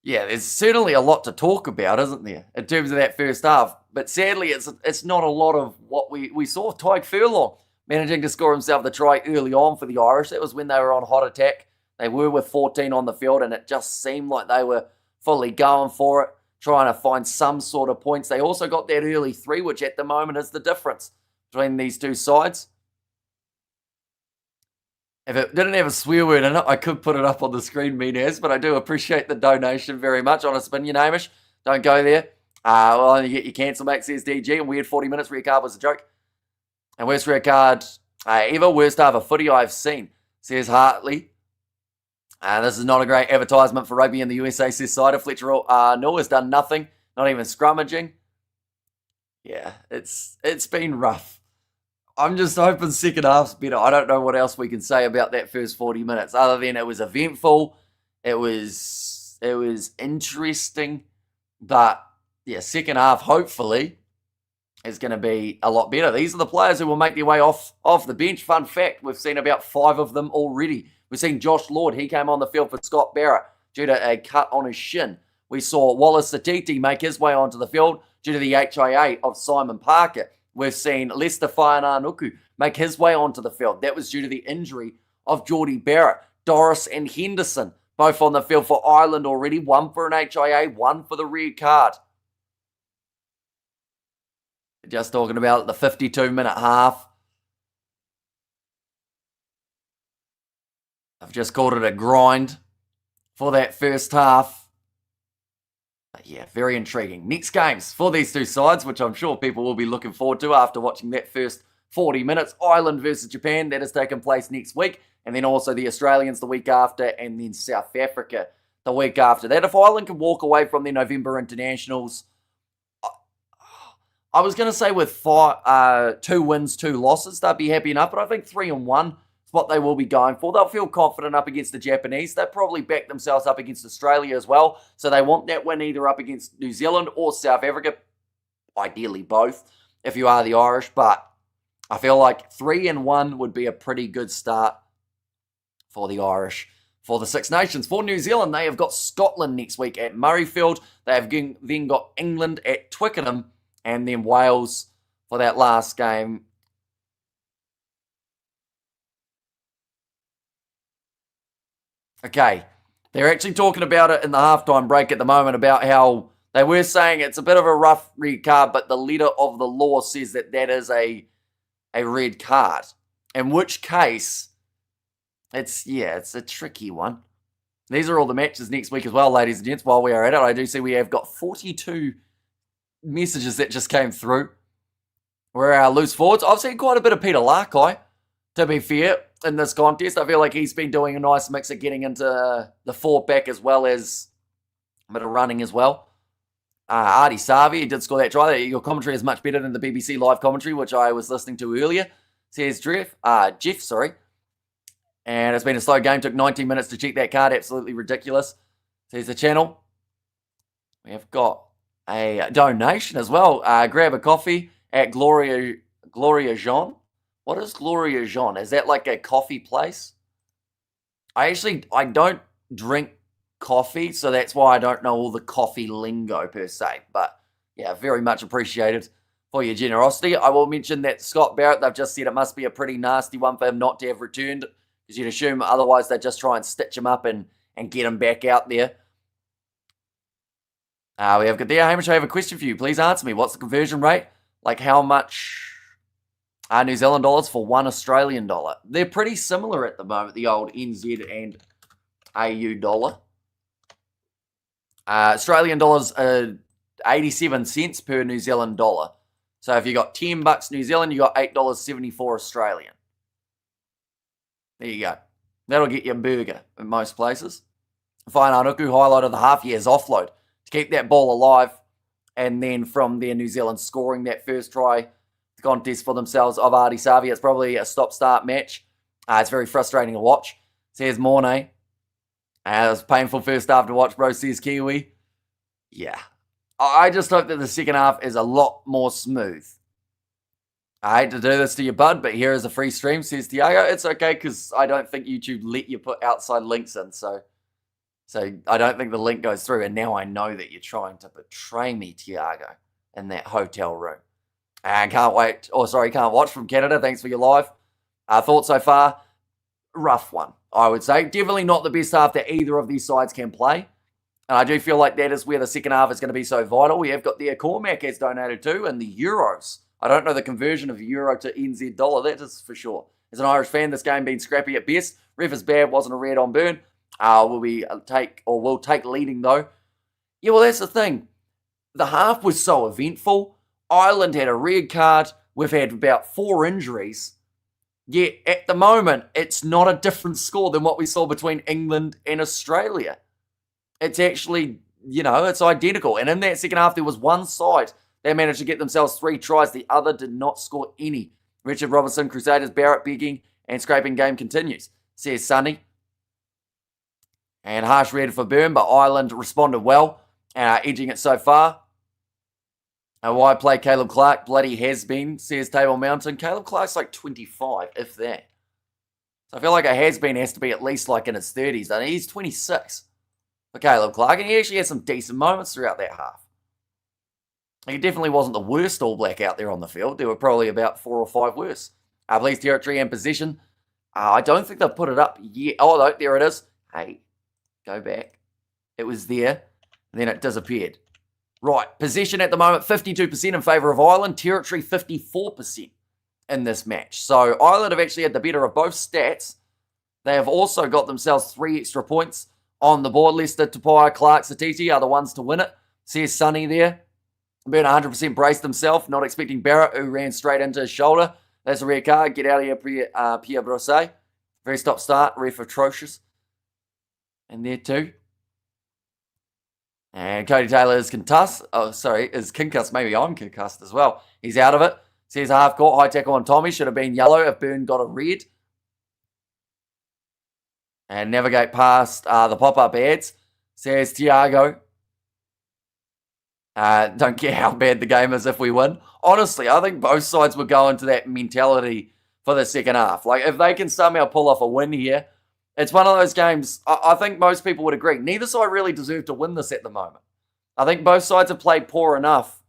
Yeah, there's certainly a lot to talk about, isn't there, in terms of that first half. But sadly, it's not a lot of what we saw. Tyke Furlong managing to score himself the try early on for the Irish. That was when they were on hot attack. They were with 14 on the field, and it just seemed like they were fully going for it, trying to find some sort of points. They also got that early 3, which at the moment is the difference between these two sides. If it didn't have a swear word in it, I could put it up on the screen, Meanaz, but I do appreciate the donation very much. On a spin, you Hamish. Don't go there. Well, you get your cancel, mate, says DG, and weird 40 minutes. Rear card was a joke. And worst rear card ever. Worst half of footy I've seen, says Hartley. This is not a great advertisement for rugby in the USA, says Cider. Fletcher Newell has done nothing, not even scrummaging. Yeah, it's been rough. I'm just hoping second half's better. I don't know what else we can say about that first 40 minutes other than it was eventful. It was interesting. But, yeah, second half, hopefully, is going to be a lot better. These are the players who will make their way off the bench. Fun fact, we've seen about 5 of them already. We've seen Josh Lord. He came on the field for Scott Barrett due to a cut on his shin. We saw Wallace Satiti make his way onto the field due to the HIA of Simon Parker. We've seen Lester Whaiananuku make his way onto the field. That was due to the injury of Geordie Barrett. Doris and Henderson, both on the field for Ireland already. 1 for an HIA, 1 for the red card. Just talking about the 52-minute half. I've just called it a grind for that first half. But yeah, very intriguing. Next games for these two sides, which I'm sure people will be looking forward to after watching that first 40 minutes. Ireland versus Japan, that has taken place next week. And then also the Australians the week after, and then South Africa the week after that. If Ireland can walk away from their November internationals, I was going to say with 2 wins, 2 losses, they'd be happy enough. But I think 3-1 is what they will be going for. They'll feel confident up against the Japanese. They'll probably back themselves up against Australia as well. So they want that win either up against New Zealand or South Africa. Ideally both, if you are the Irish. But I feel like 3-1 would be a pretty good start for the Irish. For the Six Nations. For New Zealand, they have got Scotland next week at Murrayfield. They have then got England at Twickenham. And then Wales for that last game. Okay, they're actually talking about it in the halftime break at the moment about how they were saying it's a bit of a rough red card, but the letter of the law says that that is a red card. In which case, it's a tricky one. These are all the matches next week as well, ladies and gents. While we are at it, I do see we have got 42 messages that just came through. We're our loose forwards. I've seen quite a bit of Peter Larkai, to be fair, in this contest. I feel like he's been doing a nice mix of getting into the 4-back as well as a bit of running as well. Artie Savi, he did score that try. Your commentary is much better than the BBC live commentary, which I was listening to earlier, says Jeff. And it's been a slow game. Took 19 minutes to check that card. Absolutely ridiculous, says the channel. We have got a donation as well. Grab a coffee at Gloria Jean. What is Gloria Jean? Is that like a coffee place? I don't drink coffee, so that's why I don't know all the coffee lingo per se. But yeah, very much appreciated for your generosity. I will mention that Scott Barrett, they've just said it must be a pretty nasty one for him not to have returned, because you'd assume otherwise they'd just try and stitch him up and get him back out there. We have got there. Hamish, I have a question for you. Please answer me. What's the conversion rate? Like how much New Zealand dollars for 1 Australian dollar? They're pretty similar at the moment, the old NZ and AU dollar. Australian dollars 87 cents per New Zealand dollar. So if you got $10 New Zealand, you got $8.74 Australian. There you go. That'll get you a burger in most places. Whainarauku, highlight of the half year's offload to keep that ball alive. And then from there, New Zealand scoring that first try contest for themselves of Artie Savi. It's probably a stop-start match. It's very frustrating to watch. Says Mornay. It was painful first half to watch, bro, says Kiwi. Yeah. I just hope that the second half is a lot more smooth. I hate to do this to you, bud, but here is a free stream, says Tiago. It's okay, because I don't think YouTube let you put outside links in, so I don't think the link goes through, and now I know that you're trying to betray me, Tiago, in that hotel room. And can't watch from Canada. Thanks for your live. Thoughts so far? Rough one, I would say. Definitely not the best half that either of these sides can play. And I do feel like that is where the second half is going to be so vital. We have got the Cormac has donated to, and the Euros. I don't know the conversion of euro to NZ dollar, that is for sure. As an Irish fan, this game being scrappy at best. Ref is bad, wasn't a red on burn. Will take leading though. Yeah, well, that's the thing. The half was so eventful. Ireland had a red card. We've had about 4 injuries. Yet at the moment, it's not a different score than what we saw between England and Australia. It's actually, it's identical. And in that second half, there was one side that managed to get themselves 3 tries. The other did not score any. Richard Robinson, Crusaders, Barrett begging, and scraping game continues, says Sonny. And harsh red for Burn, but Ireland responded well, edging it so far. And why play Caleb Clark? Bloody has been, says Table Mountain. Caleb Clark's like 25, if that. So I feel like a has-been has to be at least like in his 30s. I mean, he's 26 for Caleb Clark, and he actually had some decent moments throughout that half. He definitely wasn't the worst All Black out there on the field. There were probably about 4 or 5 worse. Please, territory and position. I don't think they've put it up yet. Oh, no, there it is. Hey, go back. It was there, and then it disappeared. Right, possession at the moment, 52% in favour of Ireland. Territory, 54% in this match. So Ireland have actually had the better of both stats. They have also got themselves 3 extra points on the board. Leicester, Tapia, Clark, Satiti are the ones to win it. Says Sonny there. Been 100% braced himself, not expecting Barrett, who ran straight into his shoulder. That's a red card. Get out of here, Pierre Brosset. Very stop-start, ref atrocious. And there too. And Cody Taylor is concussed. Is concussed. Maybe I'm concussed as well. He's out of it. Says half court, high tackle on Tommy. Should have been yellow if Byrne got a red. And navigate past the pop-up ads. Says Tiago. Don't care how bad the game is if we win. Honestly, I think both sides will go into that mentality for the second half. Like, if they can somehow pull off a win here, it's one of those games, I think most people would agree. Neither side really deserve to win this at the moment. I think both sides have played poor enough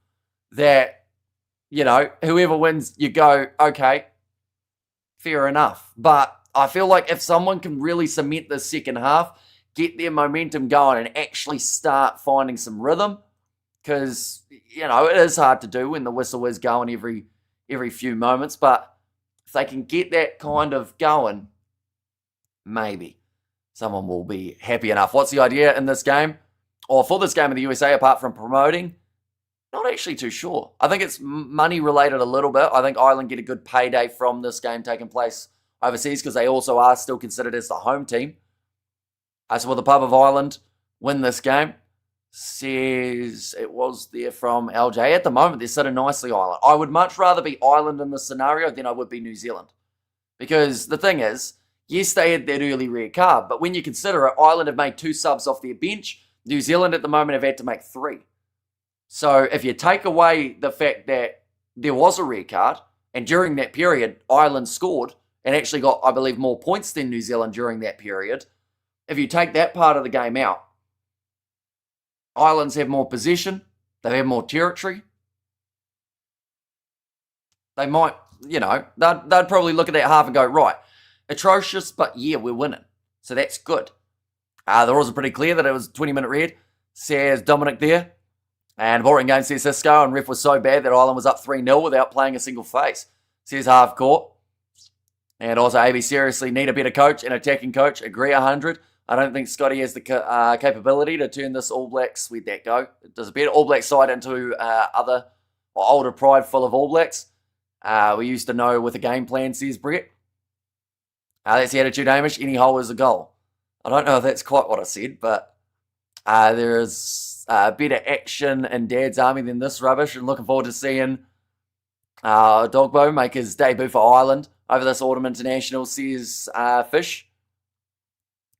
that, whoever wins, you go, okay, fair enough. But I feel like if someone can really cement the second half, get their momentum going and actually start finding some rhythm, because, it is hard to do when the whistle is going every few moments, but if they can get that kind of going, maybe someone will be happy enough. What's the idea in this game? Or for this game in the USA, apart from promoting? Not actually too sure. I think it's money related a little bit. I think Ireland get a good payday from this game taking place overseas because they also are still considered as the home team. So will the Pub of Ireland win this game? Says it was there from LJ. At the moment, they're sitting nicely Ireland. I would much rather be Ireland in this scenario than I would be New Zealand. Because the thing is, yes, they had that early red card, but when you consider it, Ireland have made 2 subs off their bench. New Zealand at the moment have had to make 3. So if you take away the fact that there was a red card, and during that period, Ireland scored and actually got, I believe, more points than New Zealand during that period. If you take that part of the game out, Ireland's have more possession. They have more territory. They might, they'd probably look at that half and go, right, atrocious, but yeah, we're winning. So that's good. The rules are pretty clear that it was a 20-minute red, says Dominic there. And boring game, says Cisco, and ref was so bad that Ireland was up 3-0 without playing a single face, says half court. And also, AB seriously need a better coach, an attacking coach. Agree 100. I don't think Scotty has the capability to turn this All Blacks, where'd that go? It does a better All Black side into other older pride full of All Blacks. We used to know with a game plan, says Brett. That's the attitude, Hamish. Any hole is a goal. I don't know if that's quite what I said, but there is better action in Dad's Army than this rubbish, and looking forward to seeing Dogbo make his debut for Ireland over this autumn international, says Fish.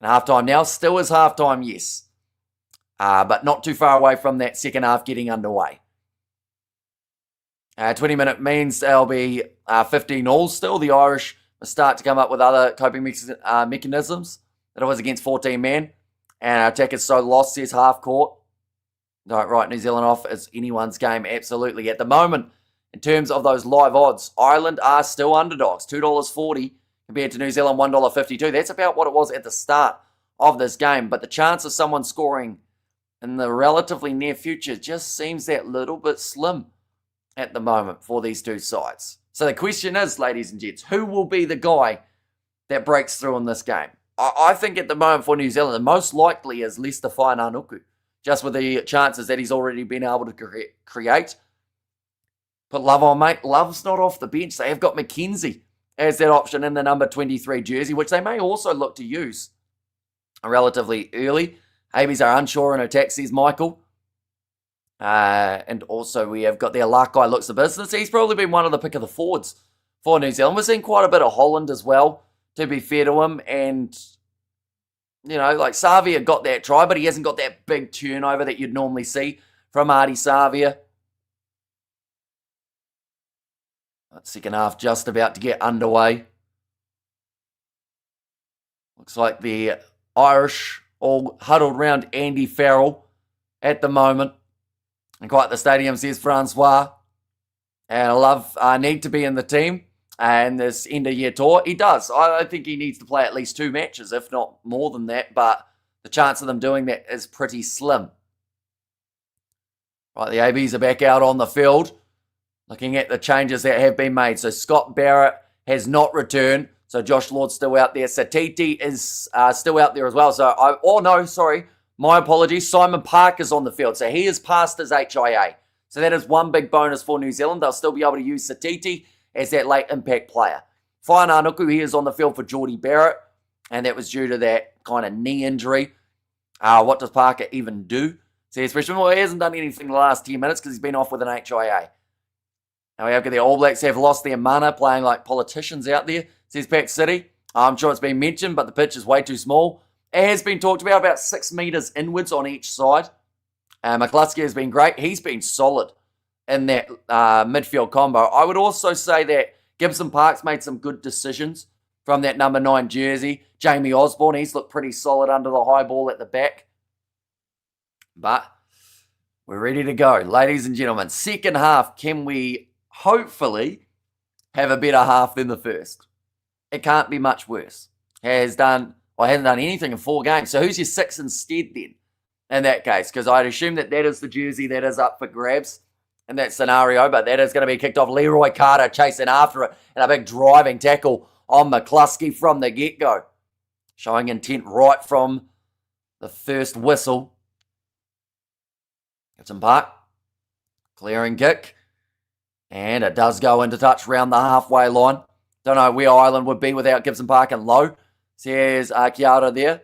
And halftime now, still is halftime, yes. But not too far away from that second half getting underway. 20-minute means there'll be 15-all still. The Irish will start to come up with other coping mechanisms that it was against 14-man. And our attackers so lost, says half court. Don't write New Zealand off as anyone's game, absolutely. At the moment, in terms of those live odds, Ireland are still underdogs, $2.40 compared to New Zealand, $1.52. That's about what it was at the start of this game. But the chance of someone scoring in the relatively near future just seems that little bit slim at the moment for these two sides. So the question is, ladies and gents, who will be the guy that breaks through in this game? I think at the moment for New Zealand, the most likely is Leicester Fainanuku, just with the chances that he's already been able to create. Put Love on, mate. Love's not off the bench. They have got McKenzie as that option in the number 23 jersey, which they may also look to use relatively early. Abies are unsure in attack, says Michael. And also we have got their Lakai looks the business. He's probably been one of the pick of the forwards for New Zealand. We're seeing quite a bit of Holland as well, to be fair to him. And, you know, like Savia got that try, but he hasn't got that big turnover that you'd normally see from Artie Savia. Second half just about to get underway. Looks like the Irish all huddled round Andy Farrell at the moment. And quite the stadium, says Francois. And I love need to be in the team and this end-of-year tour. He does. I think he needs to play at least 2 matches, if not more than that. But the chance of them doing that is pretty slim. Right, the ABs are back out on the field, looking at the changes that have been made. So Scott Barrett has not returned. So Josh Lord's still out there. Satiti is still out there as well. So, my apologies. Simon Parker's on the field. So he has passed his HIA. So that is one big bonus for New Zealand. They'll still be able to use Satiti as that late impact player. Fainanuku, he is on the field for Geordie Barrett. And that was due to that kind of knee injury. What does Parker even do? Says Freshman. Well, he hasn't done anything the last 10 minutes because he's been off with an HIA. Now we have got the All Blacks have lost their mana playing like politicians out there, says Pack City. I'm sure it's been mentioned, but the pitch is way too small. It has been talked about 6 metres inwards on each side. McCluskey has been great. He's been solid in that midfield combo. I would also say that Gibson Park's made some good decisions from that number 9 jersey. Jamie Osborne, he's looked pretty solid under the high ball at the back. But we're ready to go. Ladies and gentlemen, second half, can we hopefully have a better half than the first? It can't be much worse. Hasn't done anything in 4 games. So who's your 6 instead then in that case? Because I'd assume that is the jersey that is up for grabs in that scenario, but that is going to be kicked off. Leroy Carter chasing after it and a big driving tackle on McCluskey from the get-go. Showing intent right from the first whistle. Gibson Park, clearing kick. And it does go into touch round the halfway line. Don't know where Ireland would be without Gibson Park and Lowe. Says Chiara there.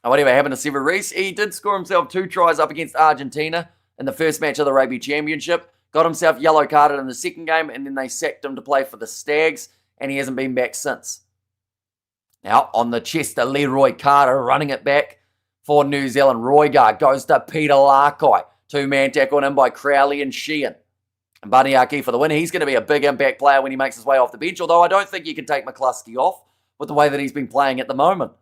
And whatever happened to Severis, he did score himself 2 tries up against Argentina in the first match of the Rugby Championship. Got himself yellow carded in the second game, and then they sacked him to play for the Stags, and he hasn't been back since. Now, on the chest, Leroy Carter running it back for New Zealand. Roygar goes to Peter Lakai. 2-man tackle on him by Crowley and Sheehan. And Baniaki for the win. He's going to be a big impact player when he makes his way off the bench, although I don't think you can take McCluskey off with the way that he's been playing at the moment.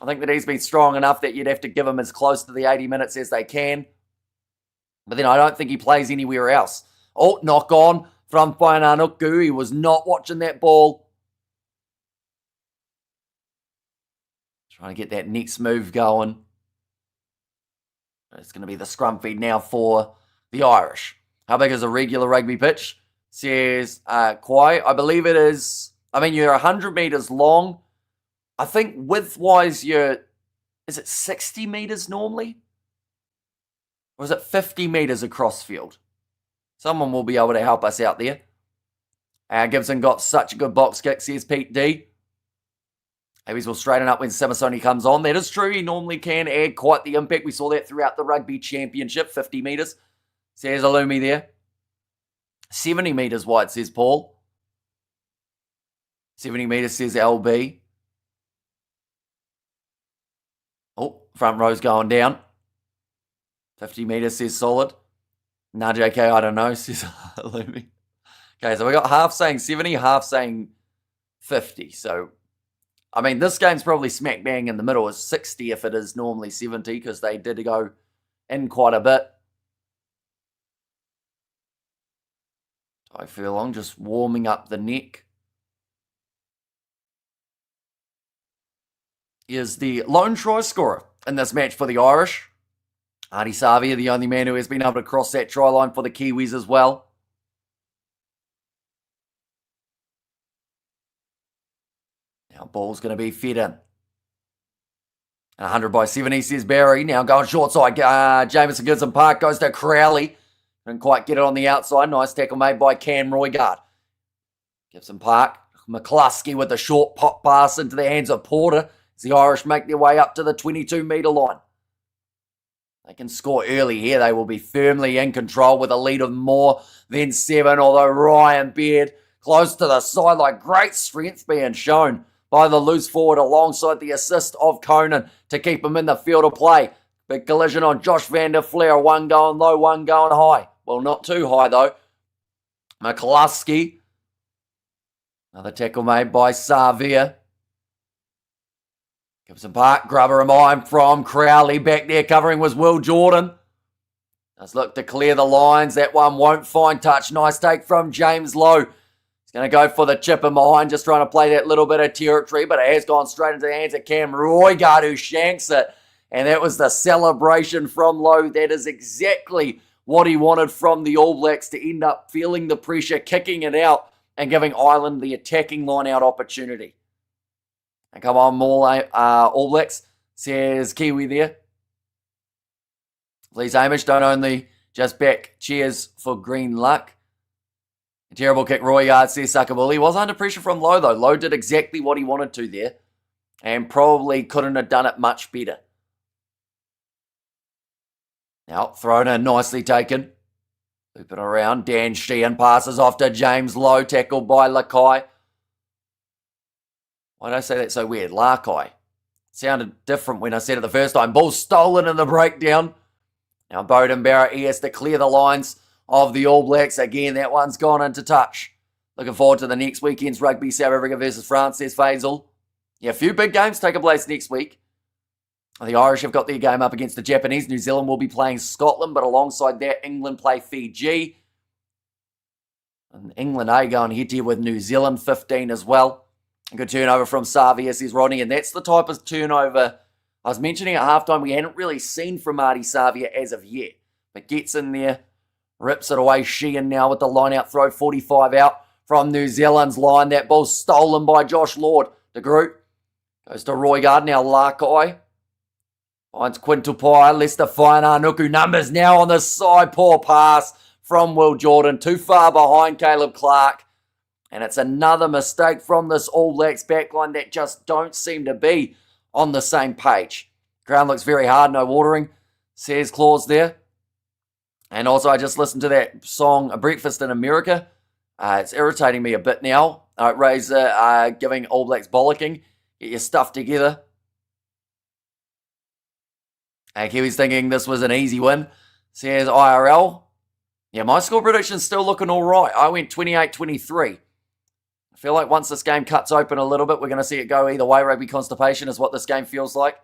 I think that he's been strong enough that you'd have to give him as close to the 80 minutes as they can. But then I don't think he plays anywhere else. Oh, knock on from Fainanuku. He was not watching that ball. Trying to get that next move going. It's going to be the scrum feed now for the Irish. How big is a regular rugby pitch? Says Kwai. I believe it is, you're 100 metres long. I think width-wise is it 60 metres normally? Or is it 50 metres across field? Someone will be able to help us out there. Gibson got such a good box kick, says Pete D. Maybe will straighten up when Samasoni comes on. That is true. He normally can add quite the impact. We saw that throughout the Rugby Championship. 50 metres, says Alumi there. 70 metres wide, says Paul. 70 metres, says LB. Oh, front row's going down. 50 metres, says Solid. Nah, JK, I don't know, says Alumi. Okay, so we got half saying 70, half saying 50. So, I mean, this game's probably smack bang in the middle. It's 60 if it is normally 70 because they did go in quite a bit. I feel long, just warming up the neck. Is the lone try scorer in this match for the Irish. Ardie Savia, the only man who has been able to cross that try line for the Kiwis as well. Now, ball's going to be fed in. 100 by 70, says Barry. Now going short side. Jamison Gibson Park goes to Crowley. Didn't quite get it on the outside. Nice tackle made by Cam Roygard. Gibson Park. McCluskey with the short pop pass into the hands of Porter as the Irish make their way up to the 22-metre line. They can score early here. They will be firmly in control with a lead of more than 7, although Ryan Beard close to the sideline. Great strength being shown by the loose forward alongside the assist of Conan to keep him in the field of play. Big collision on Josh van der Flair. One going low, one going high. Well, not too high though. McCluskey. Another tackle made by Savia. Gibson Park, grubber and mine from Crowley. Back there covering was Will Jordan. Does look to clear the lines. That one won't find touch. Nice take from James Lowe. He's going to go for the chip in behind, just trying to play that little bit of territory, but it has gone straight into the hands of Cam Roygard, who shanks it. And that was the celebration from Lowe. That is exactly what he wanted from the All Blacks, to end up feeling the pressure, kicking it out, and giving Ireland the attacking line-out opportunity. And come on, more All Blacks, says Kiwi there. Please, Hamish, don't only just back. Cheers for green luck. A terrible kick, Roygard, says Sakabuli. He was under pressure from Lowe, though. Lowe did exactly what he wanted to there, and probably couldn't have done it much better. Now, thrown in, nicely taken. Loop it around. Dan Sheehan passes off to James Lowe, tackled by Lakai. Why did I say that so weird? Lakai. Sounded different when I said it the first time. Ball stolen in the breakdown. Now, Bowden Barrett, he has to clear the lines of the All Blacks. Again, that one's gone into touch. Looking forward to the next weekend's rugby, South Africa versus France, says Faisal. Yeah, a few big games taking place next week. The Irish have got their game up against the Japanese. New Zealand will be playing Scotland, but alongside that, England play Fiji. And England are going head-to-head with New Zealand, 15 as well. A good turnover from Savia, says Rodney, and that's the type of turnover I was mentioning at halftime we hadn't really seen from Ardie Savia as of yet. But gets in there, rips it away. Sheehan now with the line-out throw, 45 out from New Zealand's line. That ball's stolen by Josh Lord. The group goes to Roygard, now Lakai. Finds Quintupai, Lester Fainanuku. Numbers now on the side. Poor pass from Will Jordan. Too far behind Caleb Clark. And it's another mistake from this All Blacks backline that just don't seem to be on the same page. Ground looks very hard, no watering, says Claus there. And also, I just listened to that song, A Breakfast in America. It's irritating me a bit now. Razor giving All Blacks bollocking. Get your stuff together. Kiwi's thinking this was an easy win, says IRL. Yeah, my score prediction's still looking all right. I went 28-23. I feel like once this game cuts open a little bit, we're going to see it go either way. Rugby constipation is what this game feels like,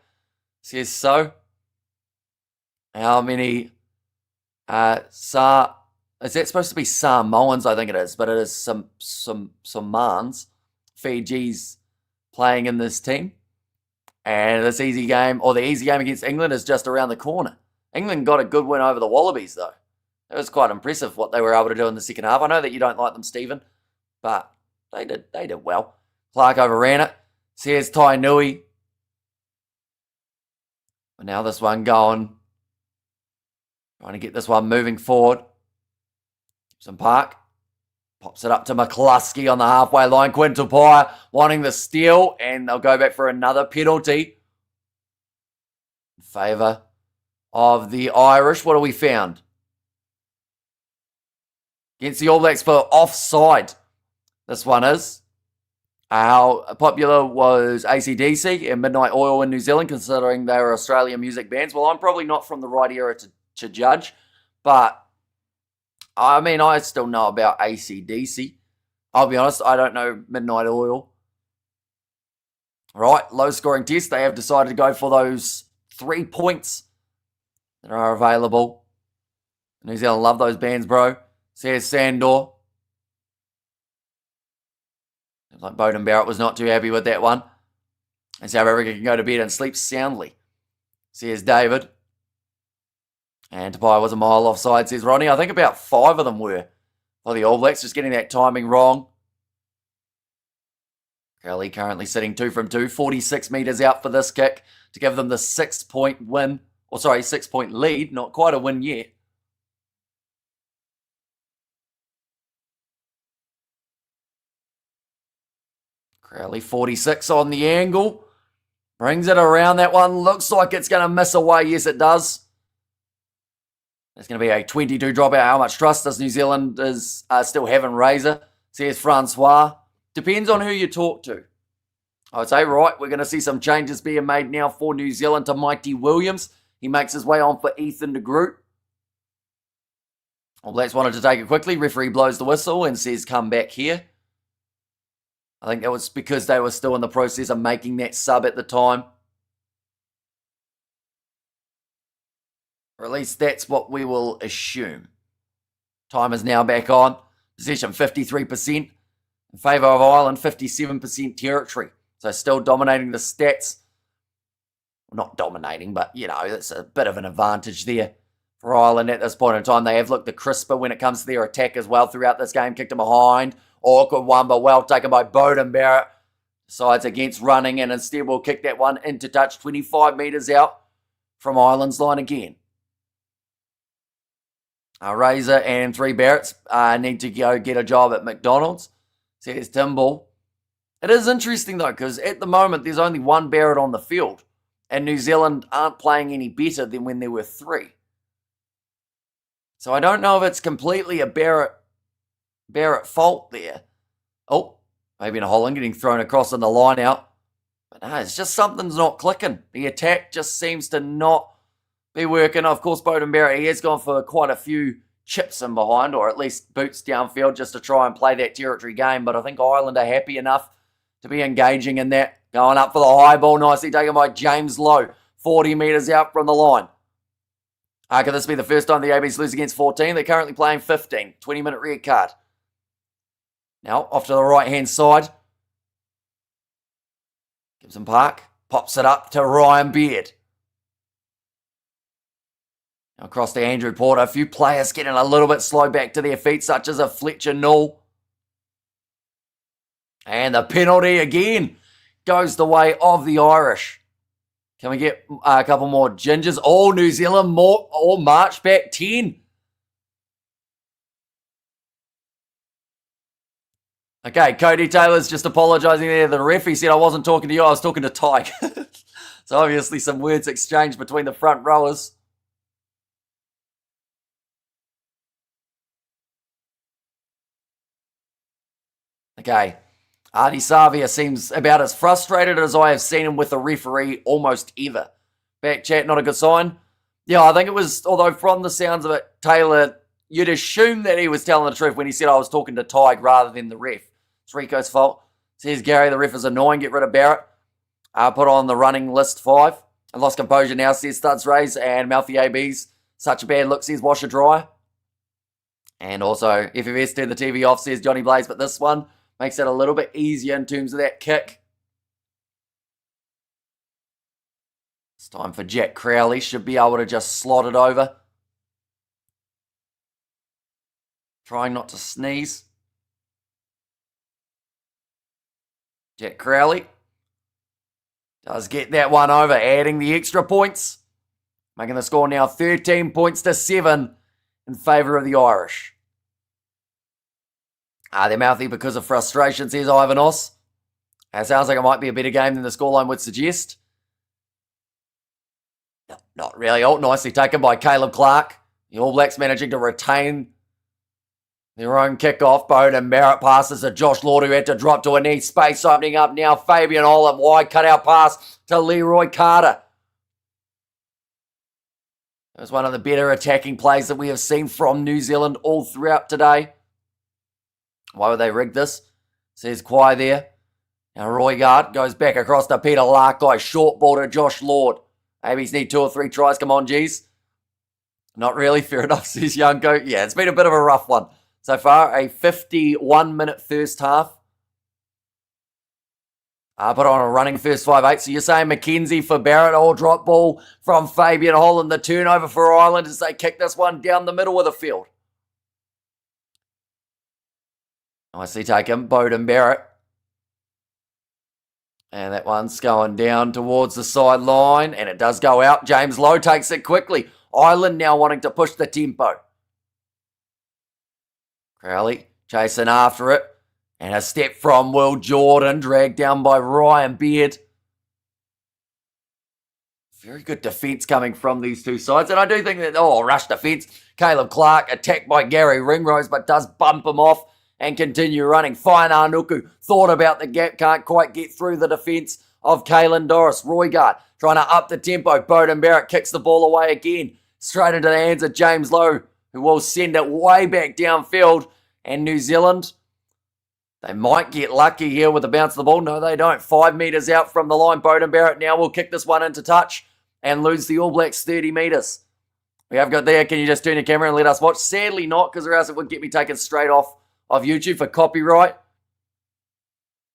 says so. How many is that supposed to be Samoans? I think it is, but it is some Somans. Fiji's playing in this team. And this easy game, or the easy game against England, is just around the corner. England got a good win over the Wallabies, though. It was quite impressive what they were able to do in the second half. I know that you don't like them, Stephen, but they did well. Clark overran it. Says Tai Nui. But now this one going. Trying to get this one moving forward. Gibson Park pops it up to McCluskey on the halfway line. Quintal Pye wanting the steal, and they'll go back for another penalty in favour of the Irish. What have we found? Against the All Blacks for offside. This one is. How popular was AC/DC and Midnight Oil in New Zealand, considering they were Australian music bands? Well, I'm probably not from the right era to judge, but I mean, I still know about AC/DC. I'll be honest, I don't know Midnight Oil. Right, low scoring test. They have decided to go for those 3 points that are available. New Zealand love those bands, bro. Says Sandor. Seems like Bowden Barrett was not too happy with that one. And South Africa can go to bed and sleep soundly. Says David. And Tapai was a mile offside, says Ronnie. I think about 5 of them were for the All Blacks, just getting that timing wrong. Crowley currently sitting 2 from 2, 46 metres out for this kick to give them the 6-point win. 6-point lead. Not quite a win yet. Crowley 46 on the angle. Brings it around. That one looks like it's going to miss away. Yes, it does. There's going to be a 22 dropout. How much trust does New Zealand still have in Razor? Says Francois. Depends on who you talk to. I would say, right, we're going to see some changes being made now for New Zealand to Mighty Williams. He makes his way on for Ethan de Groot. All Blacks wanted to take it quickly. Referee blows the whistle and says, come back here. I think that was because they were still in the process of making that sub at the time. Or at least that's what we will assume. Time is now back on. Possession 53%. In favour of Ireland, 57% territory. So still dominating the stats. Well, not dominating, but, you know, it's a bit of an advantage there for Ireland at this point in time. They have looked the crisper when it comes to their attack as well throughout this game. Kicked them behind. Awkward one, but well taken by Bowden Barrett. Decides against running and instead will kick that one into touch 25 metres out from Ireland's line again. Razor and 3 Barretts need to go get a job at McDonald's, says Timble. It is interesting though, because at the moment there's only 1 Barrett on the field, and New Zealand aren't playing any better than when there were 3. So I don't know if it's completely a Barrett fault there. Oh, maybe in a Holland getting thrown across on the line out. But no, it's just something's not clicking. The attack just seems to not be working. Of course, Bowden Barrett, he has gone for quite a few chips in behind, or at least boots downfield just to try and play that territory game. But I think Ireland are happy enough to be engaging in that. Going up for the high ball, nicely taken by James Lowe. 40 metres out from the line. Could this be the first time the ABs lose against 14? They're currently playing 15. 20-minute red card. Now, off to the right-hand side. Gibson Park pops it up to Ryan Beard. Now across to Andrew Porter. A few players getting a little bit slow back to their feet, such as a Fletcher Null. And the penalty again goes the way of the Irish. Can we get a couple more gingers? Oh, New Zealand more or march back 10. Okay, Cody Taylor's just apologising there to the ref. He said, I wasn't talking to you, I was talking to Tyke. So obviously some words exchanged between the front rowers. Okay, Artie Savia seems about as frustrated as I have seen him with a referee almost ever. Back chat, not a good sign. Yeah, I think it was, although from the sounds of it, Taylor, you'd assume that he was telling the truth when he said I was talking to Tyke rather than the ref. It's Rico's fault. Says Gary, the ref is annoying. Get rid of Barrett. Put on the running list 5. I lost composure now, says Studs Rays and Mouthy ABs. Such a bad look, says Washer Dry. And also, FFS turned the TV off, says Johnny Blaze, but this one makes it a little bit easier in terms of that kick. It's time for Jack Crowley. Should be able to just slot it over. Trying not to sneeze. Jack Crowley does get that one over, adding the extra points. Making the score now 13 points to 7 in favour of the Irish. They're mouthy because of frustration, says Ivanos. It sounds like it might be a better game than the scoreline would suggest. No, not really. Oh, nicely taken by Caleb Clark. The All Blacks managing to retain their own kickoff. Bowden Barrett passes to Josh Lord, who had to drop to a knee. Space opening up now. Fabian Olam, wide cutout pass to Leroy Carter. It was one of the better attacking plays that we have seen from New Zealand all throughout today. Why would they rig this? Says Quay there. Now Roygard goes back across to Peter Larkeye. Short ball to Josh Lord. Maybe need 2 or 3 tries. Come on, G's. Not really. Fair enough, says Youngko. Yeah, it's been a bit of a rough one so far. A 51-minute first half. Put on a running first 5-8. So you're saying McKenzie for Barrett. All drop ball from Fabian Holland. The turnover for Ireland as they kick this one down the middle of the field. Nicely taken. Bowden Barrett. And that one's going down towards the sideline. And it does go out. James Lowe takes it quickly. Ireland now wanting to push the tempo. Crowley chasing after it. And a step from Will Jordan, dragged down by Ryan Beard. Very good defence coming from these two sides. And I do think that, rush defence. Caleb Clark attacked by Gary Ringrose, but does bump him off and continue running. Fine Arnuku thought about the gap, can't quite get through the defence of Kalen Doris. Roygard trying to up the tempo. Bowden Barrett kicks the ball away again. Straight into the hands of James Lowe, who will send it way back downfield. And New Zealand, they might get lucky here with the bounce of the ball. No, they don't. 5 metres out from the line. Bowden Barrett now will kick this one into touch and lose the All Blacks 30 metres. We have got there. Can you just turn your camera and let us watch? Sadly not, because or else it would get me taken straight off of YouTube for copyright.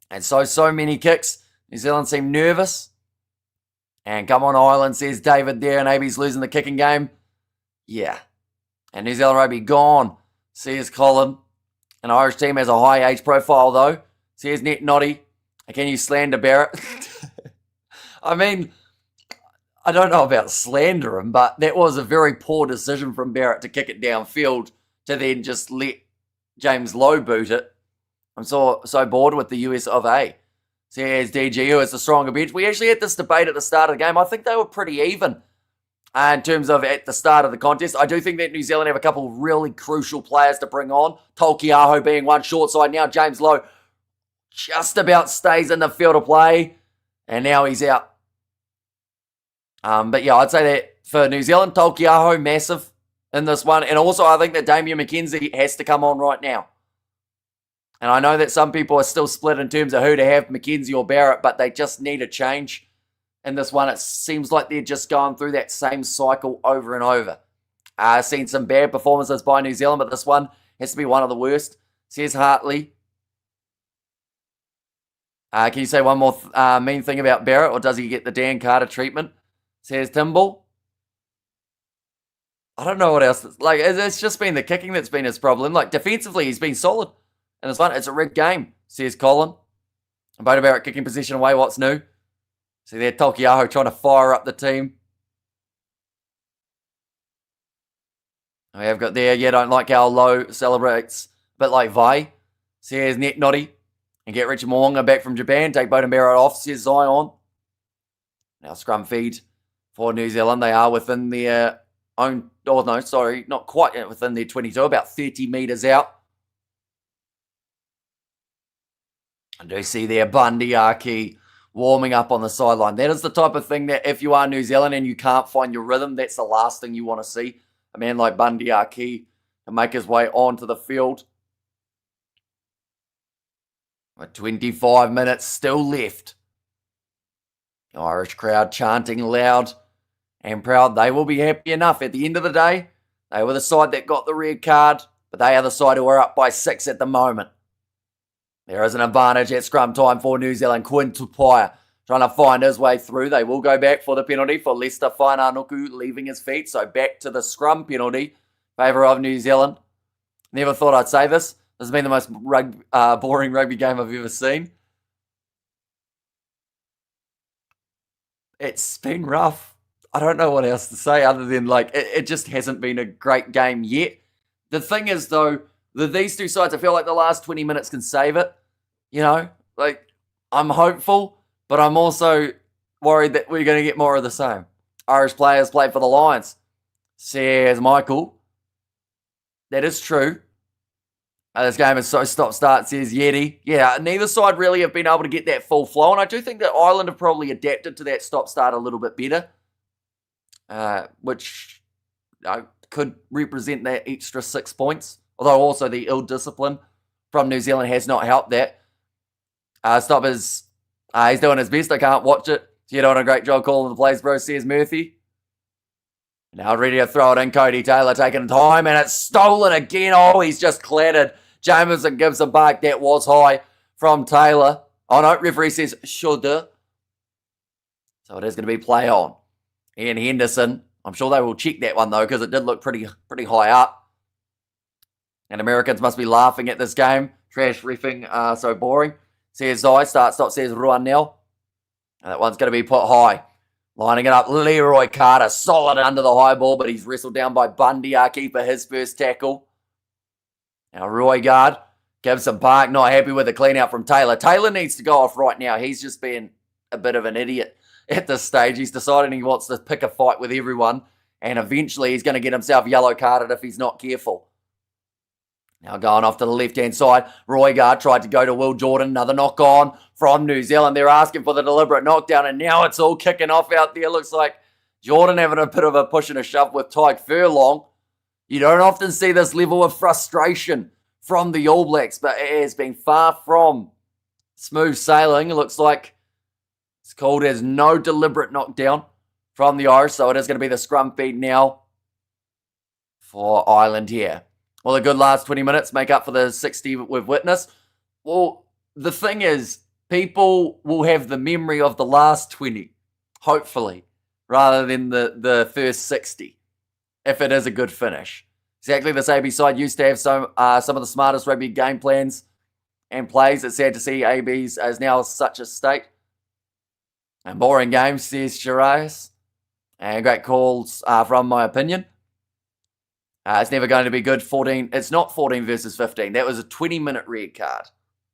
And so many kicks. New Zealand seem nervous. And come on, Ireland, says David there. And AB's losing the kicking game. Yeah. And New Zealand Rugby gone, says Colin. An Irish team has a high age profile, though. Says Net Noddy. Can you slander Barrett? I mean, I don't know about slander him, but that was a very poor decision from Barrett to kick it downfield to then just let James Lowe boot it. I'm so bored with the US of A. Says DG, who is the stronger bench. We actually had this debate at the start of the game. I think they were pretty even. In terms of at the start of the contest, I do think that New Zealand have a couple of really crucial players to bring on. Tolkiaho being one short side now. James Lowe just about stays in the field of play. And now he's out. But yeah, I'd say that for New Zealand, Tolkiaho, massive in this one. And also I think that Damian McKenzie has to come on right now. And I know that some people are still split in terms of who to have, McKenzie or Barrett, but they just need a change. In this one, it seems like they're just going through that same cycle over and over. I've seen some bad performances by New Zealand, but this one has to be one of the worst, says Hartley. Can you say one more mean thing about Barrett, or does he get the Dan Carter treatment? Says Timble. I don't know what else. Like, it's just been the kicking that's been his problem. Like, defensively, he's been solid in this one. It's a rigged game, says Colin. Bowden Barrett kicking position away, what's new? See there, Tolkiaho trying to fire up the team. We have got there, don't like how Lowe celebrates a bit like Vai. Says Net Noddy. And get Richard Mo'unga back from Japan. Take Bowden Barrett off, says Zion. Now scrum feed for New Zealand. They are within their own, not quite within their 22, about 30 metres out. I do see there Bundy Aki warming up on the sideline. That is the type of thing that if you are New Zealand and you can't find your rhythm, that's the last thing you want to see. A man like Bundy Aki to make his way onto the field. With 25 minutes still left. The Irish crowd chanting loud and proud. They will be happy enough. At the end of the day, they were the side that got the red card, but they are the side who are up by 6 at the moment. There is an advantage at scrum time for New Zealand. Quinn Tupaia trying to find his way through. They will go back for the penalty for Lester Fainanuku leaving his feet. So back to the scrum penalty. Favour of New Zealand. Never thought I'd say this. This has been the most boring rugby game I've ever seen. It's been rough. I don't know what else to say other than it just hasn't been a great game yet. The thing is though, these two sides, I feel like the last 20 minutes can save it. You know, like, I'm hopeful, but I'm also worried that we're going to get more of the same. Irish players play for the Lions, says Michael. That is true. This game is so stop-start, says Yeti. Yeah, neither side really have been able to get that full flow, and I do think that Ireland have probably adapted to that stop-start a little bit better, which could represent that extra 6 points, although also the ill discipline from New Zealand has not helped that. Stoppers, he's doing his best. I can't watch it. You're doing a great job calling the plays, bro, says Murphy. Now ready to throw it in. Cody Taylor taking time, and it's stolen again. Oh, he's just clattered. Jameson gives a back. That was high from Taylor. Oh, no, referee says shoulder. So it is going to be play on. Ian Henderson. I'm sure they will check that one, though, because it did look pretty high up. And Americans must be laughing at this game. Trash reffing, so boring. Says I. Start, stop, says Ruanel. And that one's going to be put high. Lining it up, Leroy Carter, solid under the high ball, but he's wrestled down by Bundy, our keeper, his first tackle. Now Roygaard, Gibson Park, not happy with the clean out from Taylor. Taylor needs to go off right now. He's just been a bit of an idiot at this stage. He's decided he wants to pick a fight with everyone, and eventually he's going to get himself yellow carded if he's not careful. Now going off to the left-hand side, Roygaard tried to go to Will Jordan, another knock-on from New Zealand. They're asking for the deliberate knockdown, and now it's all kicking off out there. Looks like Jordan having a bit of a push and a shove with Tyke Furlong. You don't often see this level of frustration from the All Blacks, but it has been far from smooth sailing. It looks like it's called as no deliberate knockdown from the Irish, so it is going to be the scrum feed now for Ireland here. Well, a good last 20 minutes make up for the 60 we've witnessed. Well, the thing is, people will have the memory of the last 20, hopefully, rather than the first 60, if it is a good finish. Exactly, this AB side used to have some of the smartest rugby game plans and plays. It's sad to see AB's as now such a state. And boring game, says Shiraz. And great calls from my opinion. It's never going to be good. 14. It's not 14 versus 15. That was a 20-minute red card.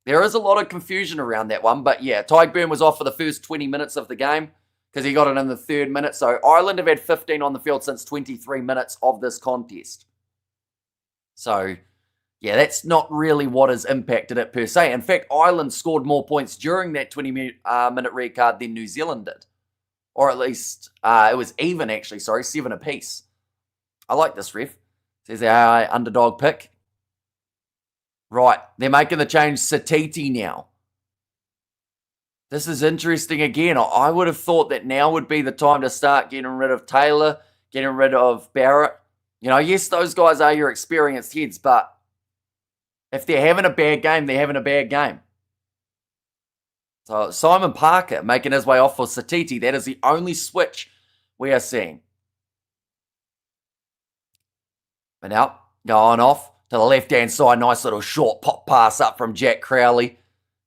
There is a lot of confusion around that one. But yeah, Tyburn was off for the first 20 minutes of the game because he got it in the third minute. So Ireland have had 15 on the field since 23 minutes of this contest. So yeah, that's not really what has impacted it per se. In fact, Ireland scored more points during that 20-minute red card than New Zealand did. Or at least it was even actually, 7 apiece. I like this ref. Says our underdog pick. Right, they're making the change Satiti now. This is interesting again. I would have thought that now would be the time to start getting rid of Taylor, getting rid of Barrett. You know, yes, those guys are your experienced heads, but if they're having a bad game, they're having a bad game. So Simon Parker making his way off for Satiti. That is the only switch we are seeing. But now, going off to the left-hand side. Nice little short pop pass up from Jack Crowley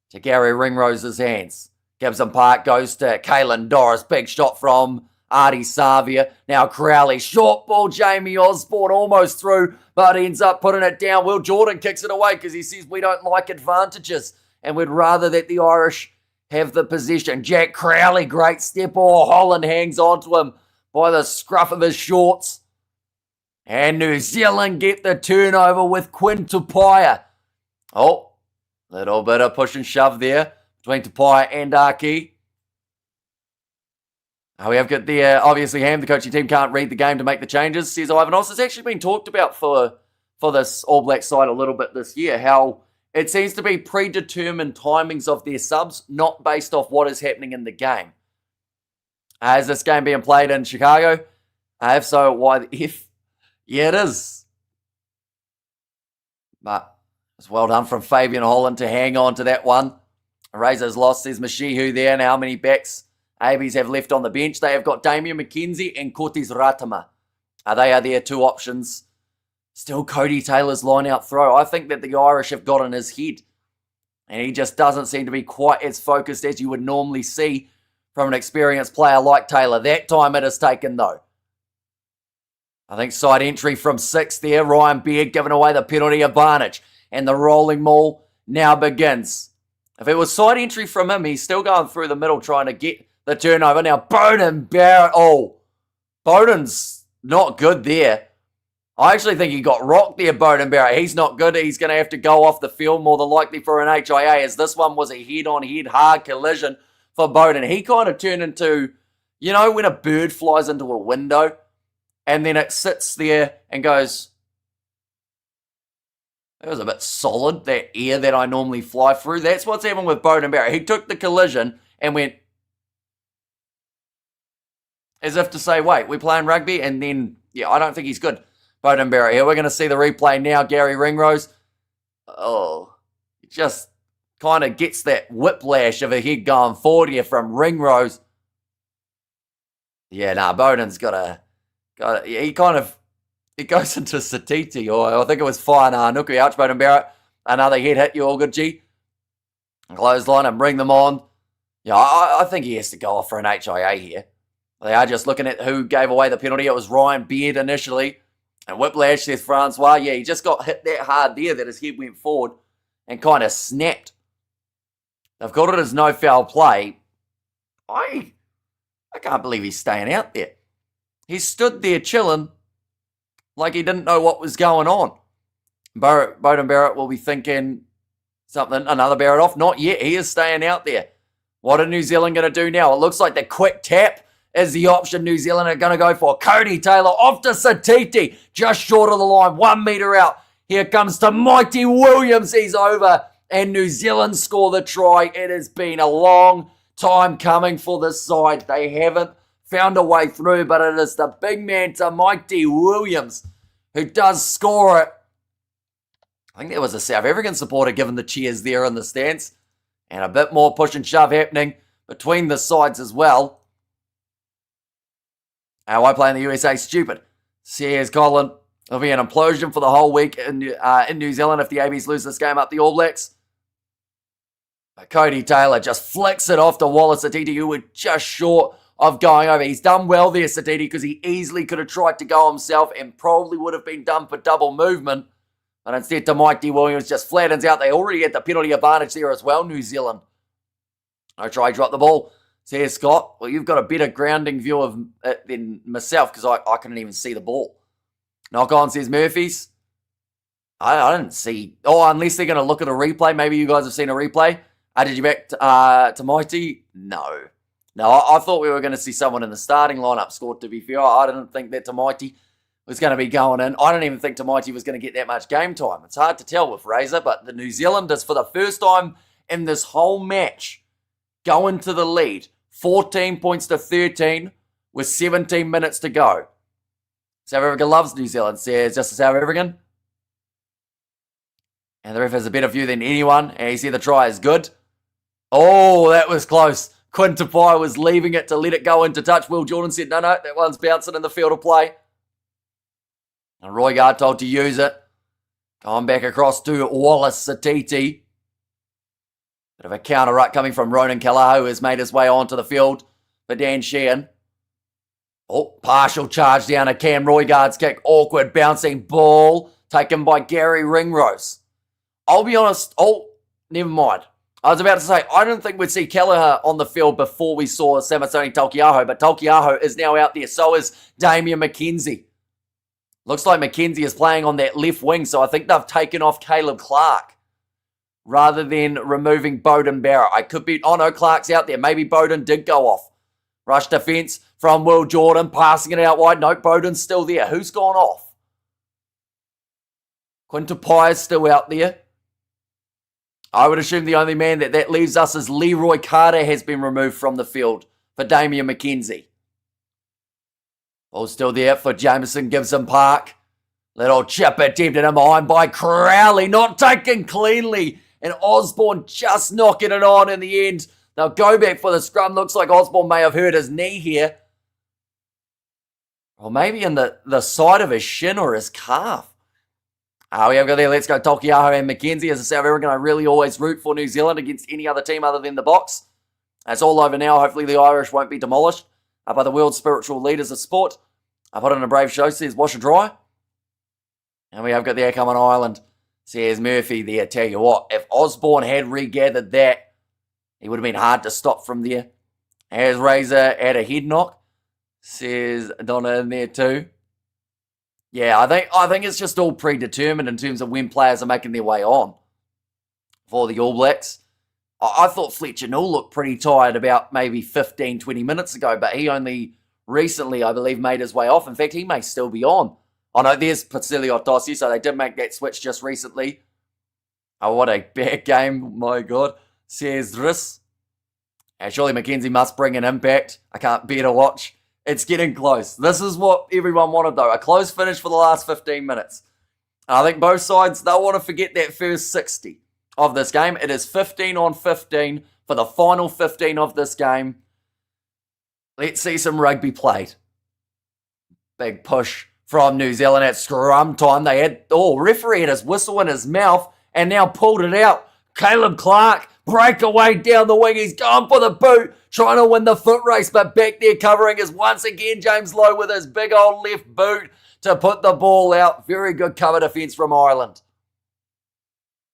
to Gary Ringrose's hands. Gibson Park goes to Caelan Doris. Big shot from Artie Savia. Now Crowley. Short ball. Jamie Osborne almost through, but ends up putting it down. Will Jordan kicks it away because he says we don't like advantages and we'd rather that the Irish have the possession. Jack Crowley, great step. Oh, Holland hangs on to him by the scruff of his shorts. And New Zealand get the turnover with Quinn Tupaia. Oh, little bit of push and shove there between Tupaia and Aki. We have got the, obviously Ham, the coaching team can't read the game to make the changes, says Ivanos. It's actually been talked about for this All Black side a little bit this year, how it seems to be predetermined timings of their subs, not based off what is happening in the game. Is this game being played in Chicago? If so, why the F? Yeah, it is. But it's well done from Fabian Holland to hang on to that one. Razor's lost, says Mashihu there. Now how many backs ABs have left on the bench? They have got Damian McKenzie and Cortes Ratama. They are their two options. Still Cody Taylor's line-out throw. I think that the Irish have got in his head. And he just doesn't seem to be quite as focused as you would normally see from an experienced player like Taylor. That time it is taken, though. I think side entry from 6 there. Ryan Beard giving away the penalty advantage. And the rolling maul now begins. If it was side entry from him, he's still going through the middle trying to get the turnover. Now Bowden Barrett. Oh, Bowden's not good there. I actually think he got rocked there, Bowden Barrett. He's not good. He's going to have to go off the field more than likely for an HIA, as this one was a head-on-head hard collision for Bowden. He kind of turned into, you know, when a bird flies into a window and then it sits there and goes, that was a bit solid, that air that I normally fly through. That's what's happened with Bowden Barrett. He took the collision and went as if to say, wait, we're playing rugby? And then, yeah, I don't think he's good. Bowden Barrett here. We're going to see the replay now. Gary Ringrose. Oh, he just kind of gets that whiplash of a head going forward here from Ringrose. Yeah, nah, Bowden's got he kind of, it goes into Satiti, or I think it was fine. Nuku, ouch, Bowden Barrett. Another head hit, you all good, G. Clothesline and bring them on. Yeah, I think he has to go off for an HIA here. They are just looking at who gave away the penalty. It was Ryan Beard initially. And whiplash, says Francois. Yeah, he just got hit that hard there that his head went forward and kind of snapped. They've got it as no foul play. I can't believe he's staying out there. He stood there chilling like he didn't know what was going on. Bowden Barrett will be thinking something, another Barrett off. Not yet. He is staying out there. What are New Zealand going to do now? It looks like the quick tap is the option New Zealand are going to go for. Cody Taylor off to Satiti, just short of the line, 1 metre out. Here comes to Mighty Williams. He's over, and New Zealand score the try. It has been a long time coming for this side. They haven't found a way through, but it is the big man to Mighty Williams who does score it. I think there was a South African supporter giving the cheers there in the stands, and a bit more push and shove happening between the sides as well. Why playing the USA? Stupid. Says Colin. There'll be an implosion for the whole week in New Zealand if the ABs lose this game up the All Blacks. But Cody Taylor just flicks it off to Wallace Satiti, who were just short of going over. He's done well there, Satiti, because he easily could have tried to go himself and probably would have been done for double movement. But instead, to Mikey Williams just flattens out. They already had the penalty advantage there as well, New Zealand. No try, drop the ball. Says Scott, well, you've got a better grounding view of it than myself, because I couldn't even see the ball. Knock on, says Murphy's. I didn't see. Oh, unless they're going to look at a replay. Maybe you guys have seen a replay. Did you back to Mighty? No. I thought we were going to see someone in the starting lineup score, to be fair. I didn't think that Mighty was going to be going in. I don't even think Mighty was going to get that much game time. It's hard to tell with Razor, but the New Zealanders, for the first time in this whole match, go into the lead. 14 points to 13 with 17 minutes to go. South Africa loves New Zealand, says just a South African. And the ref has a better view than anyone. And you see the try is good. Oh, that was close. Quintapai was leaving it to let it go into touch. Will Jordan said, no, that one's bouncing in the field of play. And Roygaard told to use it. Going back across to Wallace Satiti. Bit of a counter ruck coming from Ronan Kalaho, who has made his way onto the field for Dan Sheehan. Oh, partial charge down to Cam Roygaard's kick. Awkward bouncing ball taken by Gary Ringrose. I'll be honest. Oh, never mind. I was about to say, I didn't think we'd see Kelleher on the field before we saw Samasoni Taukeiaho, but Taukeiaho is now out there. So is Damian McKenzie. Looks like McKenzie is playing on that left wing, so I think they've taken off Caleb Clark rather than removing Bowden Barrett. I could be, oh no, Clark's out there. Maybe Bowden did go off. Rush defense from Will Jordan, passing it out wide. Nope, Bowden's still there. Who's gone off? Quintapai is still out there. I would assume the only man that leaves us is Leroy Carter has been removed from the field for Damian McKenzie. Ball still there for Jameson Gibson Park. Little chip attempted in behind by Crowley, not taken cleanly. And Osborne just knocking it on in the end. They'll go back for the scrum. Looks like Osborne may have hurt his knee here. Or maybe in the side of his shin or his calf. We have got there. Let's go Taukeiaho and McKenzie. As a South African, I really always root for New Zealand against any other team other than the Box. It's all over now. Hopefully the Irish won't be demolished by the world's spiritual leaders of sport. I put in a brave show, says wash and dry. And we have got there coming Ireland. Says Murphy there. Tell you what, if Osborne had regathered that, he would have been hard to stop from there. As Razor had a head knock. Says Donna in there too. Yeah, I think it's just all predetermined in terms of when players are making their way on for the All Blacks. I thought Fletcher Newell looked pretty tired about maybe 15, 20 minutes ago, but he only recently, I believe, made his way off. In fact, he may still be on. Oh no, there's Pasilio Tossi, so they did make that switch just recently. Oh, what a bad game, my God. Says Driss. And surely McKenzie must bring an impact. I can't bear to watch. It's getting close. This is what everyone wanted, though. A close finish for the last 15 minutes. And I think both sides, they'll want to forget that first 60 of this game. It is 15 on 15 for the final 15 of this game. Let's see some rugby played. Big push from New Zealand at scrum time. They had, referee had his whistle in his mouth and now pulled it out. Caleb Clark, breakaway down the wing. He's going for the boot, trying to win the foot race, but back there covering is once again James Lowe with his big old left boot to put the ball out. Very good cover defence from Ireland.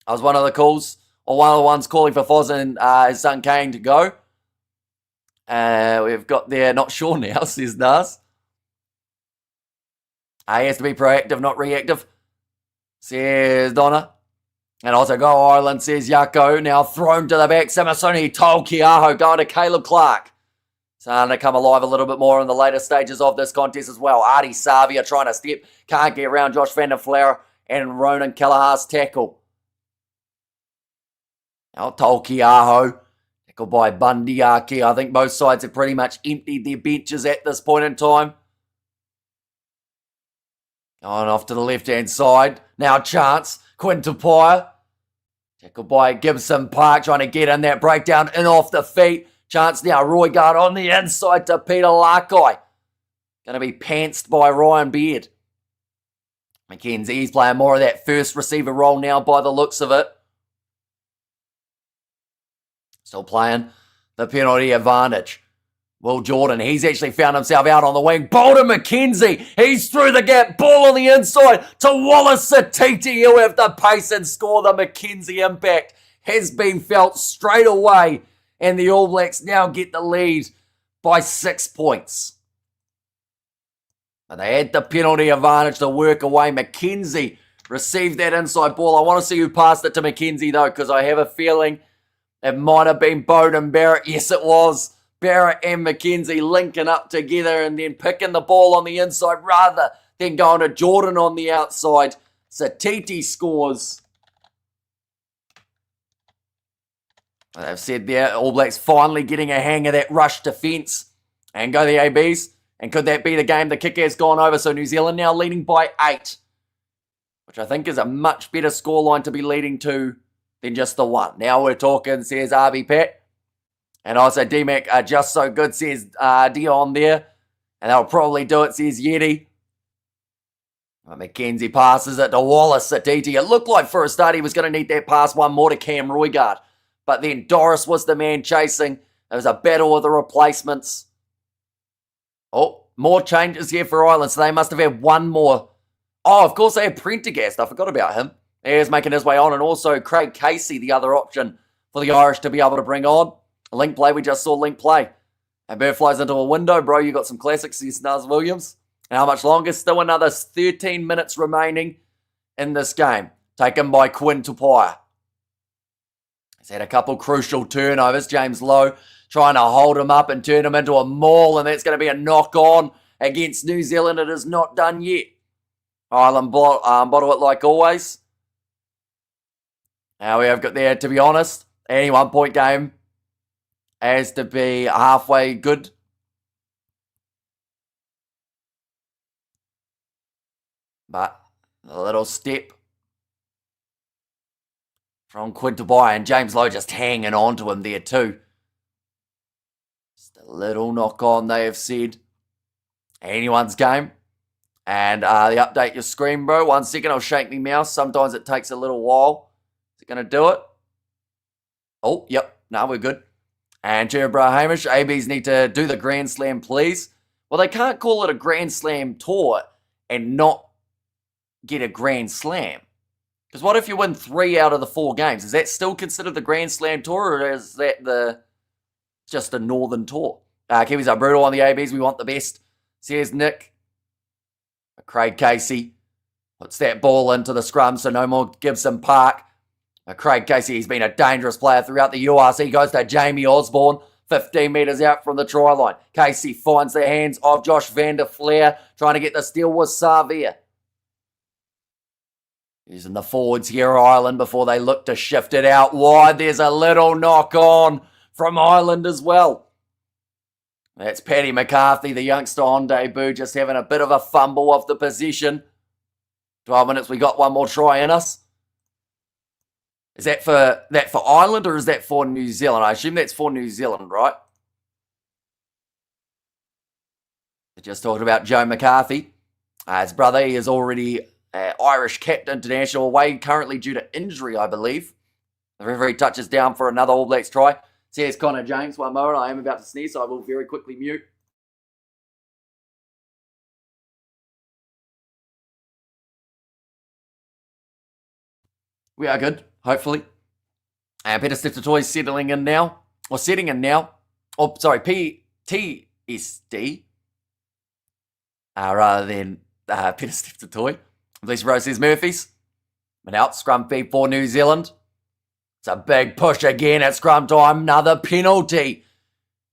I was one of the calls, or one of the ones calling for Foz and his son Kane to go. We've got there, not sure now, says Nas. He has to be proactive, not reactive, says Donna. And also go Ireland, says Yako. Now thrown to the back. Samasoni Tolkiaho going to Caleb Clark. Starting to come alive a little bit more in the later stages of this contest as well. Artie Savia trying to step. Can't get around Josh Van der Flair and Ronan Kelleher's tackle. Now Tolkiaho. Tackled by Bundyaki. I think both sides have pretty much emptied their benches at this point in time. Going off to the left-hand side. Now Chance. Quinn Tupaia. Tackled by Gibson Park. Trying to get in that breakdown. In off the feet. Chance now. Roygaard on the inside to Peter Lakai. Going to be pantsed by Ryan Beard. McKenzie's playing more of that first receiver role now by the looks of it. Still playing the penalty advantage. Will Jordan, he's actually found himself out on the wing. Bolton McKenzie, he's through the gap. Ball on the inside to Wallace Satiti. He'll have the pace and score. The McKenzie impact has been felt straight away. And the All Blacks now get the lead by 6 points. But they had the penalty advantage to work away. McKenzie received that inside ball. I want to see who passed it to McKenzie though, because I have a feeling it might have been Bowden Barrett. Yes, it was. Barrett and McKenzie linking up together and then picking the ball on the inside rather than going to Jordan on the outside. Satiti scores. They've said there, All Blacks finally getting a hang of that rush defence. And go the ABs. And could that be the game? The kick has gone over, so New Zealand now leading by 8. Which I think is a much better scoreline to be leading to than just the 1. Now we're talking, says RB Pat. And also D-Mac are just so good, says Dion there. And they'll probably do it, says Yeti. McKenzie passes it to Wallace Satiti. It looked like for a start he was going to need that pass one more to Cam Roygaard. But then Doris was the man chasing. There was a battle of the replacements. Oh, more changes here for Ireland. So they must have had one more. Oh, of course they had Prendergast. I forgot about him. He's making his way on. And also Craig Casey, the other option for the Irish to be able to bring on. Link play, we just saw link play. And Bird flies into a window. Bro, you got some classics, says Naz Williams. And how much longer? Still another 13 minutes remaining in this game. Taken by Quinn Tupaia. He's had a couple crucial turnovers. James Lowe trying to hold him up and turn him into a maul. And that's going to be a knock-on against New Zealand. It is not done yet. Ireland bottle it like always. Now we have got there, to be honest, any 1 point game has to be halfway good. But a little step from Quinn Tupaia and James Lowe just hanging on to him there too. Just a little knock on, they have said. Anyone's game. And the update your screen, bro. 1 second, I'll shake me mouse. Sometimes it takes a little while. Is it going to do it? Oh, yep. No, we're good. And Jared Hamish, ABs need to do the Grand Slam, please. Well, they can't call it a Grand Slam tour and not get a Grand Slam. Because what if you win 3 out of the 4 games? Is that still considered the Grand Slam tour, or is that just a Northern tour? Kiwis are brutal on the ABs. We want the best, says Nick. Craig Casey puts that ball into the scrum, so no more Gibson Park. Craig Casey, he's been a dangerous player throughout the URC. Goes to Jamie Osborne, 15 metres out from the try line. Casey finds the hands of Josh van der Flair, trying to get the steal with Savia. Using the forwards here, Ireland, before they look to shift it out wide. There's a little knock on from Ireland as well. That's Paddy McCarthy, the youngster on debut, just having a bit of a fumble of the possession. 12 minutes, we got one more try in us. Is that for Ireland, or is that for New Zealand? I assume that's for New Zealand, right? We just talked about Joe McCarthy. His brother, he is already Irish capped international away, currently due to injury, I believe. The referee touches down for another All Blacks try. Says Connor James, one moment, I am about to sneeze, so I will very quickly mute. We are good, hopefully. And Peter Steptoe is settling in now, or setting in now. Oh, sorry, PTSD, rather than Peter Steptoe. Lisa Rose says Murphy's. But out, scrum feed for New Zealand. It's a big push again at scrum time. Another penalty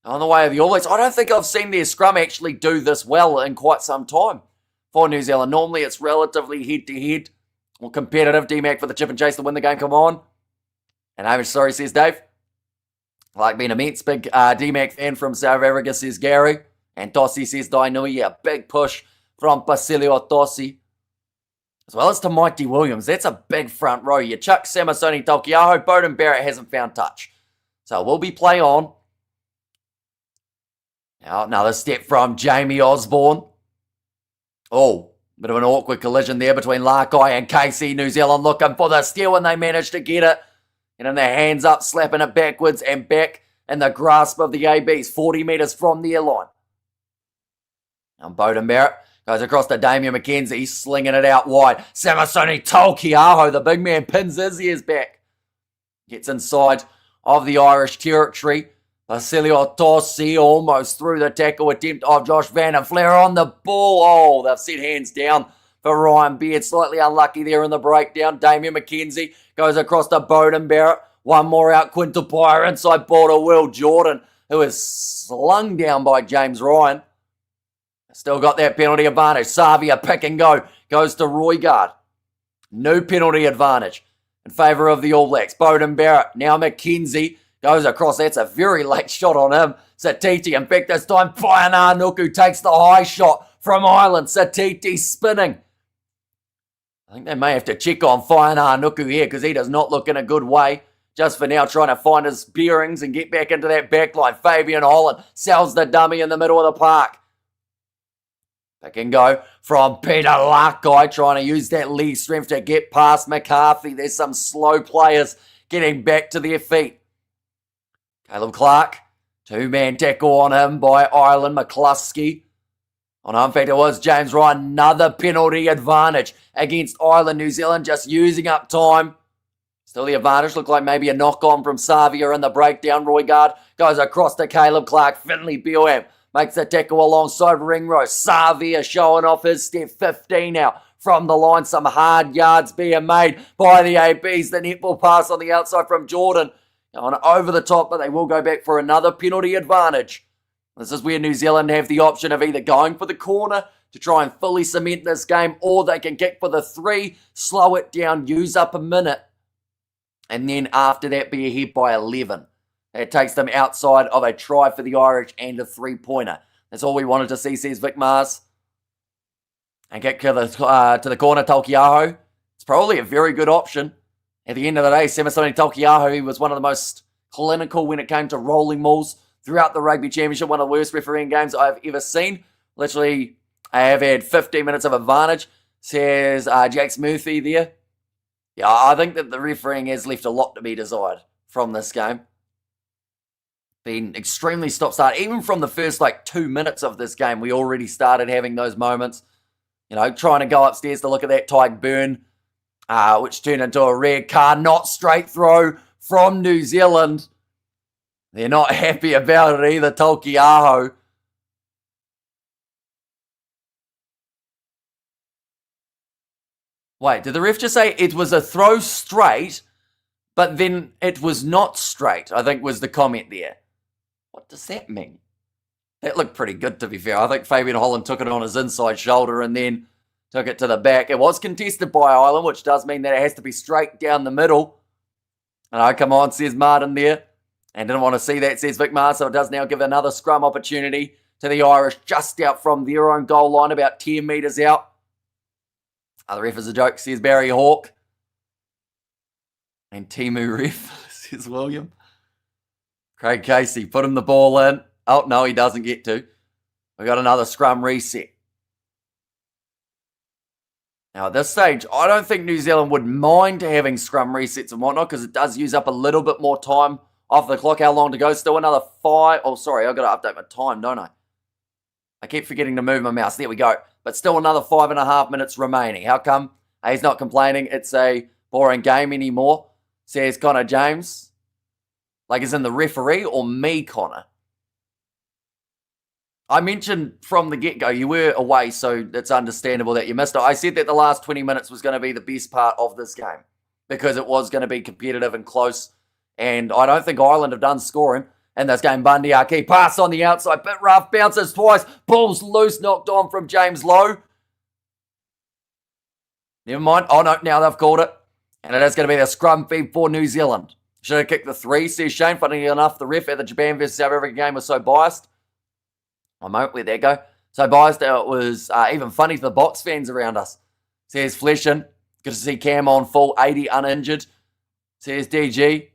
on the way of the All Blacks. I don't think I've seen their scrum actually do this well in quite some time for New Zealand. Normally it's relatively head-to-head or competitive. D-Mac for the chip and chase to win the game. Come on. And Hamish, sorry, says Dave. Like being immense. Big D-Mac fan from South Africa, says Gary. And Tossi says Dainui. A big push from Basilio Tossi. As well as to Mikey Williams. That's a big front row. You chuck Samasoni Taukeiaho. Beauden Barrett hasn't found touch. So we'll be play on. Now another step from Jamie Osborne. Oh, bit of an awkward collision there between Larkai and Casey. New Zealand looking for the steal, and they managed to get it. And then their hands up, slapping it backwards and back in the grasp of the ABs. 40 metres from the airline. Now Beauden Barrett goes across to Damian McKenzie. He's slinging it out wide. Samasoni Taukeiaho, the big man, pins his ears back. Gets inside of the Irish territory. Basilio Tossi almost through the tackle attempt of Josh van der Flair on the ball. Oh, they've set hands down for Ryan Beard. Slightly unlucky there in the breakdown. Damian McKenzie goes across to Beauden Barrett. One more out. Quintupire inside ball to Will Jordan, who is slung down by James Ryan. Still got that penalty advantage. Savia pick and go. Goes to Roygaard. No penalty advantage in favour of the All Blacks. Beauden Barrett. Now McKenzie goes across. That's a very late shot on him. Satiti. In fact, this time Whaiana Nuku takes the high shot from Ireland. Satiti spinning. I think they may have to check on Whaiana Nuku here because he does not look in a good way. Just for now, trying to find his bearings and get back into that back line. Fabian Holland sells the dummy in the middle of the park. Pick and go from Peter Larkai, trying to use that leg strength to get past McCarthy. There's some slow players getting back to their feet. Caleb Clark, 2-man tackle on him by Ireland. McCluskey. On him, in fact, it was James Ryan. Another penalty advantage against Ireland. New Zealand just using up time. Still the advantage. Looked like maybe a knock-on from Savia in the breakdown. Roygaard goes across to Caleb Clark. Finley Beelham makes the tackle alongside Ringrose. Savia showing off his step. 15 now from the line. Some hard yards being made by the ABs. The netball pass on the outside from Jordan. On over the top, but they will go back for another penalty advantage. This is where New Zealand have the option of either going for the corner to try and fully cement this game, or they can kick for the 3, slow it down, use up a minute, and then after that be ahead by 11. That takes them outside of a try for the Irish and a 3-pointer. That's all we wanted to see, says Vic Mars. And kick to the corner, Taukeiaho. It's probably a very good option. At the end of the day, Samasoni Taukeiaho, he was one of the most clinical when it came to rolling mauls throughout the Rugby Championship. One of the worst refereeing games I've ever seen. Literally, I have had 15 minutes of advantage, says Jax Murphy there. Yeah, I think that the refereeing has left a lot to be desired from this game. been extremely stop-start. Even from the first, 2 minutes of this game, we already started having those moments. Trying to go upstairs to look at that Tyke burn, which turned into a red card. Not straight throw from New Zealand. They're not happy about it either, Tolkiaho. Wait, did the ref just say it was a throw straight, but then it was not straight? I think was the comment there. What does that mean? That looked pretty good, to be fair. I think Fabian Holland took it on his inside shoulder and then took it to the back. It was contested by Ireland, which does mean that it has to be straight down the middle. And oh, come on, says Martin there. And didn't want to see that, says Vic Mars. So it does now give another scrum opportunity to the Irish, just out from their own goal line, about 10 metres out. The ref is a joke, says Barry Hawke. And Timu ref, says William. Craig Casey, put him the ball in. Oh, no, he doesn't get to. We got another scrum reset. Now, at this stage, I don't think New Zealand would mind having scrum resets and whatnot, because it does use up a little bit more time off the clock. How long to go? Still another 5. Oh, sorry, I've got to update my time, don't I? I keep forgetting to move my mouse. There we go. But still another 5.5 minutes remaining. How come? He's not complaining. It's a boring game anymore, says Connor James. Like, as in the referee or me, Connor? I mentioned from the get-go, you were away, so it's understandable that you missed it. I said that the last 20 minutes was going to be the best part of this game because it was going to be competitive and close, and I don't think Ireland have done scoring in this game. Bundy, our key pass on the outside, bit rough, bounces twice, pulls loose, knocked on from James Lowe. Never mind. Oh, no, now they've called it, and it is going to be the scrum feed for New Zealand. Should have kicked the 3, says Shane. Funny enough, the ref at the Japan versus South Africa game was so biased. I won't let that go. So biased, it was even funny for the box fans around us. Says Fleshin. Good to see Cam on full, 80 uninjured. Says DG.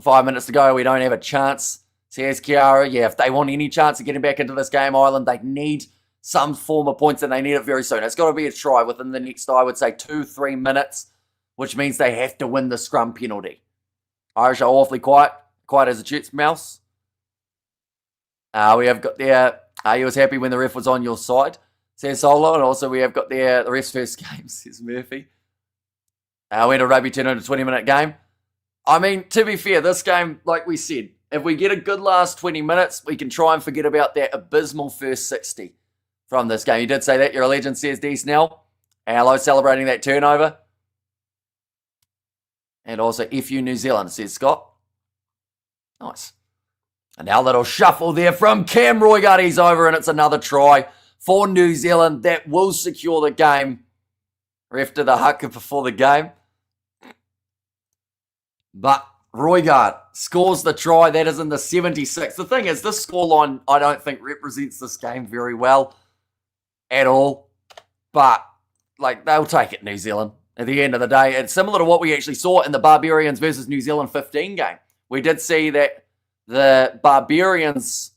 5 minutes to go, we don't have a chance. Says Kiara. Yeah, if they want any chance of getting back into this game, Ireland, they need some form of points, and they need it very soon. It's got to be a try within the next, I would say, 2-3 minutes, which means they have to win the scrum penalty. Irish are awfully quiet as a chutes mouse. We have got there, you was happy when the ref was on your side, says Solo, and also we have got there the ref's first game, says Murphy. We had a rugby turn into a 20-minute game. I mean, to be fair, this game, like we said, if we get a good last 20 minutes, we can try and forget about that abysmal first 60 from this game. You did say that, you're a legend, says D. Snell. Hello, celebrating that turnover. And also, FU New Zealand, says Scott. Nice. And now a little shuffle there from Cam Roigard. He's over, and it's another try for New Zealand that will secure the game. Ref to the haka before the game. But Roigard scores the try. That is in the 76th. The thing is, this scoreline, I don't think represents this game very well at all. But, they'll take it, New Zealand. At the end of the day, it's similar to what we actually saw in the Barbarians versus New Zealand 15 game. We did see that the Barbarians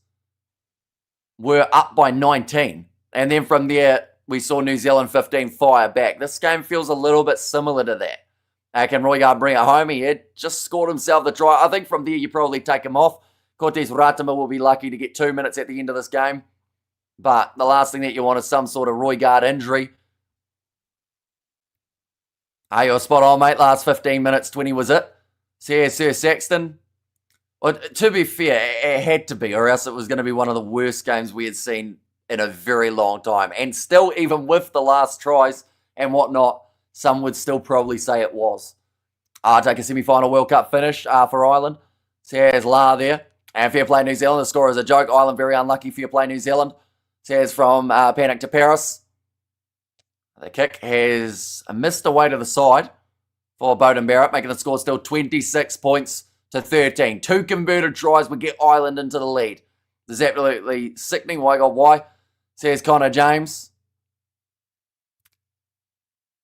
were up by 19. And then from there, we saw New Zealand 15 fire back. This game feels a little bit similar to that. Can Roigard bring it home? He had just scored himself the try. I think from there, you probably take him off. Cortez Ratama will be lucky to get 2 minutes at the end of this game. But the last thing that you want is some sort of Roigard injury. Hey, you're spot on, mate. Last 15 minutes, 20 was it. Says Sir Saxton. Well, to be fair, it had to be, or else it was going to be one of the worst games we had seen in a very long time. And still, even with the last tries and whatnot, some would still probably say it was. Take a semi-final World Cup finish for Ireland. Says La there. And fair play New Zealand. The score is a joke. Ireland very unlucky. Fair play New Zealand. Says from Panic to Paris. The kick has missed away to the side for Bowden Barrett, making the score still 26 points to 13. 2 converted tries would get Ireland into the lead. This is absolutely sickening. Why? Says Connor James.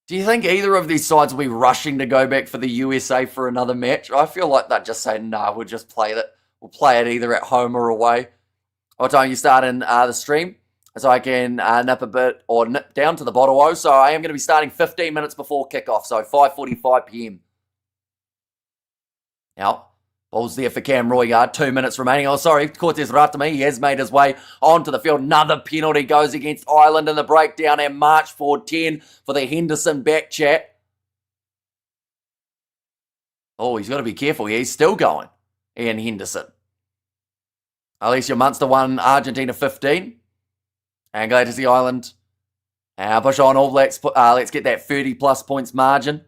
Do you think either of these sides will be rushing to go back for the USA for another match? I feel like they'd just say, no, we'll just play it. We'll play it either at home or away. What time you start in the stream? So I can nip a bit or nip down to the bottle O. So I am going to be starting 15 minutes before kickoff. So 5:45 p.m. Now, Ball's there for Cam Royard. 2 minutes remaining. Oh, sorry, Cortez Ratame. He has made his way onto the field. Another penalty goes against Ireland in the breakdown and march for 10 for the Henderson back chat. Oh, he's got to be careful here. He's still going. Ian Henderson. Alicia Munster won Argentina 15. And glad to see Ireland push on All Blacks. Let's get that 30-plus points margin.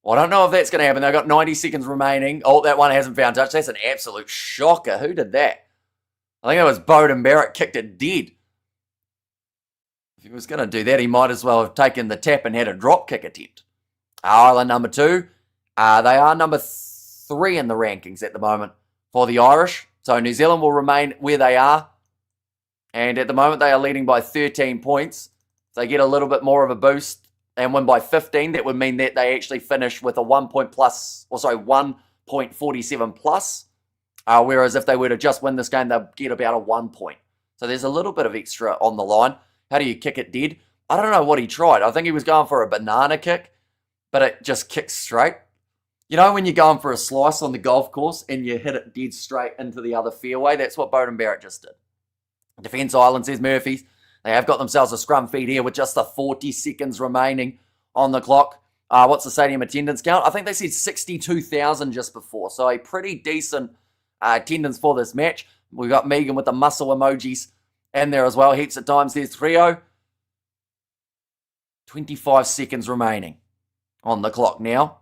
Well, I don't know if that's going to happen. They've got 90 seconds remaining. Oh, that one hasn't found touch. That's an absolute shocker. Who did that? I think it was Beauden Barrett kicked it dead. If he was going to do that, he might as well have taken the tap and had a drop kick attempt. Ireland number 2. They are number 3 in the rankings at the moment for the Irish. So New Zealand will remain where they are. And at the moment, they are leading by 13 points. If they get a little bit more of a boost and win by 15, that would mean that they actually finish with a 1.47 plus. Whereas if they were to just win this game, they'll get about a 1 point. So there's a little bit of extra on the line. How do you kick it dead? I don't know what he tried. I think he was going for a banana kick, but it just kicks straight. You know when you're going for a slice on the golf course and you hit it dead straight into the other fairway? That's what Beauden Barrett just did. Defence Ireland, says Murphy's. They have got themselves a scrum feed here with just the 40 seconds remaining on the clock. What's the stadium attendance count? I think they said 62,000 just before. So a pretty decent attendance for this match. We've got Megan with the muscle emojis in there as well. Heaps of times. There's Trio. 25 seconds remaining on the clock now.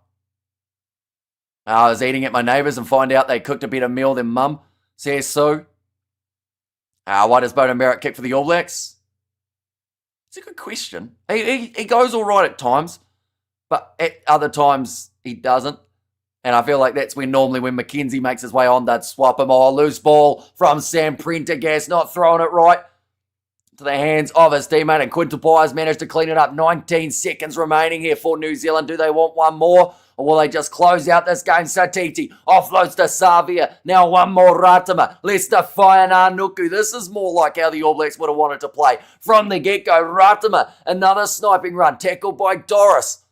I was eating at my neighbours and find out they cooked a better meal than Mum, says Sue. Why does Beauden Barrett kick for the All Blacks? It's a good question. He goes all right at times, but at other times he doesn't. And I feel like that's normally when McKenzie makes his way on, they'd swap him. Oh, loose ball from Sam Prendergast, not throwing it right to the hands of his teammate. And Quintal Pires managed to clean it up. 19 seconds remaining here for New Zealand. Do they want one more? Or will they just close out this game? Satiti offloads to Savia. Now one more Ratama. Leicester Whaiananuku. This is more like how the All Blacks would have wanted to play. From the get-go, Ratama. Another sniping run. Tackled by Doris.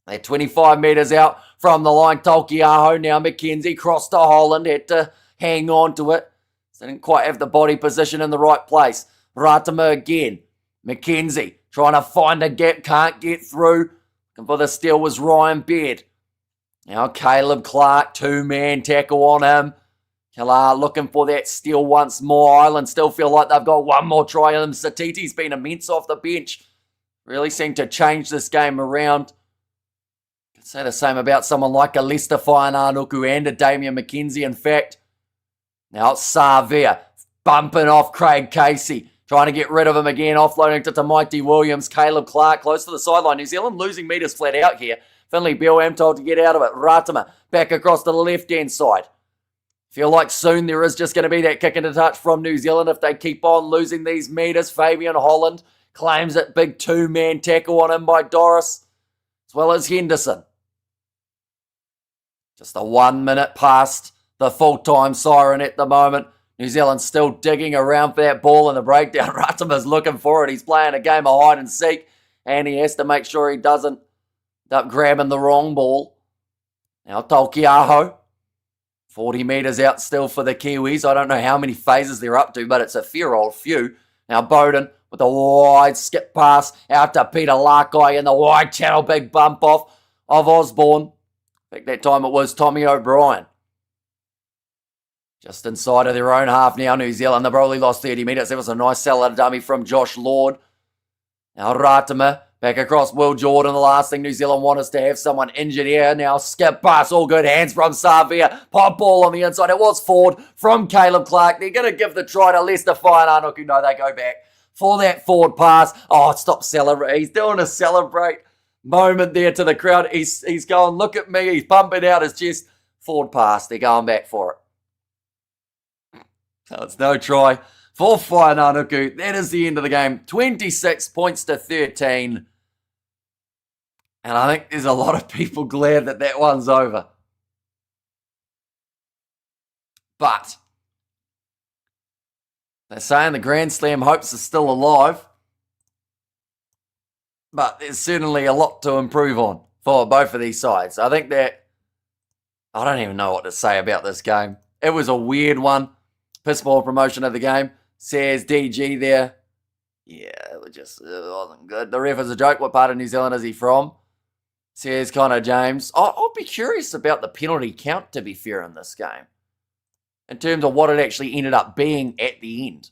They're 25 metres out from the line. Tolkiaho now. McKenzie crossed to Holland. Had to hang on to it. So didn't quite have the body position in the right place. Ratama again. McKenzie trying to find a gap. Can't get through. Looking for the steal was Ryan Baird. Now Caleb Clark, 2-man tackle on him. Kala looking for that steal once more. Ireland still feel like they've got one more try on them. Satiti's been immense off the bench. Really seemed to change this game around. Could say the same about someone like a Leicester Whaiananuku and a Damian McKenzie, in fact. Now it's Savia bumping off Craig Casey. Trying to get rid of him again, offloading to Tamaiti Williams. Caleb Clark close to the sideline. New Zealand losing metres flat out here. Finley Beale, am told to get out of it. Ratama back across to the left-hand side. Feel like soon there is just going to be that kick into touch from New Zealand if they keep on losing these metres. Fabian Holland claims it. Big 2-man tackle on him by Doris, as well as Henderson. Just a 1 minute past the full-time siren at the moment. New Zealand still digging around for that ball in the breakdown. Ratama's looking for it. He's playing a game of hide and seek, and he has to make sure he doesn't end up grabbing the wrong ball. Now Tolkiaho, 40 metres out still for the Kiwis. I don't know how many phases they're up to, but it's a fair old few. Now Beauden with a wide skip pass out to Peter Larkai in the wide channel. Big bump off of Osborne. I think that time it was Tommy O'Brien. Just inside of their own half now, New Zealand. They've probably lost 30 minutes. That was a nice salad dummy from Josh Lord. Now Ratama back across Will Jordan. The last thing New Zealand want is to have someone injured here. Now skip pass, all good hands from Savia. Pop ball on the inside. It was forward from Caleb Clark. They're going to give the try to Leicester Whaiananuku. No, they go back for that forward pass. Oh, stop celebrating. He's doing a celebrate moment there to the crowd. He's going, look at me. He's pumping out his chest. Forward pass. They're going back for it. So it's no try for Whaiananuku. That is the end of the game. 26 points to 13. And I think there's a lot of people glad that that one's over. But they're saying the Grand Slam hopes are still alive. But there's certainly a lot to improve on for both of these sides. I think I don't even know what to say about this game. It was a weird one. Piss ball promotion of the game. Says DG there. Yeah, it wasn't good. The ref is a joke. What part of New Zealand is he from? Says Connor James. I'll be curious about the penalty count, to be fair, in this game. In terms of what it actually ended up being at the end.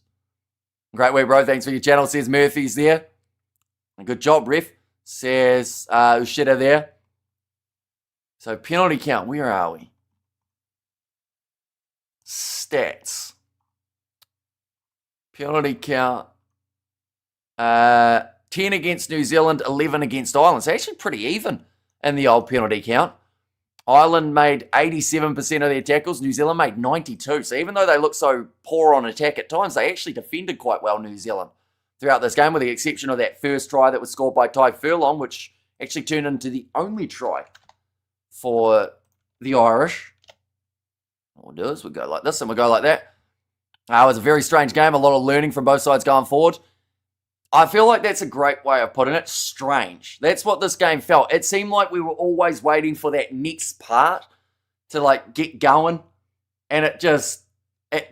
Great way, bro. Thanks for your channel. Says Murphy's there. Good job, ref. Says Ushida there. So penalty count, where are we? Stats. Penalty count. 10 against New Zealand, 11 against Ireland. So actually pretty even in the old penalty count. Ireland made 87% of their tackles. New Zealand made 92. So even though they look so poor on attack at times, they actually defended quite well, New Zealand, throughout this game, with the exception of that first try that was scored by Ty Furlong, which actually turned into the only try for the Irish. What we'll do is we'll go like this and we'll go like that. It was a very strange game. A lot of learning from both sides going forward. I feel like that's a great way of putting it. Strange. That's what this game felt. It seemed like we were always waiting for that next part to like get going. And it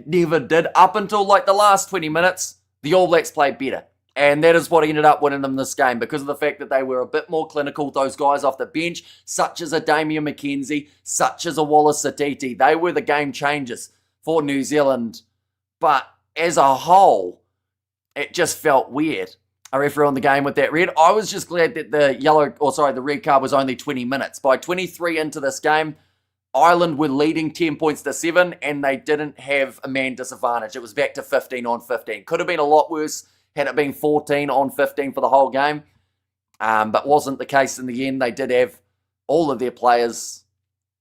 never did. Up until like the last 20 minutes, the All Blacks played better. And that is what ended up winning them this game, because of the fact that they were a bit more clinical. Those guys off the bench, such as a Damian McKenzie, such as a Wallace Satiti, they were the game changers for New Zealand. But as a whole, it just felt weird. A referee on the game with that red. I was just glad that the red card was only 20 minutes. By 23 into this game, Ireland were leading 10 points to 7, and they didn't have a man disadvantage. It was back to 15 on 15. Could have been a lot worse had it been 14 on 15 for the whole game, but wasn't the case in the end. They did have all of their players,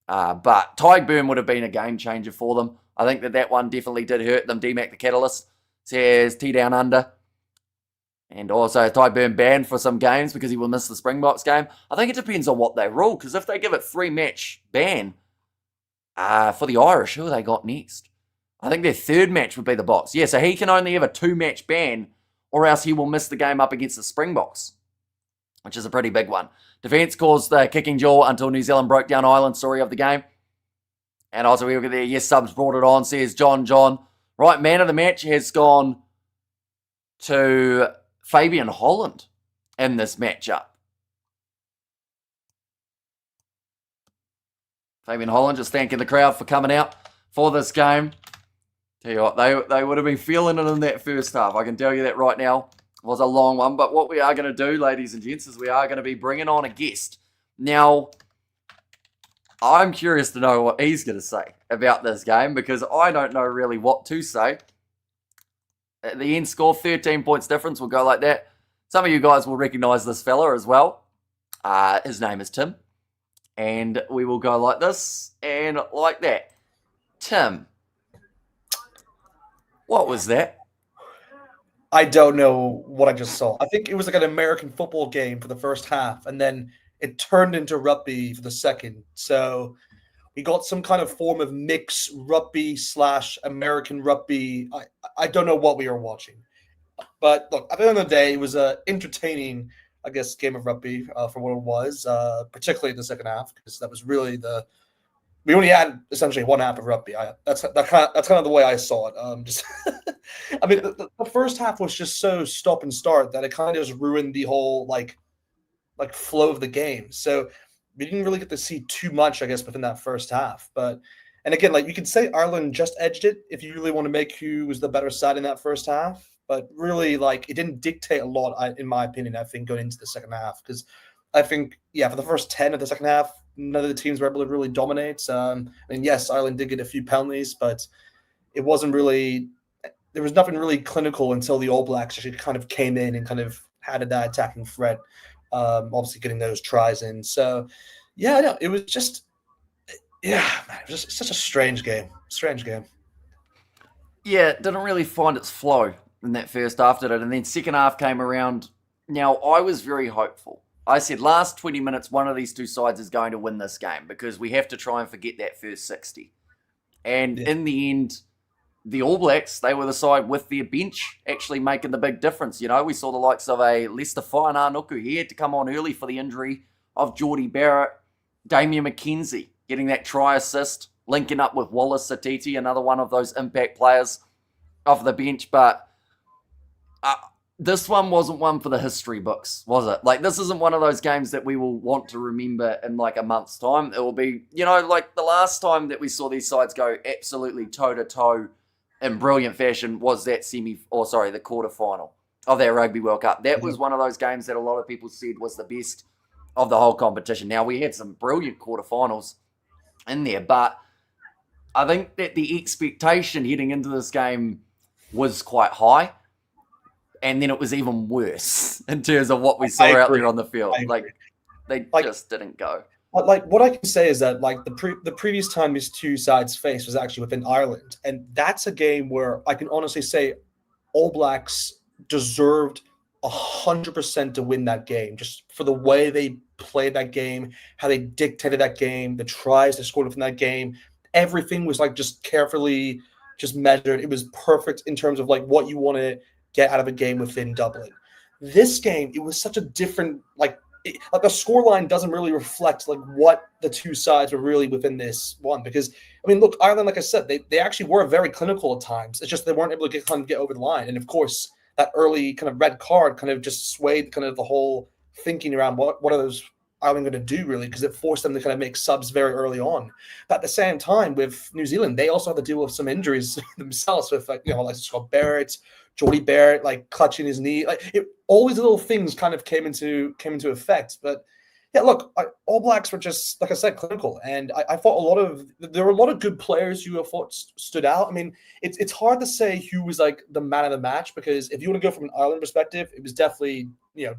but Tyburn would have been a game changer for them. I think that one definitely did hurt them. D-Mac the Catalyst says T down under. And also Tyburn banned for some games because he will miss the Springboks game. I think it depends on what they rule, because if they give it 3-match ban for the Irish, who have they got next? I think their third match would be the Box. Yeah, so he can only have a 2-match ban, or else he will miss the game up against the Springboks, which is a pretty big one. Defence caused the kicking jaw until New Zealand broke down Ireland's story of the game. And also we look at there, yes, subs brought it on, says John. Right, man of the match has gone to Fabian Holland in this matchup. Fabian Holland just thanking the crowd for coming out for this game. Tell you what, they would have been feeling it in that first half. I can tell you that right now. It was a long one. But what we are going to do, ladies and gents, is we are going to be bringing on a guest. Now, I'm curious to know what he's going to say about this game, because I don't know really what to say. At the end score, 13 points difference. We'll go like that. Some of you guys will recognize this fella as well. His name is Tim. And we will go like this and like that. Tim, what was that? I don't know what I just saw. I think it was like an American football game for the first half, and then it turned into rugby for the second. So we got some kind of form of mix rugby / American rugby. I don't know what we were watching. But look, at the end of the day, it was an entertaining, I guess, game of rugby for what it was, particularly the second half, because that was really we only had essentially one half of rugby. That's kind of the way I saw it. I mean, the first half was just so stop and start that it kind of just ruined the whole like flow of the game. So we didn't really get to see too much, I guess, within that first half. And again, like you could say Ireland just edged it if you really want to make who was the better side in that first half. But really, like, it didn't dictate a lot, in my opinion, I think, going into the second half. Because I think, for the first 10 of the second half, none of the teams were able to really dominate. I mean, yes, Ireland did get a few penalties, but it wasn't really – there was nothing really clinical until the All Blacks actually kind of came in and kind of had that attacking threat, obviously getting those tries in. So, no, it was just – man, it was just such a strange game. Yeah, it didn't really find its flow in that first half, did it? And then second half came around. Now, I was very hopeful. I said last 20 minutes, one of these two sides is going to win this game, because we have to try and forget that first 60. And in the end, the All Blacks, they were the side with their bench actually making the big difference. You know, we saw the likes of a Lester Fainanuku. He had to come on early for the injury of Geordie Barrett, Damian McKenzie. getting that try assist, linking up with Wallace Satiti, another one of those impact players off the bench. But this one wasn't one for the history books, was it? Like, this isn't one of those games that we will want to remember in like a month's time. It will be, like the last time that we saw these sides go absolutely toe-to-toe in brilliant fashion was that the quarterfinal of that Rugby World Cup. That was one of those games that a lot of people said was the best of the whole competition. Now, we had some brilliant quarterfinals in there, but I think that the expectation heading into this game was quite high. And then it was even worse in terms of what we saw out there on the field. Like, they just didn't go. Like, what I can say is that, like, the previous time these two sides faced was actually within Ireland. And that's a game where I can honestly say All Blacks deserved 100% to win that game, just for the way they played that game, how they dictated that game, the tries they scored from that game. Everything was, like, just carefully just measured. It was perfect in terms of, like, what you want to get out of a game within Dublin. This game, it was such a different, like the scoreline doesn't really reflect like what the two sides were really within this one. Because I mean, look, Ireland, like I said, they actually were very clinical at times. It's just they weren't able to get over the line. And of course, that early kind of red card kind of just swayed kind of the whole thinking around what are those Ireland going to do really, because it forced them to kind of make subs very early on. But at the same time, with New Zealand, they also had to deal with some injuries themselves with like Scott Barrett, Jordy Barrett, like clutching his knee, all these little things kind of came into effect. But yeah, look, All Blacks were just, like I said, clinical, and I thought there were a lot of good players who I thought stood out. I mean, it's hard to say who was like the man of the match, because if you want to go from an Ireland perspective, it was definitely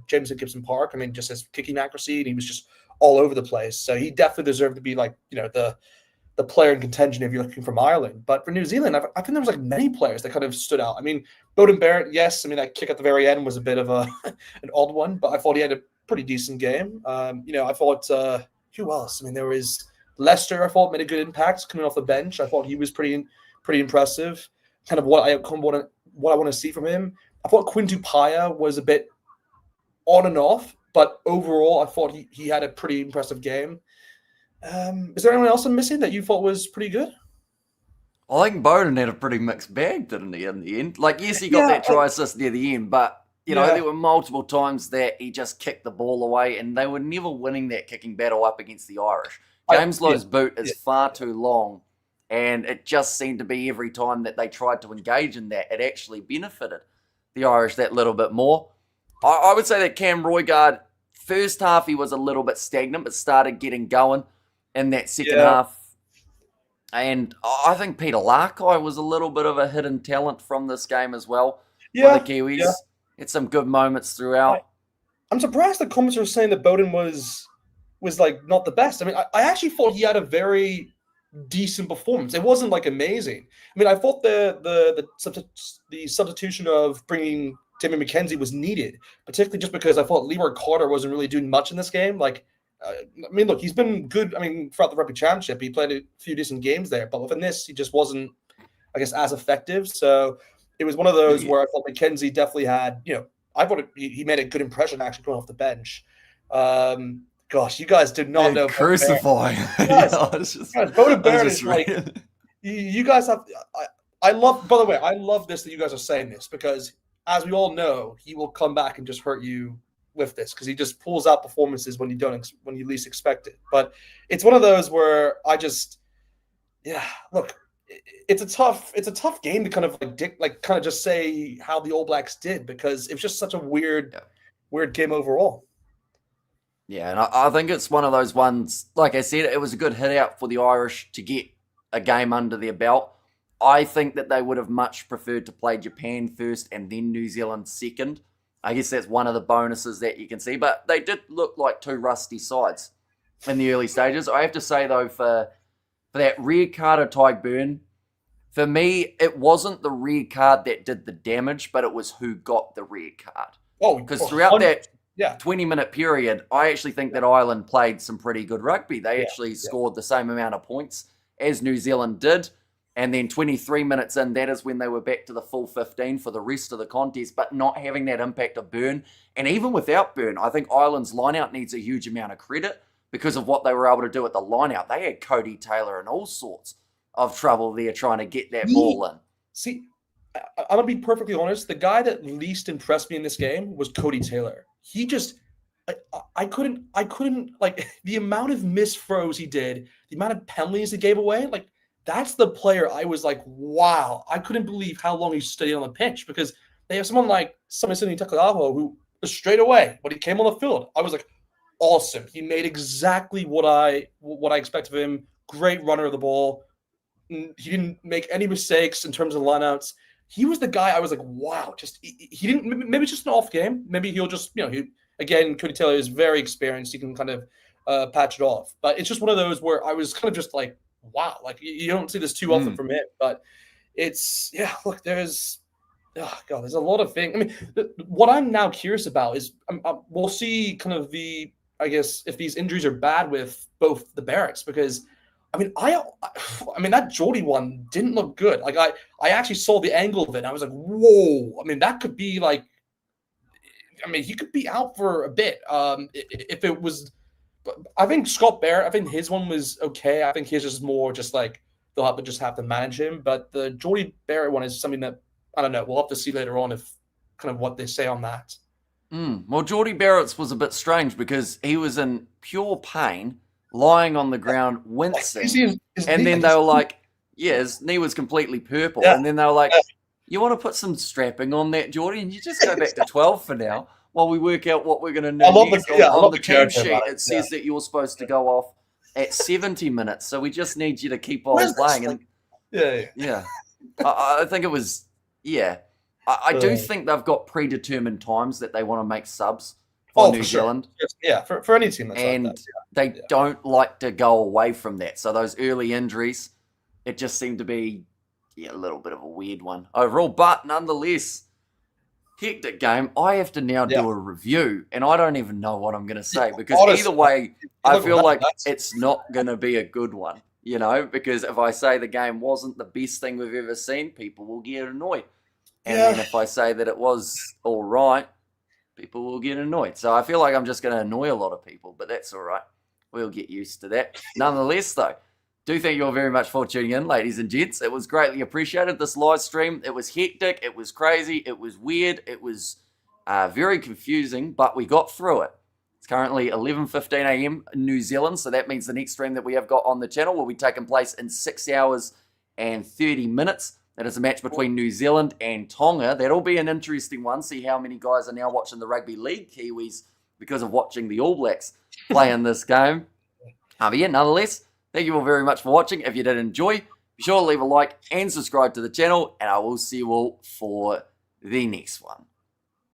Jameson Gibson Park. I mean, just his kicking accuracy, and he was just all over the place. So he definitely deserved to be like the player in contention if you're looking from Ireland. But for New Zealand, I think there was like many players that kind of stood out. I mean, Beauden Barrett, yes. I mean, that kick at the very end was a bit of an odd one, but I thought he had a pretty decent game. I thought who else? I mean, there was Lester. I thought made a good impact coming off the bench. I thought he was pretty impressive. Kind of what I want to see from him. I thought Quintu Paya was a bit on and off, but overall, I thought he had a pretty impressive game. Is there anyone else I'm missing that you thought was pretty good? I think Beauden had a pretty mixed bag, didn't he, in the end? Like, yes, he got that try assist near the end, but, there were multiple times that he just kicked the ball away, and they were never winning that kicking battle up against the Irish. James Lowe's boot is far too long, and it just seemed to be every time that they tried to engage in that, it actually benefited the Irish that little bit more. I would say that Cam Roigard, first half he was a little bit stagnant, but started getting going in that second half. And I think Peter Larkai was a little bit of a hidden talent from this game as well for the Kiwis. Yeah. Had some good moments throughout. I'm surprised the comments are saying that Beauden was like not the best. I mean, I actually thought he had a very decent performance. It wasn't like amazing. I mean, I thought the substitution of bringing Timmy McKenzie was needed, particularly just because I thought Leroy Carter wasn't really doing much in this game. Like, I mean, look, he's been good. I mean, throughout the Rugby Championship, he played a few decent games there, but within this, he just wasn't, I guess, as effective. So it was one of those where I thought McKenzie definitely had, I thought he made a good impression actually going off the bench. Gosh, you guys did not know. Crucify. Beauden Barrett is like, you guys have. I love. By the way, I love this that you guys are saying this, because as we all know, he will come back and just hurt you with this, because he just pulls out performances when you least expect it. But it's one of those where look, it's a tough game to kind of just say how the All Blacks did, because it was just such a weird game overall. Yeah, and I think it's one of those ones, like I said, it was a good hit out for the Irish to get a game under their belt. I think that they would have much preferred to play Japan first and then New Zealand second. I guess that's one of the bonuses that you can see. But they did look like two rusty sides in the early stages. I have to say, though, for that red card of Ty Byrne, for me, it wasn't the red card that did the damage, but it was who got the red card. Because throughout that 20-minute period, I actually think that Ireland played some pretty good rugby. They actually scored the same amount of points as New Zealand did. And then 23 minutes in, that is when they were back to the full 15 for the rest of the contest, but not having that impact of Byrne. And even without Byrne, I think Ireland's lineout needs a huge amount of credit, because of what they were able to do at the line-out. They had Cody Taylor in all sorts of trouble there trying to get that ball in. See, I'm going to be perfectly honest. The guy that least impressed me in this game was Cody Taylor. He just, I couldn't, like, the amount of missed throws he did, the amount of penalties he gave away, like, that's the player I was like, wow. I couldn't believe how long he stayed on the pitch, because they have someone like Samisini Takalavo who straight away, when he came on the field, I was like, awesome. He made exactly what I expected of him. Great runner of the ball. He didn't make any mistakes in terms of lineouts. He was the guy I was like, wow. Just he didn't. Maybe it's just an off game. Maybe he'll just, again, Cody Taylor is very experienced. He can kind of patch it off. But it's just one of those where I was kind of just like, wow. Like, you don't see this too often from him. But it's, look, there's a lot of things. I mean, what I'm now curious about is we'll see kind of I guess, if these injuries are bad with both the Barretts, because I mean, that Geordie one didn't look good. Like, I actually saw the angle of it. And I was like, whoa. I mean, that could be like, he could be out for a bit. If it was, I think Scott Barrett, I think his one was okay. I think his is more just like they'll have to manage him. But the Geordie Barrett one is something that, I don't know. We'll have to see later on if kind of what they say on that. Well, Geordie Barrett's was a bit strange because he was in pure pain, lying on the ground, wincing. And then they were like, his knee was completely purple. Yeah. And then they were like, you want to put some strapping on that, Geordie? And you just go back to 12 for now while we work out what we're going to do next. On the team sheet, it says that you're supposed to go off at 70 minutes. So we just need you to keep on playing. And I think it was, I do think they've got predetermined times that they want to make subs for New Zealand. Sure. Yeah, for any team that's and like that. They don't like to go away from that. So those early injuries, it just seemed to be a little bit of a weird one overall. But nonetheless, hectic game. I have to now do a review, and I don't even know what I'm going to say, because either way, I feel like it's not going to be a good one, because if I say the game wasn't the best thing we've ever seen, people will get annoyed. And then if I say that it was all right, people will get annoyed. So I feel like I'm just going to annoy a lot of people, but that's all right. We'll get used to that. Nonetheless, though, do thank you all very much for tuning in, ladies and gents. It was greatly appreciated, this live stream. It was hectic. It was crazy. It was weird. It was very confusing, but we got through it. It's currently 11:15 a.m. in New Zealand, so that means the next stream that we have got on the channel will be taking place in 6 hours and 30 minutes. That is a match between New Zealand and Tonga. That'll be an interesting one. See how many guys are now watching the Rugby League Kiwis because of watching the All Blacks play in this game. But nonetheless, thank you all very much for watching. If you did enjoy, be sure to leave a like and subscribe to the channel, and I will see you all for the next one.